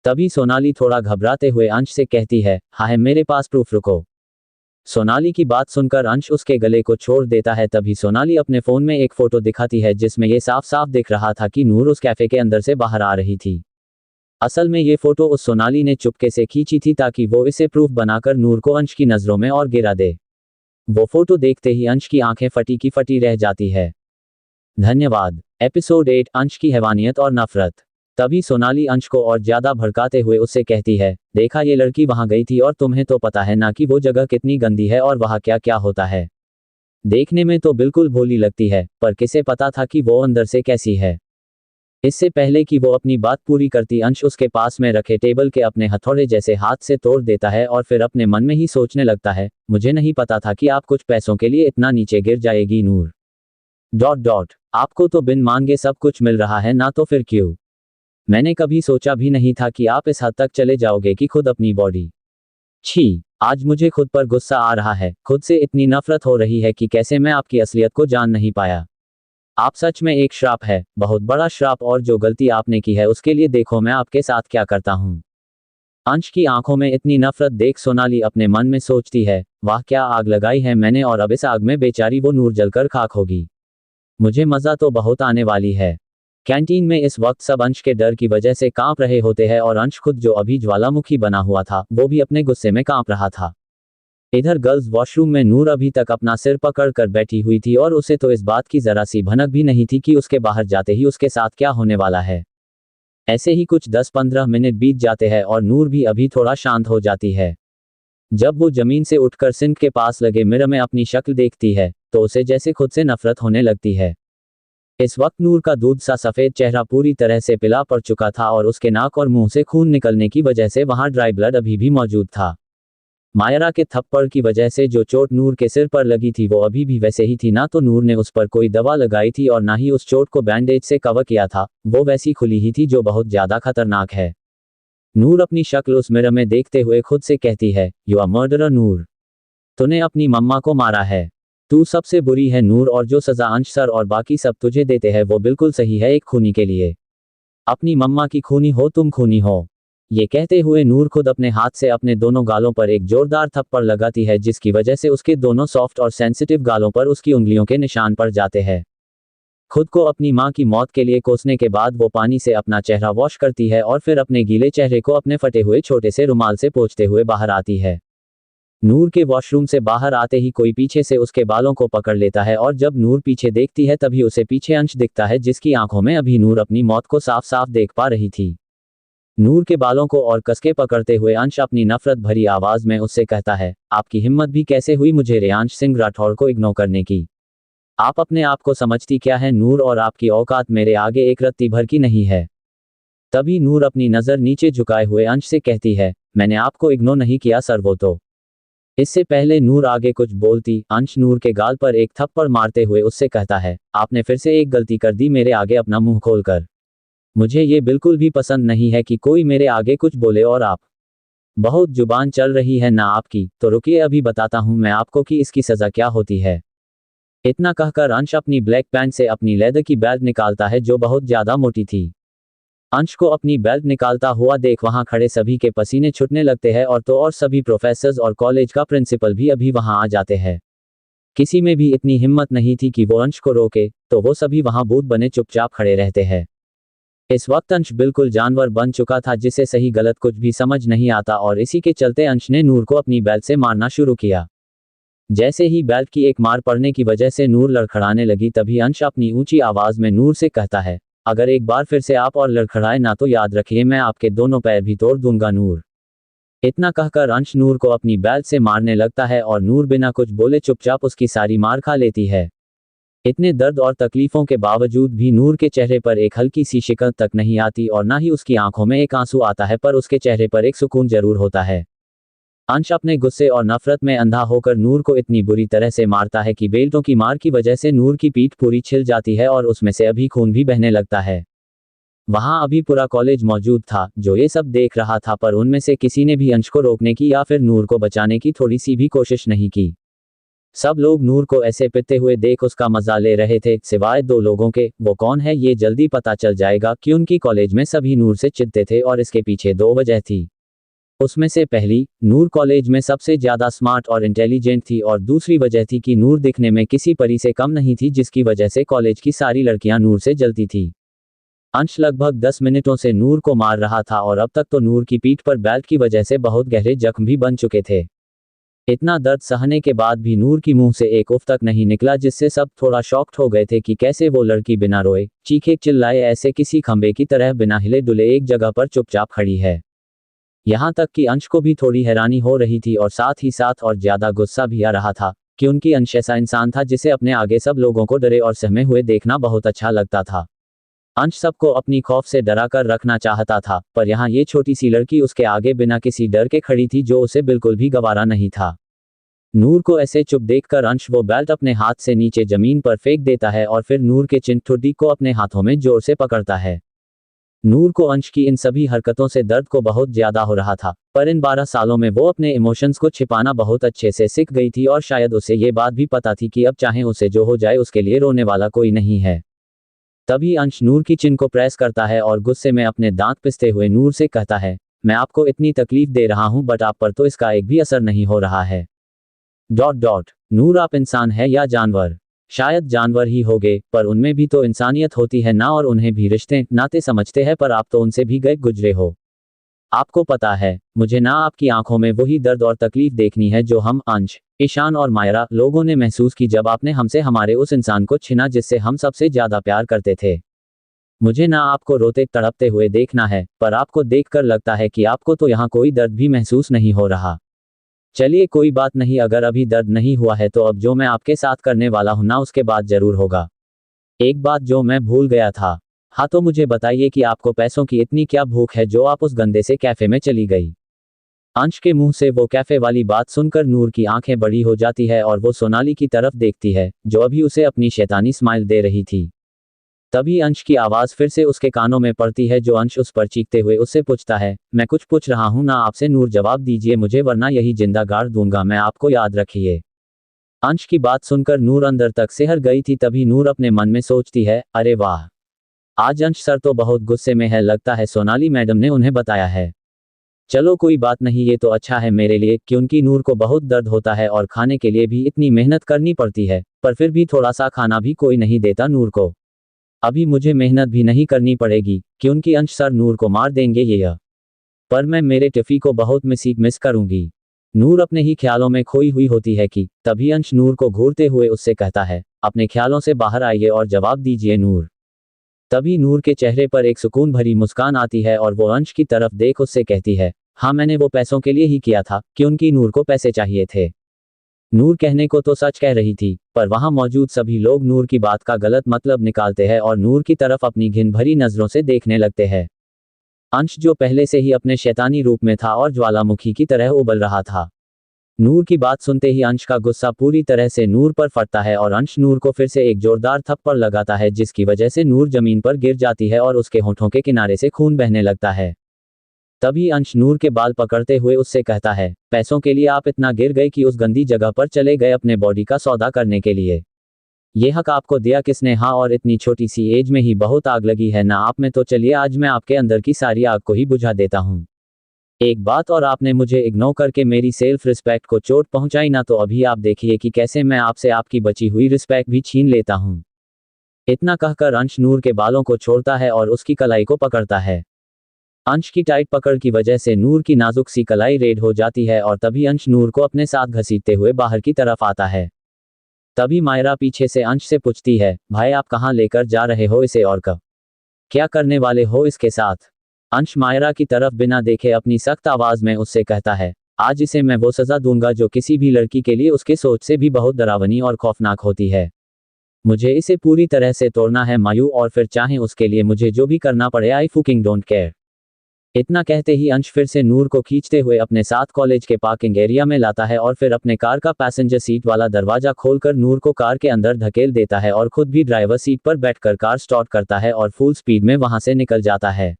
तभी सोनाली थोड़ा घबराते हुए अंश से कहती है, हाँ है मेरे पास प्रूफ, रुको। सोनाली की बात सुनकर अंश उसके गले को छोड़ देता है। तभी सोनाली अपने फोन में एक फोटो दिखाती है जिसमें ये साफ साफ दिख रहा था कि नूर उस कैफे के अंदर से बाहर आ रही थी। असल में ये फोटो उस सोनाली ने चुपके से खींची थी ताकि वो इसे प्रूफ बनाकर नूर को अंश की नजरों में और गिरा दे। वो फोटो देखते ही अंश की आंखें फटी की फटी रह जाती है। धन्यवाद। एपिसोड 8, अंश की हैवानियत और नफरत। तभी सोनाली अंश को और ज्यादा भड़काते हुए उससे कहती है, देखा ये लड़की वहां गई थी और तुम्हें तो पता है ना कि वो जगह कितनी गंदी है और वहां क्या क्या होता है। देखने में तो बिल्कुल भोली लगती है, पर किसे पता था कि वो अंदर से कैसी है। इससे पहले कि वो अपनी बात पूरी करती अंश उसके पास में रखे टेबल के अपने हथौड़े जैसे हाथ से तोड़ देता है और फिर अपने मन में ही सोचने लगता है, मुझे नहीं पता था कि आप कुछ पैसों के लिए इतना नीचे गिर जाएगी नूर। डॉट डॉट आपको तो बिन मांगे सब कुछ मिल रहा है ना, तो फिर क्यों? मैंने कभी सोचा भी नहीं था कि आप इस हद तक चले जाओगे कि खुद अपनी बॉडी। छी, आज मुझे खुद पर गुस्सा आ रहा है, खुद से इतनी नफरत हो रही है कि कैसे मैं आपकी असलियत को जान नहीं पाया। आप सच में एक श्राप है, बहुत बड़ा श्राप, और जो गलती आपने की है उसके लिए देखो मैं आपके साथ क्या करता हूँ। अंश की आंखों में इतनी नफरत देख सोनाली अपने मन में सोचती है, वाह क्या आग लगाई है मैंने, और अब इस आग में बेचारी वो नूर जलकर खाक होगी। मुझे मजा तो बहुत आने वाली है। कैंटीन में इस वक्त सब अंश के डर की वजह से कांप रहे होते हैं और अंश खुद जो अभी ज्वालामुखी बना हुआ था वो भी अपने गुस्से में कांप रहा था। इधर गर्ल्स वॉशरूम में नूर अभी तक अपना सिर पकड़ कर बैठी हुई थी और उसे तो इस बात की जरा सी भनक भी नहीं थी कि उसके बाहर जाते ही उसके साथ क्या होने वाला है। ऐसे ही कुछ 10-15 मिनट बीत जाते हैं और नूर भी अभी थोड़ा शांत हो जाती है। जब वो जमीन से उठकर सिंक के पास लगे मिरर में अपनी शक्ल देखती है तो उसे जैसे खुद से नफरत होने लगती है। इस वक्त नूर का दूध सा सफेद चेहरा पूरी तरह से पिला पड़ चुका था और उसके नाक और मुंह से खून निकलने की वजह से वहां ड्राई ब्लड अभी भी मौजूद था। मायरा के थप्पड़ की वजह से जो चोट नूर के सिर पर लगी थी वो अभी भी वैसे ही थी, ना तो नूर ने उस पर कोई दवा लगाई थी और ना ही उस चोट को बैंडेज से कवर किया था, वो वैसी खुली ही थी जो बहुत ज्यादा खतरनाक है। नूर अपनी शक्ल उस मिरर में देखते हुए खुद से कहती है, यू आर मर्डरर नूर। तूने अपनी मम्मा को मारा है। तू सबसे बुरी है नूर, और जो सजा अंश सर और बाकी सब तुझे देते हैं वो बिल्कुल सही है एक खूनी के लिए। अपनी मम्मा की खूनी हो तुम, खूनी हो। ये कहते हुए नूर खुद अपने हाथ से अपने दोनों गालों पर एक जोरदार थप्पड़ लगाती है जिसकी वजह से उसके दोनों सॉफ्ट और सेंसिटिव गालों पर उसकी उंगलियों के निशान पड़ जाते हैं। खुद को अपनी मां की मौत के लिए कोसने के बाद वो पानी से अपना चेहरा वॉश करती है और फिर अपने गीले चेहरे को अपने फटे हुए छोटे से रुमाल से पोंछते हुए बाहर आती है। नूर के वॉशरूम से बाहर आते ही कोई पीछे से उसके बालों को पकड़ लेता है और जब नूर पीछे देखती है तभी उसे पीछे अंश दिखता है जिसकी आंखों में अभी नूर अपनी मौत को साफ साफ देख पा रही थी। नूर के बालों को और कसके पकड़ते हुए अंश अपनी नफरत भरी आवाज में उससे कहता है, आपकी हिम्मत भी कैसे हुई मुझे रेयांश सिंह राठौड़ को इग्नोर करने की? आप अपने आप को समझती क्या है नूर, और आपकी औकात मेरे आगे एक रत्ती भर की नहीं है। तभी नूर अपनी नजर नीचे झुकाए हुए अंश से कहती है, मैंने आपको इग्नोर नहीं किया सर, वो तो। इससे पहले नूर आगे कुछ बोलती, अंश नूर के गाल पर एक थप्पड़ मारते हुए उससे कहता है, आपने फिर से एक गलती कर दी मेरे आगे अपना मुंह खोलकर। मुझे ये बिल्कुल भी पसंद नहीं है कि कोई मेरे आगे कुछ बोले, और आप बहुत जुबान चल रही है ना आपकी, तो रुकिए अभी बताता हूं मैं आपको कि इसकी सजा क्या होती है। इतना कहकर अंश अपनी ब्लैक पैंट से अपनी लेदर की बेल्ट निकालता है जो बहुत ज्यादा मोटी थी। अंश को अपनी बेल्ट निकालता हुआ देख वहां खड़े सभी के पसीने छूटने लगते हैं और तो और सभी प्रोफेसर्स और कॉलेज का प्रिंसिपल भी अभी वहां आ जाते हैं। किसी में भी इतनी हिम्मत नहीं थी कि वो अंश को रोके, तो वो सभी वहां भूत बने चुपचाप खड़े रहते हैं। इस वक्त अंश बिल्कुल जानवर बन चुका था जिसे सही गलत कुछ भी समझ नहीं आता, और इसी के चलते अंश ने नूर को अपनी बेल्ट से मारना शुरू किया। जैसे ही बेल्ट की एक मार पड़ने की वजह से नूर लड़खड़ाने लगी तभी अंश अपनी ऊंची आवाज में नूर से कहता है, अगर एक बार फिर से आप और लड़खड़ाए ना तो याद रखिए मैं आपके दोनों पैर भी तोड़ दूंगा नूर। इतना कहकर अंश नूर को अपनी बेल्ट से मारने लगता है और नूर बिना कुछ बोले चुपचाप उसकी सारी मार खा लेती है। इतने दर्द और तकलीफों के बावजूद भी नूर के चेहरे पर एक हल्की सी शिकन तक नहीं आती और ना ही उसकी आंखों में एक आंसू आता है, पर उसके चेहरे पर एक सुकून जरूर होता है। अंश अपने गुस्से और नफरत में अंधा होकर नूर को इतनी बुरी तरह से मारता है कि बेल्टों की मार की वजह से नूर की पीठ पूरी छिल जाती है और उसमें से अभी खून भी बहने लगता है। वहां अभी पूरा कॉलेज मौजूद था जो ये सब देख रहा था, पर उनमें से किसी ने भी अंश को रोकने की या फिर नूर को बचाने की थोड़ी सी भी कोशिश नहीं की। सब लोग नूर को ऐसे पिटते हुए देख उसका मजा ले रहे थे, सिवाय दो लोगों के। वो कौन है ये जल्दी पता चल जाएगा कि उनकी कॉलेज में सभी नूर से चिढ़ते थे और इसके पीछे दो वजह थी। उसमें से पहली, नूर कॉलेज में सबसे ज्यादा स्मार्ट और इंटेलिजेंट थी, और दूसरी वजह थी कि नूर दिखने में किसी परी से कम नहीं थी जिसकी वजह से कॉलेज की सारी लड़कियां नूर से जलती थी। अंश लगभग 10 मिनटों से नूर को मार रहा था और अब तक तो नूर की पीठ पर बेल्ट की वजह से बहुत गहरे जख्म भी बन चुके थे। इतना दर्द सहने के बाद भी नूर की मुंह से एक उफ तक नहीं निकला, जिससे सब थोड़ा शॉक्ड हो गए थे कि कैसे वो लड़की बिना रोए चीखे चिल्लाए ऐसे किसी खंबे की तरह बिना हिले डुले एक जगह पर चुपचाप खड़ी है। यहाँ तक कि अंश को भी थोड़ी हैरानी हो रही थी और साथ ही साथ और ज्यादा गुस्सा भी आ रहा था कि उनकी अंश ऐसा इंसान था जिसे अपने आगे सब लोगों को डरे और सहमे हुए देखना बहुत अच्छा लगता था। अंश सबको अपनी खौफ से डरा कर रखना चाहता था, पर यहाँ ये छोटी सी लड़की उसके आगे बिना किसी डर के खड़ी थी जो उसे बिल्कुल भी गवारा नहीं था। नूर को ऐसे चुप देखकर अंश वो बेल्ट अपने हाथ से नीचे जमीन पर फेंक देता है और फिर नूर के चिन ठुड्डी को अपने हाथों में जोर से पकड़ता है। नूर को अंश की इन सभी हरकतों से दर्द को बहुत ज्यादा हो रहा था, पर इन 12 सालों में वो अपने इमोशंस को छिपाना बहुत अच्छे से सीख गई थी और शायद उसे ये बात भी पता थी कि अब चाहे उसे जो हो जाए उसके लिए रोने वाला कोई नहीं है। तभी अंश नूर की चिन को प्रेस करता है और गुस्से में अपने दांत पिसते हुए नूर से कहता है, मैं आपको इतनी तकलीफ दे रहा हूं बट आप पर तो इसका एक भी असर नहीं हो रहा है। ... नूर आप इंसान है या जानवर? शायद जानवर ही होगे, पर उनमें भी तो इंसानियत होती है ना, और उन्हें भी रिश्ते नाते समझते हैं, पर आप तो उनसे भी गए गुजरे हो। आपको पता है, मुझे ना आपकी आंखों में वही दर्द और तकलीफ देखनी है जो हम अंश, ईशान और मायरा लोगों ने महसूस की जब आपने हमसे हमारे उस इंसान को छीना जिससे हम सबसे ज्यादा प्यार करते थे। मुझे ना आपको रोते तड़पते हुए देखना है, पर आपको देखकर लगता है कि आपको तो यहाँ कोई दर्द भी महसूस नहीं हो रहा। चलिए कोई बात नहीं, अगर अभी दर्द नहीं हुआ है तो अब जो मैं आपके साथ करने वाला हूं ना उसके बाद जरूर होगा। एक बात जो मैं भूल गया था। हाँ तो मुझे बताइए कि आपको पैसों की इतनी क्या भूख है जो आप उस गंदे से कैफे में चली गई। अंश के मुंह से वो कैफे वाली बात सुनकर नूर की आंखें बड़ी हो जाती है और वो सोनाली की तरफ देखती है जो अभी उसे अपनी शैतानी स्माइल दे रही थी। तभी अंश की आवाज फिर से उसके कानों में पड़ती है जो अंश उस पर चीखते हुए उससे पूछता है, मैं कुछ पूछ रहा हूं ना आपसे नूर, जवाब दीजिए मुझे वरना यही जिंदा गाड़ दूंगा मैं आपको, याद रखिए। अंश की बात सुनकर नूर अंदर तक सिहर गई थी। तभी नूर अपने मन में सोचती है, अरे वाह, आज अंश सर तो बहुत गुस्से में है, लगता है सोनाली मैडम ने उन्हें बताया है। चलो कोई बात नहीं, ये तो अच्छा है मेरे लिए, क्योंकि नूर को बहुत दर्द होता है और खाने के लिए भी इतनी मेहनत करनी पड़ती है, पर फिर भी थोड़ा सा खाना भी कोई नहीं देता नूर को। अभी मुझे मेहनत भी नहीं करनी पड़ेगी क्योंकि अंश सर नूर को मार देंगे ये, पर मैं मेरे टिफी को बहुत मिस करूंगी। नूर अपने ही ख्यालों में खोई हुई होती है कि तभी अंश नूर को घूरते हुए उससे कहता है, अपने ख्यालों से बाहर आइए और जवाब दीजिए नूर। तभी नूर के चेहरे पर एक सुकून भरी मुस्कान आती है और वो अंश की तरफ देख उससे कहती है, हाँ मैंने वो पैसों के लिए ही किया था क्योंकि नूर को पैसे चाहिए थे। नूर कहने को तो सच कह रही थी, पर वहां मौजूद सभी लोग नूर की बात का गलत मतलब निकालते हैं और नूर की तरफ अपनी घिन भरी नजरों से देखने लगते हैं। अंश जो पहले से ही अपने शैतानी रूप में था और ज्वालामुखी की तरह उबल रहा था। नूर की बात सुनते ही अंश का गुस्सा पूरी तरह से नूर पर फटता है और अंश नूर को फिर से एक जोरदार थप्पड़ लगाता है जिसकी वजह से नूर जमीन पर गिर जाती है और उसके होठों के किनारे से खून बहने लगता है। तभी अंश नूर के बाल पकड़ते हुए उससे कहता है, पैसों के लिए आप इतना गिर गए कि उस गंदी जगह पर चले गए अपने बॉडी का सौदा करने के लिए। ये हक आपको दिया किसने? हाँ, और इतनी छोटी सी एज में ही बहुत आग लगी है ना आप में, तो चलिए आज मैं आपके अंदर की सारी आग को ही बुझा देता हूँ। एक बात और, आपने मुझे इग्नोर करके मेरी सेल्फ रिस्पेक्ट को चोट पहुंचाई ना, तो अभी आप देखिए कि कैसे मैं आपसे आपकी बची हुई रिस्पेक्ट भी छीन लेता हूँ। इतना कहकर अंश नूर के बालों को छोड़ता है और उसकी कलाई को पकड़ता है। अंश की टाइट पकड़ की वजह से नूर की नाजुक सी कलाई रेड हो जाती है और तभी अंश नूर को अपने साथ घसीटते हुए बाहर की तरफ आता है। तभी मायरा पीछे से अंश से पूछती है, भाई आप कहाँ लेकर जा रहे हो इसे और कब क्या करने वाले हो इसके साथ? अंश मायरा की तरफ बिना देखे अपनी सख्त आवाज में उससे कहता है, आज इसे मैं वो सजा दूंगा जो किसी भी लड़की के लिए उसके सोच से भी बहुत डरावनी और खौफनाक होती है। मुझे इसे पूरी तरह से तोड़ना है मायू, और फिर चाहे उसके लिए मुझे जो भी करना पड़े, आई फुकिंग डोंट केयर। इतना कहते ही अंश फिर से नूर को खींचते हुए अपने साथ कॉलेज के पार्किंग एरिया में लाता है और फिर अपने कार का पैसेंजर सीट वाला दरवाजा खोलकर नूर को कार के अंदर धकेल देता है और खुद भी ड्राइवर सीट पर बैठकर कार स्टार्ट करता है और फुल स्पीड में वहां से निकल जाता है।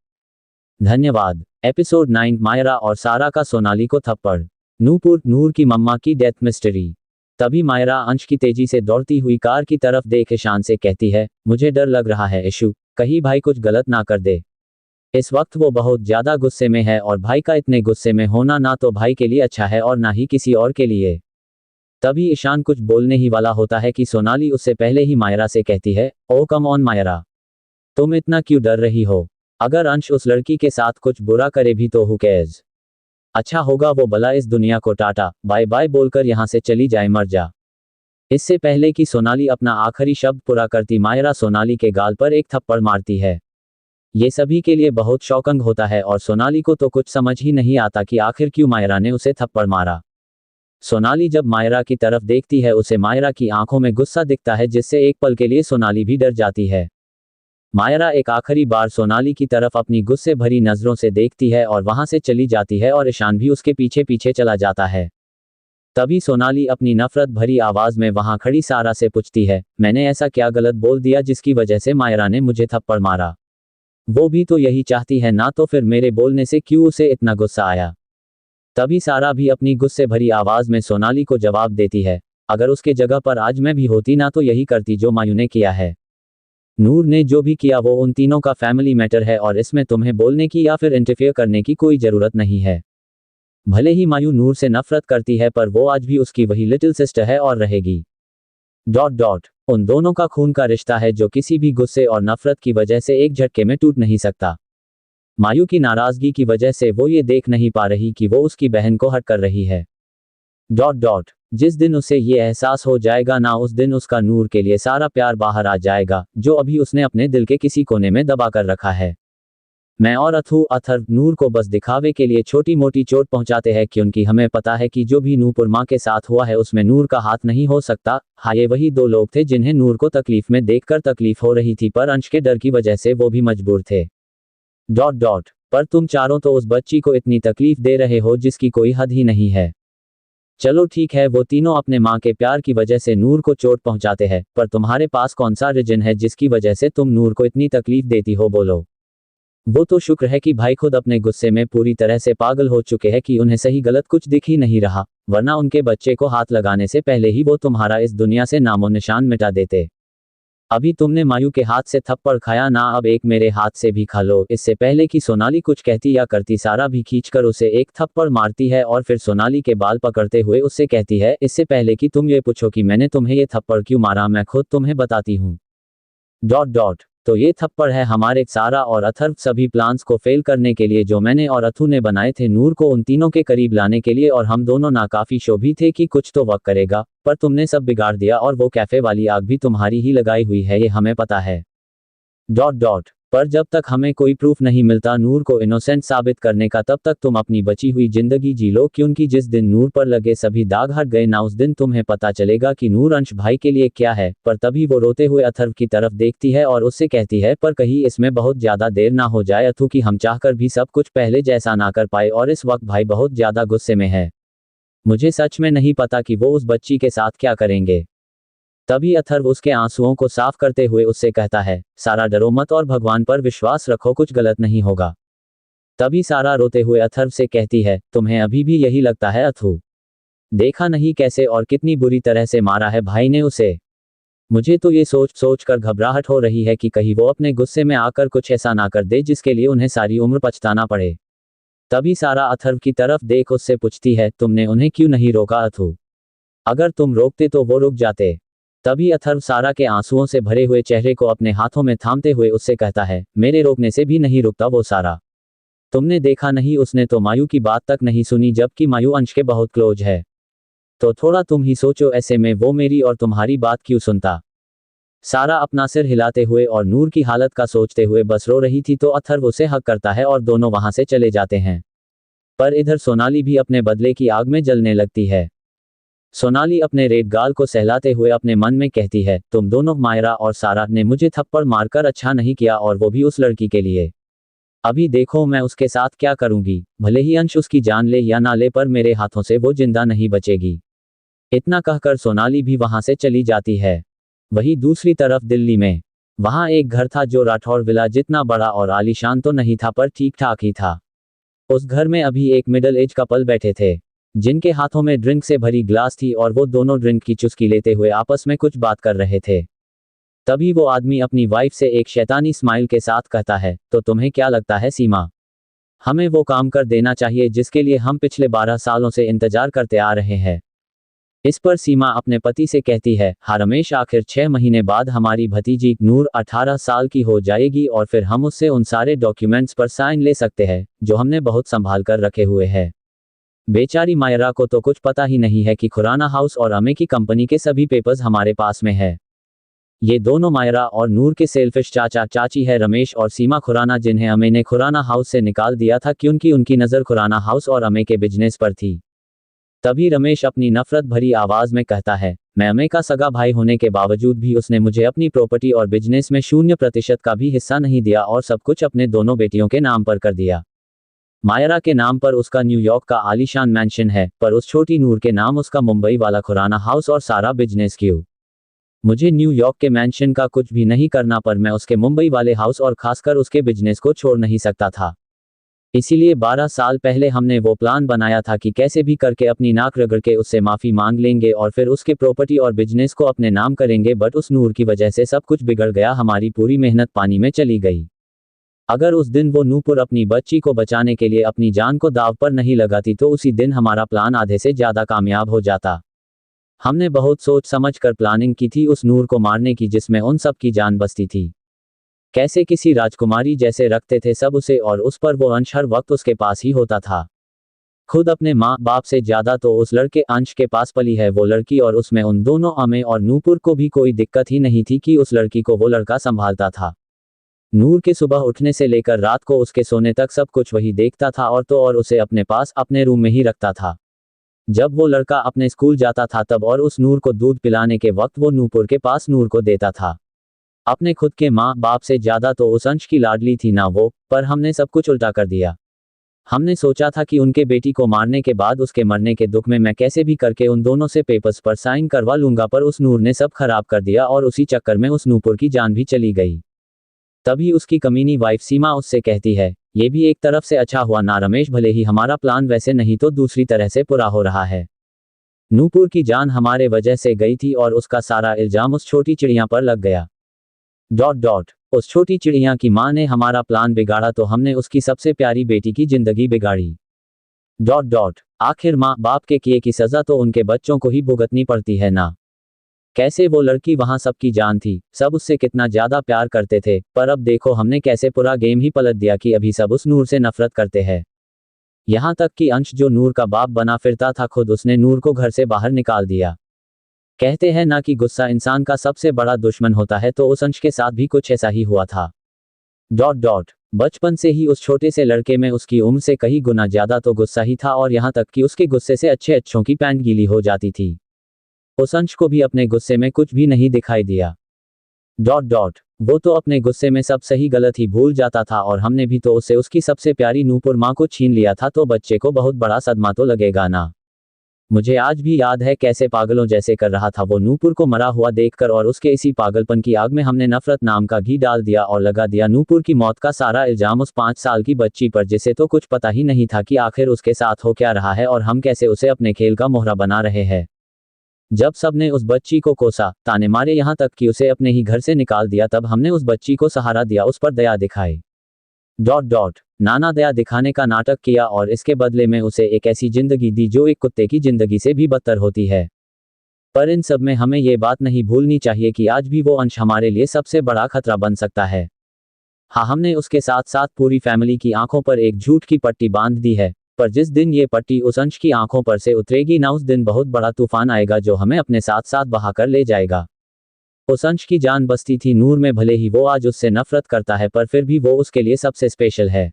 धन्यवाद। एपिसोड 9, मायरा और सारा का सोनाली को थप्पड़। नूपुर, नूर की मम्मा की डेथ मिस्ट्री। तभी मायरा अंश की तेजी से दौड़ती हुई कार की तरफ देख ईशान से कहती है, मुझे डर लग रहा है ईशु, कहीं भाई कुछ गलत ना कर दे। इस वक्त वो बहुत ज्यादा गुस्से में है और भाई का इतने गुस्से में होना ना तो भाई के लिए अच्छा है और ना ही किसी और के लिए। तभी ईशान कुछ बोलने ही वाला होता है कि सोनाली उससे पहले ही मायरा से कहती है, ओ कम ऑन मायरा, तुम इतना क्यों डर रही हो? अगर अंश उस लड़की के साथ कुछ बुरा करे भी तो हु केयर्स? अच्छा होगा वो भला इस दुनिया को टाटा बाय बाय बोलकर यहाँ से चली जाए, मर जा। इससे पहले कि सोनाली अपना आखिरी शब्द पूरा करती, मायरा सोनाली के गाल पर एक थप्पड़ मारती है। ये सभी के लिए बहुत शॉकिंग होता है और सोनाली को तो कुछ समझ ही नहीं आता कि आखिर क्यों मायरा ने उसे थप्पड़ मारा। सोनाली जब मायरा की तरफ देखती है उसे मायरा की आंखों में गुस्सा दिखता है जिससे एक पल के लिए सोनाली भी डर जाती है। मायरा एक आखिरी बार सोनाली की तरफ अपनी गुस्से भरी नजरों से देखती है और वहां से चली जाती है और ईशान भी उसके पीछे पीछे चला जाता है। तभी सोनाली अपनी नफरत भरी आवाज में वहां खड़ी सारा से पूछती है, मैंने ऐसा क्या गलत बोल दिया जिसकी वजह से मायरा ने मुझे थप्पड़ मारा? वो भी तो यही चाहती है ना, तो फिर मेरे बोलने से क्यों उसे इतना गुस्सा आया? तभी सारा भी अपनी गुस्से भरी आवाज में सोनाली को जवाब देती है, अगर उसके जगह पर आज मैं भी होती ना तो यही करती जो मायू ने किया है। नूर ने जो भी किया वो उन तीनों का फैमिली मैटर है और इसमें तुम्हें बोलने की या फिर इंटरफेयर करने की कोई जरूरत नहीं है। भले ही मायू नूर से नफरत करती है पर वो आज भी उसकी वही लिटिल सिस्टर है और रहेगी। उन दोनों का खून का रिश्ता है जो किसी भी गुस्से और नफरत की वजह से एक झटके में टूट नहीं सकता। मायू की नाराजगी की वजह से वो ये देख नहीं पा रही कि वो उसकी बहन को हर्ट कर रही है। जिस दिन उसे ये एहसास हो जाएगा ना, उस दिन उसका नूर के लिए सारा प्यार बाहर आ जाएगा जो अभी उसने अपने दिल के किसी कोने में दबा कर रखा है। मैं और अथर्व नूर को बस दिखावे के लिए छोटी मोटी चोट पहुंचाते हैं क्योंकि हमें पता है कि जो भी नूपुर माँ के साथ हुआ है उसमें नूर का हाथ नहीं हो सकता। हाँ, ये वही दो लोग थे जिन्हें नूर को तकलीफ में देखकर तकलीफ हो रही थी पर अंश के डर की वजह से वो भी मजबूर थे। पर तुम चारों तो उस बच्ची को इतनी तकलीफ दे रहे हो जिसकी कोई हद ही नहीं है। चलो ठीक है, वो तीनों अपने माँ के प्यार की वजह से नूर को चोट पहुंचाते हैं, पर तुम्हारे पास कौन सा रीजन है जिसकी वजह से तुम नूर को इतनी तकलीफ देती हो? बोलो। वो तो शुक्र है कि भाई खुद अपने गुस्से में पूरी तरह से पागल हो चुके हैं कि उन्हें सही गलत कुछ दिख ही नहीं रहा, वरना उनके बच्चे को हाथ लगाने से पहले ही वो तुम्हारा इस दुनिया से नामो निशान मिटा देते। अभी तुमने मायू के हाथ से थप्पड़ खाया ना, अब एक मेरे हाथ से भी खा लो। इससे पहले कि सोनाली कुछ कहती या करती, सारा भी खींचकर उसे एक थप्पड़ मारती है और फिर सोनाली के बाल पकड़ते हुए उससे कहती है, इससे पहले कि तुम ये पूछो कि मैंने तुम्हें ये थप्पड़ क्यों मारा, मैं खुद तुम्हें बताती हूँ। तो ये थप्पड़ है हमारे सारा और अथर्व सभी प्लान्स को फेल करने के लिए जो मैंने और अथु ने बनाए थे नूर को उन तीनों के करीब लाने के लिए, और हम दोनों नाकाफी शोभी थे कि कुछ तो वक्त करेगा, पर तुमने सब बिगाड़ दिया और वो कैफे वाली आग भी तुम्हारी ही लगाई हुई है, ये हमें पता है। पर जब तक हमें कोई प्रूफ नहीं मिलता नूर को इनोसेंट साबित करने का, तब तक तुम अपनी बची हुई जिंदगी जी लो, क्योंकि जिस दिन नूर पर लगे सभी दाग हट गए ना, उस दिन तुम्हें पता चलेगा कि नूर अंश भाई के लिए क्या है। पर तभी वो रोते हुए अथर्व की तरफ देखती है और उससे कहती है, पर कहीं इसमें बहुत ज्यादा देर ना हो जाए अथु, कि हम चाहकर भी सब कुछ पहले जैसा ना कर पाए, और इस वक्त भाई बहुत ज्यादा गुस्से में है। मुझे सच में नहीं पता कि वो उस बच्ची के साथ क्या करेंगे। तभी अथर्व उसके आंसुओं को साफ करते हुए उससे कहता है, सारा डरो मत और भगवान पर विश्वास रखो, कुछ गलत नहीं होगा। तभी सारा रोते हुए अथर्व से कहती है, तुम्हें अभी भी यही लगता है अथु? देखा नहीं कैसे और कितनी बुरी तरह से मारा है भाई ने उसे। मुझे तो ये सोच कर घबराहट हो रही है कि कहीं वो अपने गुस्से में आकर कुछ ऐसा ना कर दे जिसके लिए उन्हें सारी उम्र पछताना पड़े। तभी सारा अथर्व की तरफ देख उससे पूछती है, तुमने उन्हें क्यों नहीं रोका अथु? अगर तुम रोकते तो वो रुक जाते। तभी अथर्व सारा के आंसुओं से भरे हुए चेहरे को अपने हाथों में थामते हुए उससे कहता है, मेरे रोकने से भी नहीं रुकता वो सारा। तुमने देखा नहीं, उसने तो मायू की बात तक नहीं सुनी, जबकि मायू अंश के बहुत क्लोज है। तो थोड़ा तुम ही सोचो, ऐसे में वो मेरी और तुम्हारी बात क्यों सुनता? सारा अपना सिर हिलाते हुए और नूर की हालत का सोचते हुए बस रो रही थी, तो अथर्व उसे हक करता है और दोनों वहां से चले जाते हैं। पर इधर सोनाली भी अपने बदले की आग में जलने लगती है। सोनाली अपने रेड गाल को सहलाते हुए अपने मन में कहती है, तुम दोनों मायरा और सारा ने मुझे थप्पड़ मारकर अच्छा नहीं किया, और वो भी उस लड़की के लिए। अभी देखो मैं उसके साथ क्या करूंगी, भले ही अंश उसकी जान ले या ना ले, पर मेरे हाथों से वो जिंदा नहीं बचेगी। इतना कहकर सोनाली भी वहां से चली जाती है। वही दूसरी तरफ दिल्ली में, वहां एक घर था जो राठौर विला जितना बड़ा और आलीशान तो नहीं था पर ठीक ठाक ही था। उस घर में अभी एक मिडिल एज कपल बैठे थे जिनके हाथों में ड्रिंक से भरी ग्लास थी और वो दोनों ड्रिंक की चुस्की लेते हुए आपस में कुछ बात कर रहे थे। तभी वो आदमी अपनी वाइफ से एक शैतानी स्माइल के साथ कहता है, तो तुम्हें क्या लगता है सीमा, हमें वो काम कर देना चाहिए जिसके लिए हम पिछले 12 सालों से इंतजार करते आ रहे हैं। इस पर सीमा अपने पति से कहती है, हाँ रमेश, आखिर 6 महीने बाद हमारी भतीजी नूर 18 साल की हो जाएगी और फिर हम उससे उन सारे डॉक्यूमेंट्स पर साइन ले सकते हैं जो हमने बहुत संभाल कर रखे हुए हैं। बेचारी मायरा को तो कुछ पता ही नहीं है कि खुराना हाउस और अमे की कंपनी के सभी पेपर्स हमारे पास में है। ये दोनों मायरा और नूर के सेल्फिश चाचा चाची है, रमेश और सीमा खुराना, जिन्हें अमे ने खुराना हाउस से निकाल दिया था क्योंकि उनकी नज़र खुराना हाउस और अमे के बिजनेस पर थी। तभी रमेश अपनी नफरत भरी आवाज में कहता है, मैं अमे का सगा भाई होने के बावजूद भी उसने मुझे अपनी प्रॉपर्टी और बिजनेस में 0% का भी हिस्सा नहीं दिया और सब कुछ अपने दोनों बेटियों के नाम पर कर दिया। मायरा के नाम पर उसका न्यूयॉर्क का आलीशान मैंशन है, पर उस छोटी नूर के नाम उसका मुंबई वाला खुराना हाउस और सारा बिजनेस क्यों। मुझे न्यूयॉर्क के मैंशन का कुछ भी नहीं करना, पर मैं उसके मुंबई वाले हाउस और खासकर उसके बिजनेस को छोड़ नहीं सकता था। इसीलिए 12 साल पहले हमने वो प्लान बनाया था कि कैसे भी करके अपनी नाक रगड़ के उससे माफी मांग लेंगे और फिर उसके प्रॉपर्टी और बिजनेस को अपने नाम करेंगे। बट उस नूर की वजह से सब कुछ बिगड़ गया, हमारी पूरी मेहनत पानी में चली गई। अगर उस दिन वो नूपुर अपनी बच्ची को बचाने के लिए अपनी जान को दांव पर नहीं लगाती तो उसी दिन हमारा प्लान आधे से ज्यादा कामयाब हो जाता। हमने बहुत सोच समझ कर प्लानिंग की थी उस नूर को मारने की जिसमें उन सब की जान बसती थी। कैसे किसी राजकुमारी जैसे रखते थे सब उसे, और उस पर वो अंश हर वक्त उसके पास ही होता था। खुद अपने माँ बाप से ज्यादा तो उस लड़के अंश के पास पली है वो लड़की, और उसमें उन दोनों अमे और नूपुर को भी कोई दिक्कत ही नहीं थी कि उस लड़की को वो लड़का संभालता था। नूर के सुबह उठने से लेकर रात को उसके सोने तक सब कुछ वही देखता था, और तो और उसे अपने पास अपने रूम में ही रखता था। जब वो लड़का अपने स्कूल जाता था तब और उस नूर को दूध पिलाने के वक्त वो नूपुर के पास नूर को देता था। अपने खुद के माँ बाप से ज्यादा तो उस अंश की लाडली थी ना वो, पर हमने सब कुछ उल्टा कर दिया। हमने सोचा था कि उनके बेटी को मारने के बाद उसके मरने के दुख में मैं कैसे भी करके उन दोनों से पेपर्स पर साइन करवा लूंगा, पर उस नूर ने सब खराब कर दिया और उसी चक्कर में उस नूपुर की जान भी चली गई। तभी उसकी कमीनी वाइफ सीमा उससे कहती है, ये भी एक तरफ से अच्छा हुआ ना रमेश, भले ही हमारा प्लान वैसे नहीं तो दूसरी तरह से पूरा हो रहा है। नूपुर की जान हमारे वजह से गई थी और उसका सारा इल्जाम उस छोटी चिड़िया पर लग गया। उस छोटी चिड़िया की माँ ने हमारा प्लान बिगाड़ा तो हमने उसकी सबसे प्यारी बेटी की जिंदगी बिगाड़ी। आखिर माँ बाप के किए की सजा तो उनके बच्चों को ही भुगतनी पड़ती है ना। कैसे वो लड़की वहां सबकी जान थी, सब उससे कितना ज्यादा प्यार करते थे, पर अब देखो हमने कैसे पूरा गेम ही पलट दिया कि अभी सब उस नूर से नफरत करते हैं। यहाँ तक कि अंश जो नूर का बाप बना फिरता था खुद उसने नूर को घर से बाहर निकाल दिया। कहते हैं ना कि गुस्सा इंसान का सबसे बड़ा दुश्मन होता है, तो उस अंश के साथ भी कुछ ऐसा ही हुआ था। बचपन से ही उस छोटे से लड़के में उसकी उम्र से कई गुना ज्यादा तो गुस्सा ही था, और यहाँ तक कि उसके गुस्से से अच्छे अच्छों की पैंट गीली हो जाती थी। उस अंश को भी अपने गुस्से में कुछ भी नहीं दिखाई दिया। वो तो अपने गुस्से में सब सही गलत ही भूल जाता था, और हमने भी तो उसे उसकी सबसे प्यारी नूपुर माँ को छीन लिया था, तो बच्चे को बहुत बड़ा सदमा तो लगेगा ना। मुझे आज भी याद है कैसे पागलों जैसे कर रहा था वो नूपुर को मरा हुआ देखकर, और उसके इसी पागलपन की आग में हमने नफरत नाम का घी डाल दिया और लगा दिया नूपुर की मौत का सारा इल्जाम उस 5 साल की बच्ची पर, जिसे तो कुछ पता ही नहीं था कि आखिर उसके साथ हो क्या रहा है और हम कैसे उसे अपने खेल का मोहरा बना रहे हैं। जब सबने उस बच्ची को कोसा ताने मारे यहाँ तक कि उसे अपने ही घर से निकाल दिया, तब हमने उस बच्ची को सहारा दिया, उस पर दया दिखाई। नाना दया दिखाने का नाटक किया और इसके बदले में उसे एक ऐसी जिंदगी दी जो एक कुत्ते की जिंदगी से भी बदतर होती है। पर इन सब में हमें ये बात नहीं भूलनी चाहिए कि आज भी वो अंश हमारे लिए सबसे बड़ा खतरा बन सकता है। हाँ, हमने उसके साथ साथ पूरी फैमिली की आंखों पर एक झूठ की पट्टी बांध दी है, पर जिस दिन ये पट्टी उस अंश की आंखों पर से उतरेगी ना, उस दिन बहुत बड़ा तूफान आएगा जो हमें अपने साथ साथ बहाकर ले जाएगा। उस अंश की जान बसती थी नूर में, भले ही वो आज उससे नफरत करता है, पर फिर भी वो उसके लिए सबसे स्पेशल है।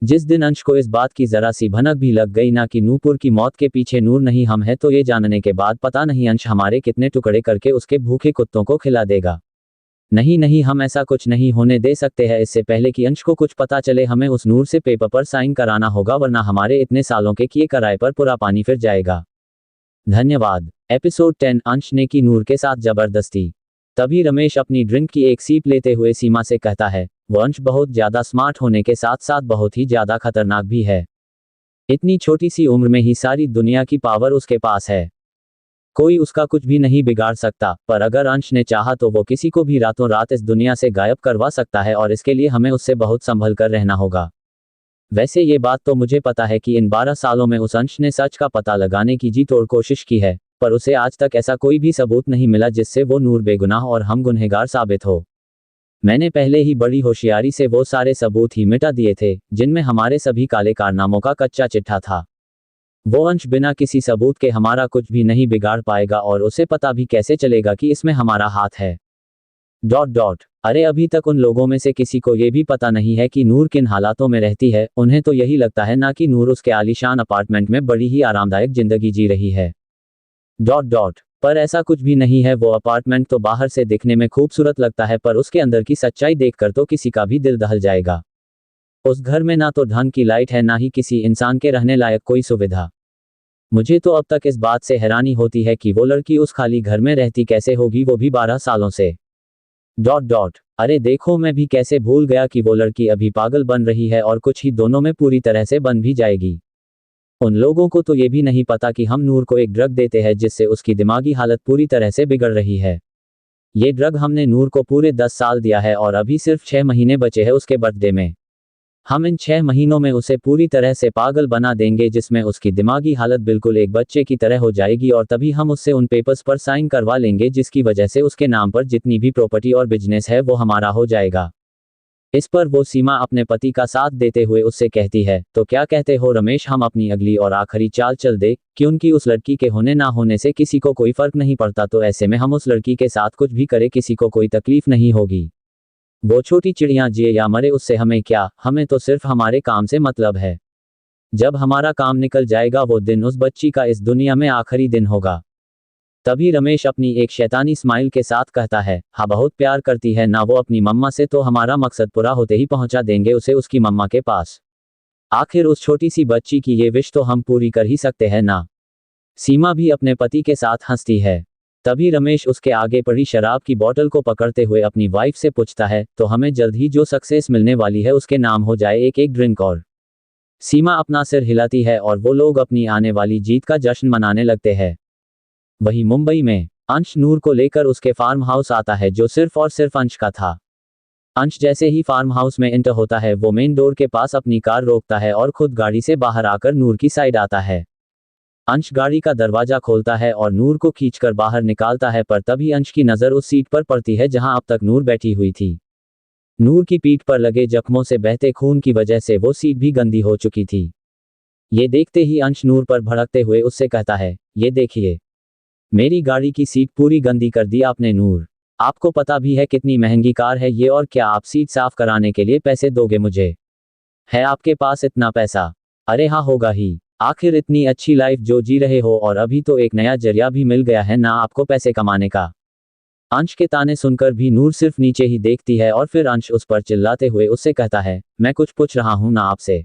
जिस दिन अंश को इस बात की जरा सी भनक भी लग गई ना कि नूपुर की मौत के पीछे नूर नहीं हम है, तो ये जानने के बाद पता नहीं अंश हमारे कितने टुकड़े करके उसके भूखे कुत्तों को खिला देगा। नहीं, हम ऐसा कुछ नहीं होने दे सकते हैं। इससे पहले कि अंश को कुछ पता चले हमें उस नूर से पेपर पर साइन कराना होगा, वरना हमारे इतने सालों के किए कराए पर पूरा पानी फिर जाएगा। धन्यवाद। एपिसोड 10 अंश ने की नूर के साथ जबरदस्ती। तभी रमेश अपनी ड्रिंक की एक सीप लेते हुए सीमा से कहता है, वो अंश बहुत ज्यादा स्मार्ट होने के साथ साथ बहुत ही ज्यादा खतरनाक भी है। इतनी छोटी सी उम्र में ही सारी दुनिया की पावर उसके पास है, कोई उसका कुछ भी नहीं बिगाड़ सकता। पर अगर अंश ने चाहा तो वो किसी को भी रातों रात इस दुनिया से गायब करवा सकता है, और इसके लिए हमें उससे बहुत संभल कर रहना होगा। वैसे ये बात तो मुझे पता है कि इन 12 सालों में उस अंश ने सच का पता लगाने की जी तोड़ कोशिश की है, पर उसे आज तक ऐसा कोई भी सबूत नहीं मिला जिससे वो नूर बेगुनाह और हम गुनहगार साबित हो। मैंने पहले ही बड़ी होशियारी से वो सारे सबूत ही मिटा दिए थे जिनमें हमारे सभी काले कारनामों का कच्चा चिट्ठा था। वो अंश बिना किसी सबूत के हमारा कुछ भी नहीं बिगाड़ पाएगा, और उसे पता भी कैसे चलेगा कि इसमें हमारा हाथ है। अरे अभी तक उन लोगों में से किसी को ये भी पता नहीं है कि नूर किन हालातों में रहती है। उन्हें तो यही लगता है ना कि नूर उसके आलीशान अपार्टमेंट में बड़ी ही आरामदायक जिंदगी जी रही है। पर ऐसा कुछ भी नहीं है। वो अपार्टमेंट तो बाहर से दिखने में खूबसूरत लगता है, पर उसके अंदर की सच्चाई देखकर तो किसी का भी दिल दहल जाएगा। उस घर में ना तो ढंग की लाइट है ना ही किसी इंसान के रहने लायक कोई सुविधा। मुझे तो अब तक इस बात से हैरानी होती है कि वो लड़की उस खाली घर में रहती कैसे होगी, वो भी 12 सालों से। अरे देखो, मैं भी कैसे भूल गया कि वो लड़की अभी पागल बन रही है और कुछ ही दोनों में पूरी तरह से बन भी जाएगी। उन लोगों को तो ये भी नहीं पता कि हम नूर को एक ड्रग देते हैं जिससे उसकी दिमागी हालत पूरी तरह से बिगड़ रही है। ये ड्रग हमने नूर को पूरे 10 साल दिया है और अभी सिर्फ 6 महीने बचे हैं उसके बर्थडे में। हम इन 6 महीनों में उसे पूरी तरह से पागल बना देंगे जिसमें उसकी दिमागी हालत बिल्कुल एक बच्चे की तरह हो जाएगी और तभी हम उससे उन पेपर्स पर साइन करवा लेंगे जिसकी वजह से उसके नाम पर जितनी भी प्रॉपर्टी और बिजनेस है वो हमारा हो जाएगा। इस पर वो सीमा अपने पति का साथ देते हुए उससे कहती है, तो क्या कहते हो रमेश, हम अपनी अगली और आखिरी चाल चल दे, क्योंकि उस लड़की के होने ना होने से किसी को कोई फर्क नहीं पड़ता, तो ऐसे में हम उस लड़की के साथ कुछ भी करें किसी को कोई तकलीफ नहीं होगी। वो छोटी चिड़ियां जिए या मरे उससे हमें क्या, हमें तो सिर्फ हमारे काम से मतलब है। जब हमारा काम निकल जाएगा वो दिन उस बच्ची का इस दुनिया में आखिरी दिन होगा। तभी रमेश अपनी एक शैतानी स्माइल के साथ कहता है, हाँ बहुत प्यार करती है ना वो अपनी मम्मा से, तो हमारा मकसद पूरा होते ही पहुंचा देंगे उसे उसकी मम्मा के पास। आखिर उस छोटी सी बच्ची की ये विश तो हम पूरी कर ही सकते हैं ना। सीमा भी अपने पति के साथ हंसती है। तभी रमेश उसके आगे पड़ी शराब की बोतल को पकड़ते हुए अपनी वाइफ से पूछता है, तो हमें जल्द ही जो सक्सेस मिलने वाली है उसके नाम हो जाए एक एक ड्रिंक। और सीमा अपना सिर हिलाती है और वो लोग अपनी आने वाली जीत का जश्न मनाने लगते हैं। वहीं मुंबई में अंश नूर को लेकर उसके फार्म हाउस आता है जो सिर्फ और सिर्फ अंश का था। अंश जैसे ही फार्म हाउस में एंटर होता है वो मेन डोर के पास अपनी कार रोकता है और खुद गाड़ी से बाहर आकर नूर की साइड आता है। अंश गाड़ी का दरवाजा खोलता है और नूर को खींचकर बाहर निकालता है, पर तभी अंश की नज़र उस सीट पर पड़ती है जहां अब तक नूर बैठी हुई थी। नूर की पीठ पर लगे जख्मों से बहते खून की वजह से वो सीट भी गंदी हो चुकी थी। ये देखते ही अंश नूर पर भड़कते हुए उससे कहता है, ये देखिए, मेरी गाड़ी की सीट पूरी गंदी कर दी आपने नूर। आपको पता भी है कितनी महंगी कार है ये, और क्या आप सीट साफ कराने के लिए पैसे दोगे मुझे? है आपके पास इतना पैसा? अरे हाँ होगा ही, आखिर इतनी अच्छी लाइफ जो जी रहे हो और अभी तो एक नया जरिया भी मिल गया है ना आपको पैसे कमाने का। अंश के ताने सुनकर भी नूर सिर्फ नीचे ही देखती है और फिर अंश उस पर चिल्लाते हुए उससे कहता है, मैं कुछ पूछ रहा हूं ना आपसे,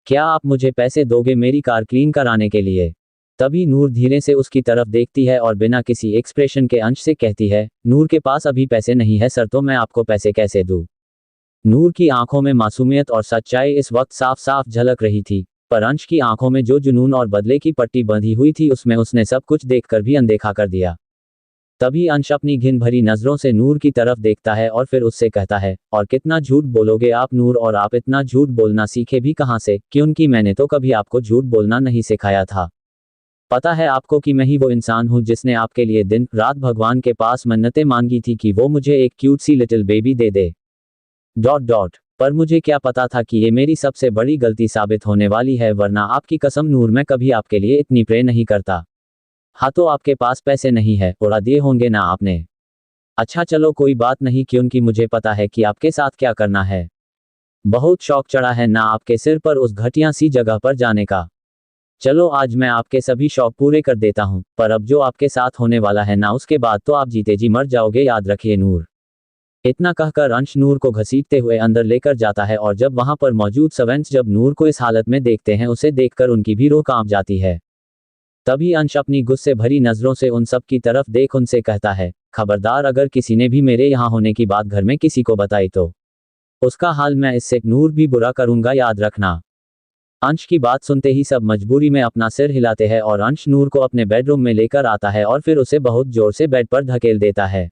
क्या आप मुझे पैसे दोगे मेरी कार क्लीन कराने के लिए? तभी नूर धीरे से उसकी तरफ देखती है और बिना किसी एक्सप्रेशन के अंश से कहती है, नूर के पास अभी पैसे नहीं है सर, तो मैं आपको पैसे कैसे दूं? नूर की आंखों में मासूमियत और सच्चाई इस वक्त साफ साफ झलक रही थी, पर अंश की आंखों में जो जुनून और बदले की पट्टी बंधी हुई थी उसमें उसने सब कुछ देखकर भी अनदेखा कर दिया। तभी अंश अपनी घिन भरी नजरों से नूर की तरफ देखता है और फिर उससे कहता है, और कितना झूठ बोलोगे आप नूर, और आप इतना झूठ बोलना सीखे भी कहां से, क्योंकि मैंने तो कभी आपको झूठ बोलना नहीं सिखाया था। पता है आपको कि मैं ही वो इंसान हूं जिसने आपके लिए दिन रात भगवान के पास मन्नतें मांगी थी कि वो मुझे एक क्यूट सी लिटिल बेबी दे दे। पर मुझे क्या पता था कि ये मेरी सबसे बड़ी गलती साबित होने वाली है, वरना आपकी कसम नूर मैं कभी आपके लिए इतनी प्रे नहीं करता। हाँ तो आपके पास पैसे नहीं है, उड़ा दिए होंगे ना आपने। अच्छा चलो कोई बात नहीं, क्योंकि मुझे पता है कि आपके साथ क्या करना है। बहुत शौक चढ़ा है ना आपके सिर पर उस घटिया सी जगह पर जाने का। चलो आज मैं आपके सभी शौक पूरे कर देता हूँ, पर अब जो आपके साथ होने वाला है ना उसके बाद तो आप जीते जी मर जाओगे, याद रखिए नूर। इतना कहकर अंश नूर को घसीटते हुए अंदर लेकर जाता है और जब वहां पर मौजूद सर्वेंट्स जब नूर को इस हालत में देखते हैं उसे देखकर उनकी भी रूह कांप जाती है। तभी अंश अपनी गुस्से भरी नजरों से उन सब की तरफ देख उनसे कहता है, खबरदार अगर किसी ने भी मेरे यहाँ होने की बात घर में किसी को बताई तो उसका हाल मैं इससे नूर भी बुरा करूंगा, याद रखना। अंश की बात सुनते ही सब मजबूरी में अपना सिर हिलाते हैं और अंश नूर को अपने बेडरूम में लेकर आता है और फिर उसे बहुत जोर से बेड पर धकेल देता है।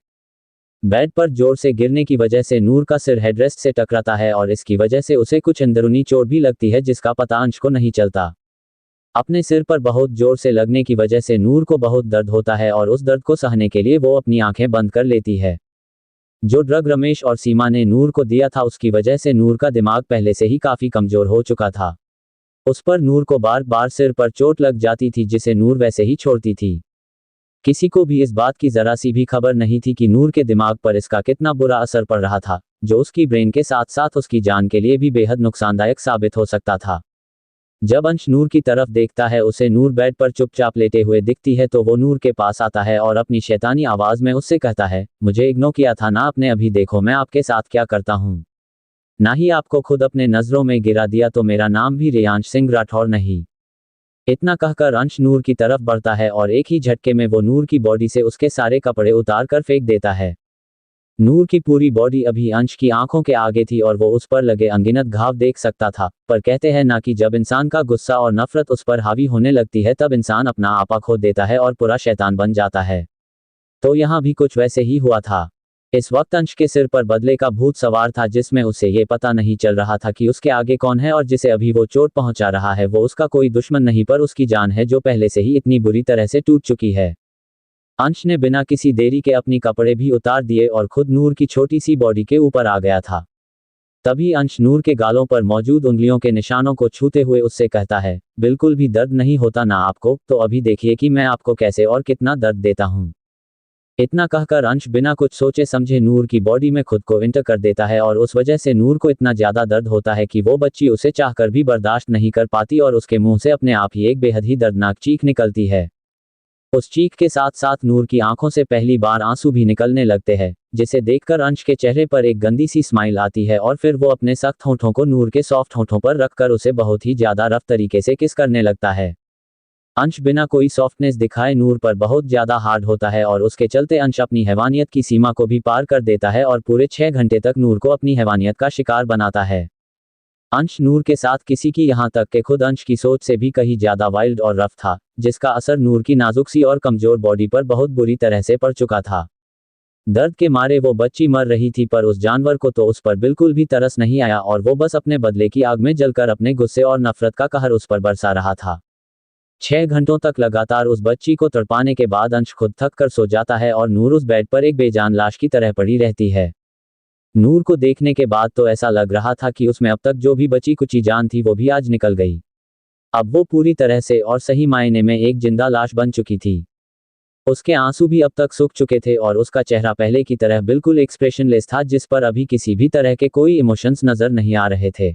बेड पर जोर से गिरने की वजह से नूर का सिर हेडरेस्ट से टकराता है और इसकी वजह से उसे कुछ अंदरूनी चोट भी लगती है जिसका पता अंश को नहीं चलता। अपने सिर पर बहुत जोर से लगने की वजह से नूर को बहुत दर्द होता है और उस दर्द को सहने के लिए वो अपनी आंखें बंद कर लेती है। जो ड्रग रमेश और सीमा ने नूर को दिया था उसकी वजह से नूर का दिमाग पहले से ही काफी कमजोर हो चुका था। उस पर नूर को बार बार सिर पर चोट लग जाती थी जिसे नूर वैसे ही छोड़ती थी। किसी को भी इस बात की जरा सी भी खबर नहीं थी कि नूर के दिमाग पर इसका कितना बुरा असर पड़ रहा था, जो उसकी ब्रेन के साथ साथ उसकी जान के लिए भी बेहद नुकसानदायक साबित हो सकता था। जब अंश नूर की तरफ देखता है उसे नूर बेड पर चुपचाप लेटे हुए दिखती है तो वो नूर के पास आता है और अपनी शैतानी आवाज में उससे कहता है, मुझे इग्नोर किया था ना आपने, अभी देखो मैं आपके साथ क्या करता हूँ। ना ही आपको खुद अपने नजरों में गिरा दिया तो मेरा नाम भी रेयांश सिंह राठौर नहीं। इतना कहकर अंश नूर की तरफ बढ़ता है और एक ही झटके में वो नूर की बॉडी से उसके सारे कपड़े उतार कर फेंक देता है। नूर की पूरी बॉडी अभी अंश की आंखों के आगे थी और वो उस पर लगे अनगिनत घाव देख सकता था, पर कहते हैं ना कि जब इंसान का गुस्सा और नफरत उस पर हावी होने लगती है तब इंसान अपना आपा खो देता है और पूरा शैतान बन जाता है। तो यहाँ भी कुछ वैसे ही हुआ था। इस वक्त अंश के सिर पर बदले का भूत सवार था, जिसमें उसे ये पता नहीं चल रहा था कि उसके आगे कौन है और जिसे अभी वो चोट पहुंचा रहा है वो उसका कोई दुश्मन नहीं पर उसकी जान है जो पहले से ही इतनी बुरी तरह से टूट चुकी है। अंश ने बिना किसी देरी के अपनी कपड़े भी उतार दिए और खुद नूर की छोटी सी बॉडी के ऊपर आ गया था। तभी अंश नूर के गालों पर मौजूद उंगलियों के निशानों को छूते हुए उससे कहता है, बिल्कुल भी दर्द नहीं होता ना आपको, तो अभी देखिए कि मैं आपको कैसे और कितना दर्द देता हूँ। इतना कहकर अंश बिना कुछ सोचे समझे नूर की बॉडी में खुद को इंटर कर देता है और उस वजह से नूर को इतना ज्यादा दर्द होता है कि वो बच्ची उसे चाहकर भी बर्दाश्त नहीं कर पाती और उसके मुंह से अपने आप ही एक बेहद ही दर्दनाक चीख निकलती है। उस चीख के साथ साथ नूर की आंखों से पहली बार आंसू भी निकलने लगते हैं, जिसे देखकर अंश के चेहरे पर एक गंदी सी स्माइल आती है और फिर वो अपने सख्त होंठों को नूर के सॉफ्ट होंठों पर रखकर उसे बहुत ही ज्यादा रफ तरीके से किस करने लगता है। अंश बिना कोई सॉफ्टनेस दिखाए नूर पर बहुत ज्यादा हार्ड होता है और उसके चलते अंश अपनी हैवानियत की सीमा को भी पार कर देता है और पूरे 6 घंटे तक नूर को अपनी हैवानियत का शिकार बनाता है। अंश नूर के साथ किसी की यहाँ तक कि खुद अंश की सोच से भी कहीं ज्यादा वाइल्ड और रफ था, जिसका असर नूर की नाजुक सी और कमजोर बॉडी पर बहुत बुरी तरह से पड़ चुका था। दर्द के मारे वो बच्ची मर रही थी पर उस जानवर को तो उस पर बिल्कुल भी तरस नहीं आया और वो बस अपने बदले की आग में जलकर अपने गुस्से और नफरत का कहर उस पर बरसा रहा था। 6 घंटों तक लगातार उस बच्ची को तड़पाने के बाद अंश खुद थक कर सो जाता है और नूर उस बेड पर एक बेजान लाश की तरह पड़ी रहती है। नूर को देखने के बाद तो ऐसा लग रहा था कि उसमें अब तक जो भी बची कुची जान थी वो भी आज निकल गई। अब वो पूरी तरह से और सही मायने में एक जिंदा लाश बन चुकी थी। उसके आंसू भी अब तक सूख चुके थे और उसका चेहरा पहले की तरह बिल्कुल एक्सप्रेशनलेस था, जिस पर अभी किसी भी तरह के कोई इमोशंस नजर नहीं आ रहे थे।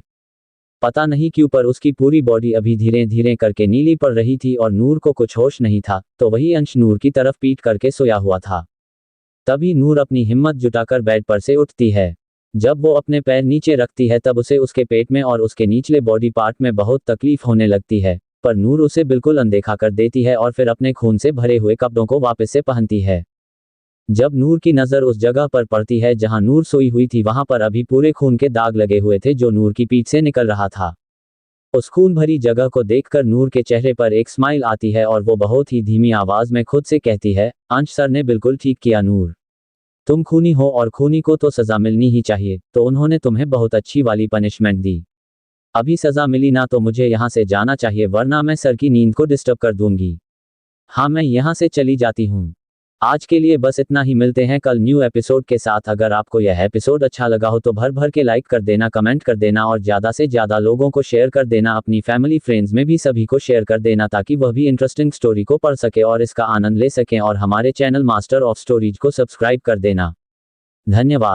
पता नहीं क्यों पर उसकी पूरी बॉडी अभी धीरे धीरे करके नीली पड़ रही थी और नूर को कुछ होश नहीं था, तो वही अंश नूर की तरफ पीट करके सोया हुआ था। तभी नूर अपनी हिम्मत जुटाकर बेड पर से उठती है। जब वो अपने पैर नीचे रखती है तब उसे उसके पेट में और उसके निचले बॉडी पार्ट में बहुत तकलीफ होने लगती है, पर नूर उसे बिल्कुल अनदेखा कर देती है और फिर अपने खून से भरे हुए कपड़ों को वापस से पहनती है। जब नूर की नज़र उस जगह पर पड़ती है जहां नूर सोई हुई थी, वहां पर अभी पूरे खून के दाग लगे हुए थे जो नूर की पीठ से निकल रहा था। उस खून भरी जगह को देखकर नूर के चेहरे पर एक स्माइल आती है और वो बहुत ही धीमी आवाज में खुद से कहती है, अंश सर ने बिल्कुल ठीक किया नूर, तुम खूनी हो और खूनी को तो सजा मिलनी ही चाहिए, तो उन्होंने तुम्हें बहुत अच्छी वाली पनिशमेंट दी। अभी सजा मिली ना तो मुझे यहाँ से जाना चाहिए, वरना मैं सर की नींद को डिस्टर्ब कर दूंगी। हाँ, मैं यहाँ से चली जाती हूँ। आज के लिए बस इतना ही, मिलते हैं कल न्यू एपिसोड के साथ। अगर आपको यह एपिसोड अच्छा लगा हो तो भर भर के लाइक कर देना, कमेंट कर देना और ज़्यादा से ज़्यादा लोगों को शेयर कर देना। अपनी फैमिली फ्रेंड्स में भी सभी को शेयर कर देना ताकि वह भी इंटरेस्टिंग स्टोरी को पढ़ सके और इसका आनंद ले सकें। और हमारे चैनल मास्टर ऑफ स्टोरीज को सब्सक्राइब कर देना। धन्यवाद।